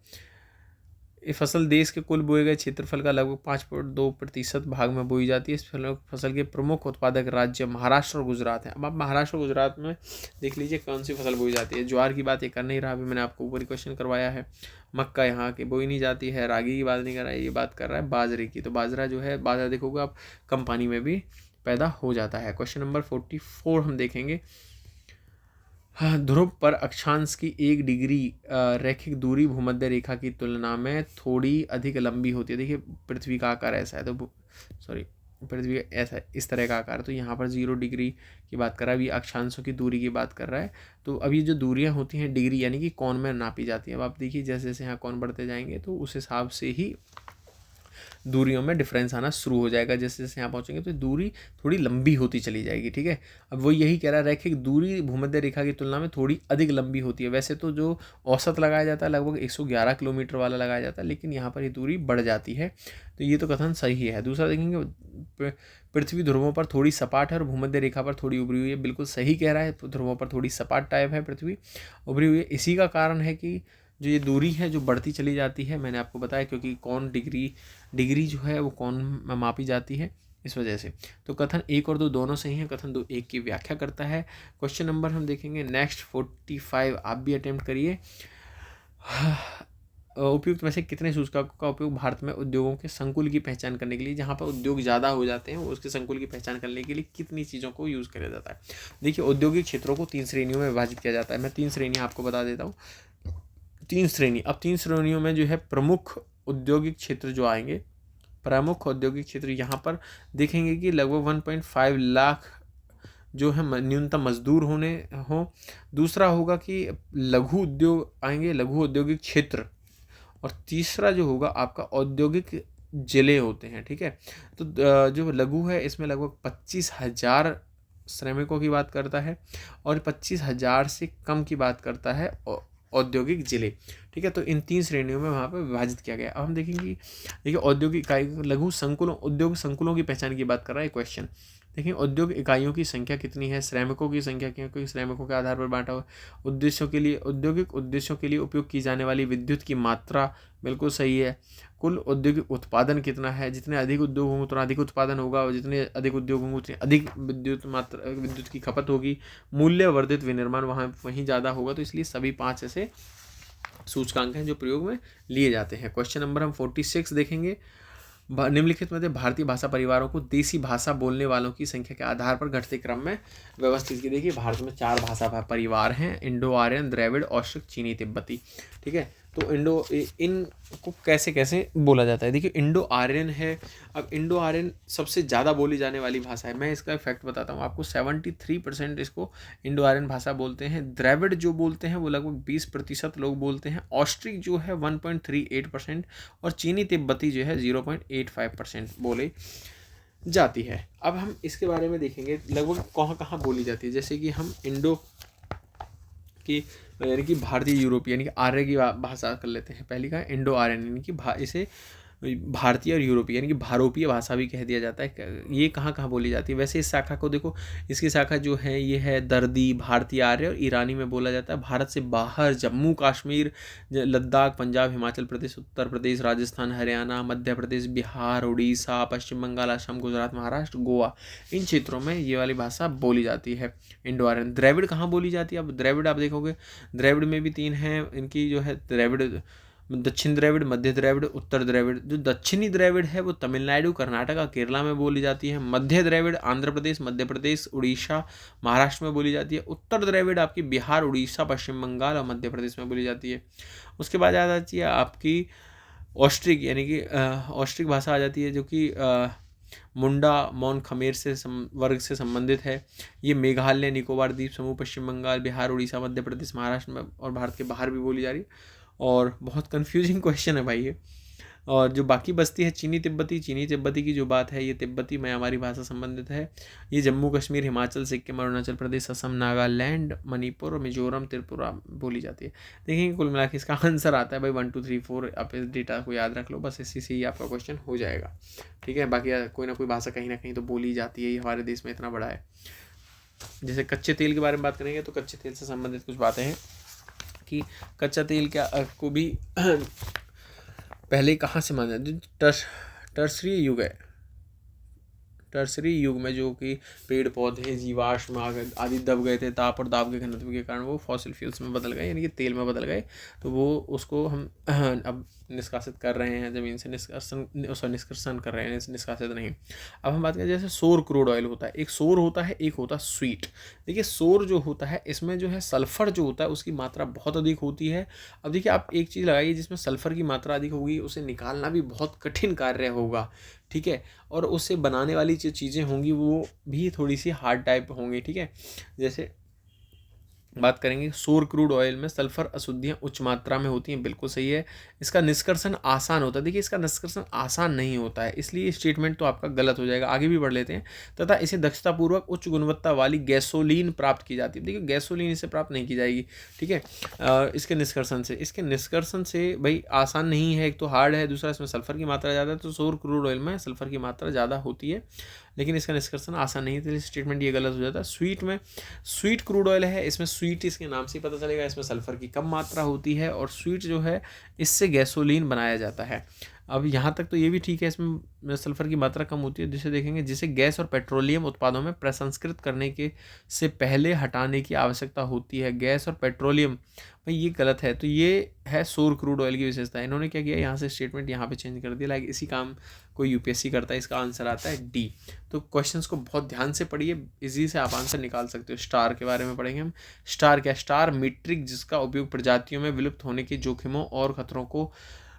ये फसल देश के कुल बोए गए क्षेत्रफल का लगभग 5.2% भाग में बोई जाती है। इस फसल के प्रमुख उत्पादक राज्य महाराष्ट्र और गुजरात है। अब आप महाराष्ट्र और गुजरात में देख लीजिए कौन सी फसल बोई जाती है। ज्वार की बात ये कर नहीं रहा, अभी मैंने आपको ऊपर क्वेश्चन करवाया है। मक्का यहाँ की बोई नहीं जाती है। रागी की बात नहीं कर रहा है, ये बात कर रहा है बाजरे की। तो बाजरा जो है, बाजरा देखोगे आप कम पानी में भी पैदा हो जाता है। क्वेश्चन नंबर 44 हम देखेंगे। हाँ, ध्रुव पर अक्षांश की 1 डिग्री रैखिक दूरी भूमध्य रेखा की तुलना में थोड़ी अधिक लंबी होती है। देखिए पृथ्वी का आकार ऐसा है, तो पृथ्वी का ऐसा इस तरह का आकार, तो यहाँ पर 0 डिग्री की बात कर रहा है, अभी अक्षांशों की दूरी की बात कर रहा है। तो अभी जो दूरियाँ होती हैं डिग्री यानी कि कोण में नापी जाती है। अब आप देखिए जैसे जैसे यहाँ कोण बढ़ते जाएंगे तो उस हिसाब से ही दूरियों में डिफरेंस आना शुरू हो जाएगा। जैसे जैसे यहाँ पहुँचेंगे तो दूरी थोड़ी लंबी होती चली जाएगी, ठीक है। अब वो यही कह रहा है रैखिक दूरी भूमध्य रेखा की तुलना में थोड़ी अधिक लंबी होती है। वैसे तो जो औसत लगाया जाता है लगभग 111 किलोमीटर वाला लगाया जाता है, लेकिन यहाँ पर ये दूरी बढ़ जाती है। तो ये तो कथन सही है। दूसरा देखेंगे पृथ्वी ध्रुवों पर थोड़ी सपाट है और भूमध्य रेखा पर थोड़ी उभरी हुई है। बिल्कुल सही कह रहा है, ध्रुवों पर थोड़ी सपाट टाइप है, पृथ्वी उभरी हुई है। इसी का कारण है कि जो ये दूरी है जो बढ़ती चली जाती है, मैंने आपको बताया, क्योंकि कौन डिग्री जो है वो कौन में मापी जाती है, इस वजह से। तो कथन 1 और 2 दोनों सही हैं। कथन 2 1 की व्याख्या करता है। क्वेश्चन नंबर हम देखेंगे नेक्स्ट 45, आप भी अटेम्प्ट करिए। उपयुक्त में से कितने सूचकांकों का उपयोग भारत में उद्योगों के संकुल की पहचान करने के लिए, जहाँ पर उद्योग ज़्यादा हो जाते हैं उसके संकुल की पहचान करने के लिए कितनी चीज़ों को यूज़ किया जाता है। देखिए औद्योगिक क्षेत्रों को 3 श्रेणियों में विभाजित किया जाता है। मैं 3 श्रेणियाँ आपको बता देता हूँ। 3 श्रेणी, अब 3 श्रेणियों में जो है प्रमुख औद्योगिक क्षेत्र जो आएंगे, प्रमुख औद्योगिक क्षेत्र यहाँ पर देखेंगे कि लगभग 1.5 लाख जो है न्यूनतम मजदूर हो। दूसरा होगा कि लघु उद्योग आएंगे, लघु औद्योगिक क्षेत्र। और तीसरा जो होगा आपका औद्योगिक जिले होते हैं, ठीक है। तो जो लघु है इसमें लगभग 25,000 श्रमिकों की बात करता है और 25,000 से कम की बात करता है औद्योगिक जिले, ठीक है। तो इन 3 श्रेणियों में वहाँ पर विभाजित किया गया। अब हम देखेंगे, देखिए औद्योगिक इकाई लघु संकुलों, उद्योग संकुलों की पहचान की बात कर रहा है क्वेश्चन। देखिए औद्योग इकाइयों की संख्या कितनी है, श्रमिकों की संख्या क्या, क्योंकि श्रमिकों के आधार पर बांटा हुआ। उद्देश्यों के लिए, औद्योगिक उद्देश्यों के लिए उपयोग की जाने वाली विद्युत की मात्रा, बिल्कुल सही है। कुल औद्योगिक उत्पादन कितना है, जितने अधिक उद्योग होंगे उतना अधिक उत्पादन होगा, और जितने अधिक उद्योग होंगे उतनी अधिक विद्युत की खपत होगी। मूल्य वर्धित विनिर्माण वहीं ज़्यादा होगा। तो इसलिए सभी 5 ऐसे सूचकांक हैं जो प्रयोग में लिए जाते हैं। क्वेश्चन नंबर हम 46 देखेंगे। निम्नलिखित में से भारतीय भाषा परिवारों को देसी भाषा बोलने वालों की संख्या के आधार पर घटते क्रम में व्यवस्थित की। देखिए भारत में 4 भाषा परिवार हैं, इंडो आर्यन, द्रविड़, औशिक, चीनी, तिब्बती, ठीक है। तो इनको कैसे कैसे बोला जाता है, देखिए इंडो आर्यन है। अब इंडो आर्यन सबसे ज़्यादा बोली जाने वाली भाषा है। मैं इसका फैक्ट बताता हूँ आपको, 73% इसको इंडो आर्यन भाषा बोलते हैं। द्रविड़ जो बोलते हैं वो लगभग 20% लोग बोलते हैं। ऑस्ट्रिक जो है 1.38% और चीनी तिब्बती जो है 0.85% बोले जाती है। अब हम इसके बारे में देखेंगे लगभग कहाँ कहाँ बोली जाती है। जैसे कि हम इंडो की यानी कि भारतीय यूरोपीय यानी कि आर्य की भाषा कर लेते हैं। पहली का इंडो आर्यन यानी कि इसे भारतीय और यूरोपीय यानी कि भारोपीय भाषा भी कह दिया जाता है। ये कहाँ कहाँ बोली जाती है, वैसे इस शाखा को देखो, इसकी शाखा जो है ये है दर्दी, भारतीय आर्य और ईरानी में बोला जाता है। भारत से बाहर जम्मू कश्मीर, लद्दाख, पंजाब, हिमाचल प्रदेश, उत्तर प्रदेश, राजस्थान, हरियाणा, मध्य प्रदेश, बिहार, उड़ीसा, पश्चिम बंगाल, असम, गुजरात, महाराष्ट्र, गोवा, इन क्षेत्रों में ये वाली भाषा बोली जाती है इंडो आर्यन। द्रविड़ कहाँ बोली जाती है, अब द्रविड़ आप देखोगे, द्रविड़ में भी 3 हैं इनकी जो है द्रविड़, दक्षिण द्रविड़, मध्य द्रविड़, उत्तर द्रविड़। जो दक्षिणी द्रविड़ है वो तमिलनाडु, कर्नाटका, केरला में बोली जाती है। मध्य द्रविड़ आंध्र प्रदेश, मध्य प्रदेश, उड़ीसा, महाराष्ट्र में बोली जाती है। उत्तर द्रविड़ आपकी बिहार, उड़ीसा, पश्चिम बंगाल और मध्य प्रदेश में बोली जाती है। उसके बाद आ जाती है आपकी ऑस्ट्रिक यानी कि ऑस्ट्रिक भाषा आ जाती है, जो कि मुंडा मौन खमेर से वर्ग से संबंधित है। ये मेघालय, निकोबार द्वीप समूह, पश्चिम बंगाल, बिहार, उड़ीसा, मध्य प्रदेश, महाराष्ट्र में और भारत के बाहर भी बोली जा रही है। और बहुत कंफ्यूजिंग क्वेश्चन है भाई ये। और जो बाकी बस्ती है चीनी तिब्बती की जो बात है, ये तिब्बती म्यांमारी भाषा संबंधित है। ये जम्मू कश्मीर, हिमाचल, सिक्किम, अरुणाचल प्रदेश, असम, नागालैंड, मणिपुर, मिजोरम, त्रिपुरा बोली जाती है। देखेंगे कुल मिला के इसका आंसर आता है भाई 1 2 3 4। आप इस डेटा को याद रख लो, बस इसी से ही आपका क्वेश्चन हो जाएगा, ठीक है। बाकी कोई ना कोई भाषा कहीं ना कहीं तो बोली जाती है, ये हमारे देश में इतना बड़ा है। जैसे कच्चे तेल के बारे में बात करेंगे तो कच्चे तेल से संबंधित कुछ बातें हैं कि कच्चा तेल क्या को भी पहले कहाँ से माना, टर्सरी युग है। टर्सरी युग में जो कि पेड़ पौधे, जीवाश्म आदि दब गए थे, ताप और दाब के घनत्व के कारण वो फॉसिल फ्यूल्स में बदल गए यानी कि तेल में बदल गए। तो वो उसको हम अब निष्कासित कर रहे हैं ज़मीन से, निष्कर्षण कर रहे हैं, निष्कासित नहीं। अब हम बात करें जैसे सोर क्रूड ऑयल होता है, एक सोर होता है, एक होता है स्वीट। देखिए सोर जो होता है इसमें जो है सल्फ़र जो होता है उसकी मात्रा बहुत अधिक होती है। अब देखिए आप एक चीज़ लगाइए जिसमें सल्फ़र की मात्रा अधिक होगी, उसे निकालना भी बहुत कठिन कार्य होगा, ठीक है। और उससे बनाने वाली जो चीज़ें होंगी वो भी थोड़ी सी हार्ड टाइप होंगी, ठीक है। जैसे बात करेंगे सोर क्रूड ऑयल में सल्फर अशुद्धियाँ उच्च मात्रा में होती हैं, बिल्कुल सही है। इसका निष्कर्षण आसान होता है, देखिए इसका निष्कर्षण आसान नहीं होता है, इसलिए स्टेटमेंट तो आपका गलत हो जाएगा। आगे भी बढ़ लेते हैं। तथा इसे दक्षतापूर्वक उच्च गुणवत्ता वाली गैसोलीन प्राप्त की जाती है, देखिए गैसोलीन इसे प्राप्त नहीं की जाएगी, ठीक है। इसके निष्कर्षण से भाई आसान नहीं है, एक तो हार्ड है, दूसरा इसमें सल्फर की मात्रा ज़्यादा है, तो सोर क्रूड ऑयल में सल्फर की मात्रा ज़्यादा होती है, लेकिन इसका निष्कर्षण आसान नहीं है, तो स्टेटमेंट ये गलत हो जाता है। स्वीट क्रूड ऑयल है, इसमें स्वीट इसके नाम से ही पता चलेगा, इसमें सल्फर की कम मात्रा होती है, और स्वीट जो है इससे गैसोलीन बनाया जाता है। अब यहाँ तक तो ये भी ठीक है, इसमें सल्फर की मात्रा कम होती है, जिसे देखेंगे जिसे गैस और पेट्रोलियम उत्पादों में प्रसंस्कृत करने के से पहले हटाने की आवश्यकता होती है। गैस और पेट्रोलियम, भाई ये गलत है, तो ये है सोर क्रूड ऑयल की विशेषता। इन्होंने क्या किया, यहाँ से स्टेटमेंट यहाँ पे चेंज कर दिया, लाइक इसी काम को यूपीएससी करता है। इसका आंसर आता है डी। तो क्वेश्चंस को बहुत ध्यान से पढ़िए, इजी से आप आंसर निकाल सकते हो। स्टार के बारे में पढ़ेंगे हम। स्टार क्या, स्टार मीट्रिक, जिसका उपयोग प्रजातियों में विलुप्त होने के जोखिमों और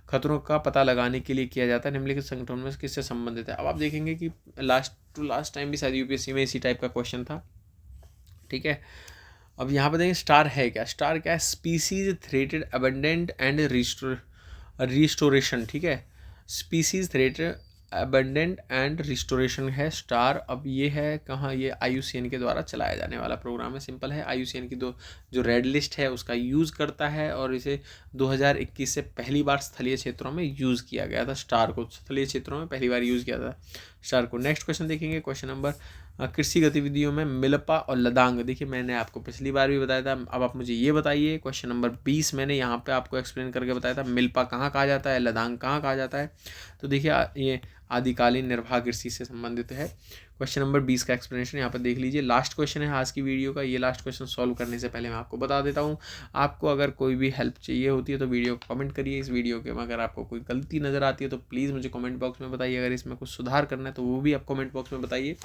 खतरों का पता लगाने के लिए किया जाता है, निम्नलिखित संगठनों में किससे संबंधित है। अब आप देखेंगे कि लास्ट टाइम भी शायद यूपीएससी में इसी टाइप का क्वेश्चन था, ठीक है। अब यहाँ पे देखें स्टार है क्या, स्टार क्या है, species threatened abundant and restoration, ठीक है। Species threatened abundant and restoration है स्टार। अब ये है कहाँ, ये IUCN के द्वारा चलाया जाने वाला प्रोग्राम है, सिंपल है। IUCN की जो रेड लिस्ट है उसका यूज़ करता है, और इसे 2021 से पहली बार स्थलीय क्षेत्रों में यूज़ किया गया था। स्टार को स्थलीय क्षेत्रों में पहली बार यूज़ किया था स्टार को। नेक्स्ट क्वेश्चन देखेंगे, क्वेश्चन नंबर कृषि गतिविधियों में मिल्पा और लदांग। देखिए मैंने आपको पिछली बार भी बताया था, अब आप मुझे ये बताइए, क्वेश्चन नंबर 20 मैंने यहाँ पे आपको एक्सप्लेन करके बताया था, मिल्पा कहाँ कहा जाता है, लदांग कहाँ कहा जाता है। तो देखिए ये आदिकालीन निर्वाह कृषि से संबंधित है। क्वेश्चन नंबर 20 का एक्सप्लेनेशन यहाँ पर देख लीजिए। लास्ट क्वेश्चन है आज की वीडियो का। ये लास्ट क्वेश्चन सॉल्व करने से पहले मैं आपको बता देता हूँ, आपको अगर कोई भी हेल्प चाहिए होती है तो वीडियो को कमेंट करिए। इस वीडियो के में अगर आपको कोई गलती नज़र आती है तो प्लीज़ मुझे कमेंट बॉक्स में बताइए। अगर इसमें कुछ सुधार करना है तो वो भी आप कमेंट बॉक्स में बताइए।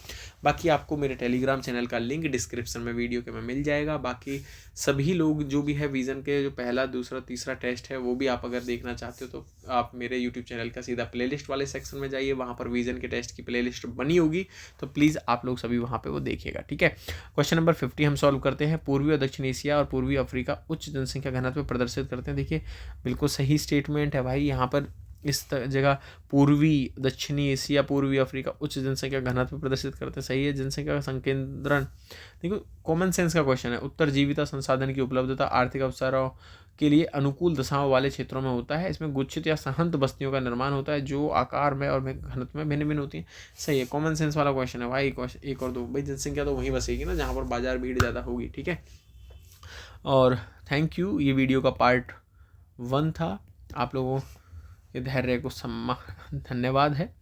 बाकी आपको मेरे टेलीग्राम चैनल का लिंक डिस्क्रिप्शन में वीडियो के में मिल जाएगा। बाकी सभी लोग जो भी है विज़न के जो पहला दूसरा तीसरा टेस्ट है वो भी आप अगर देखना चाहते हो तो आप मेरे यूट्यूब चैनल का सीधा प्लेलिस्ट वाले सेक्शन में जाइए, वहाँ पर विज़न के टेस्ट की प्लेलिस्ट बनी होगी, तो प्लीज़ आप लोग सभी वहाँ पे वो देखिएगा, ठीक है। क्वेश्चन नंबर 50 हम सॉल्व करते हैं। पूर्वी और दक्षिण एशिया और पूर्वी अफ्रीका उच्च जनसंख्या घनत्व प्रदर्शित करते हैं। देखिए बिल्कुल सही स्टेटमेंट है भाई, यहाँ पर इस जगह पूर्वी दक्षिणी एशिया पूर्वी अफ्रीका उच्च जनसंख्या घनत्व प्रदर्शित करते हैं, सही है। जनसंख्या का संकेंद्रण, देखो कॉमन सेंस का क्वेश्चन है। उत्तर जीविता संसाधन की उपलब्धता आर्थिक अवसरों के लिए अनुकूल दशाओं वाले क्षेत्रों में होता है। इसमें गुच्छित या सहंत बस्तियों का निर्माण होता है जो आकार में और घनत्व में भिन्न भिन्न होती हैं, सही है। कॉमन सेंस वाला क्वेश्चन है भाई। एक और दो भाई, जनसंख्या तो वहीं बसेगी ना जहाँ पर बाजार भीड़ ज़्यादा होगी, ठीक है। और थैंक यू, ये वीडियो का पार्ट 1 था। आप लोगों के धैर्य को धन्यवाद है।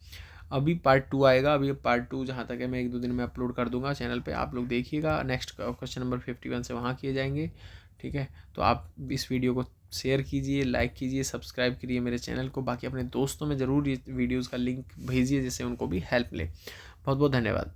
अभी पार्ट 2 आएगा, अभी पार्ट 2 जहाँ तक है मैं 1-2 दिन में अपलोड कर दूंगा चैनल पे, आप लोग देखिएगा। नेक्स्ट क्वेश्चन नंबर 51 से वहाँ किए जाएंगे, ठीक है। तो आप इस वीडियो को शेयर कीजिए, लाइक कीजिए, सब्सक्राइब कीजिए मेरे चैनल को। बाकी अपने दोस्तों में ज़रूर ये वीडियोज़ का लिंक भेजिए जिससे उनको भी हेल्प मिले। बहुत बहुत धन्यवाद।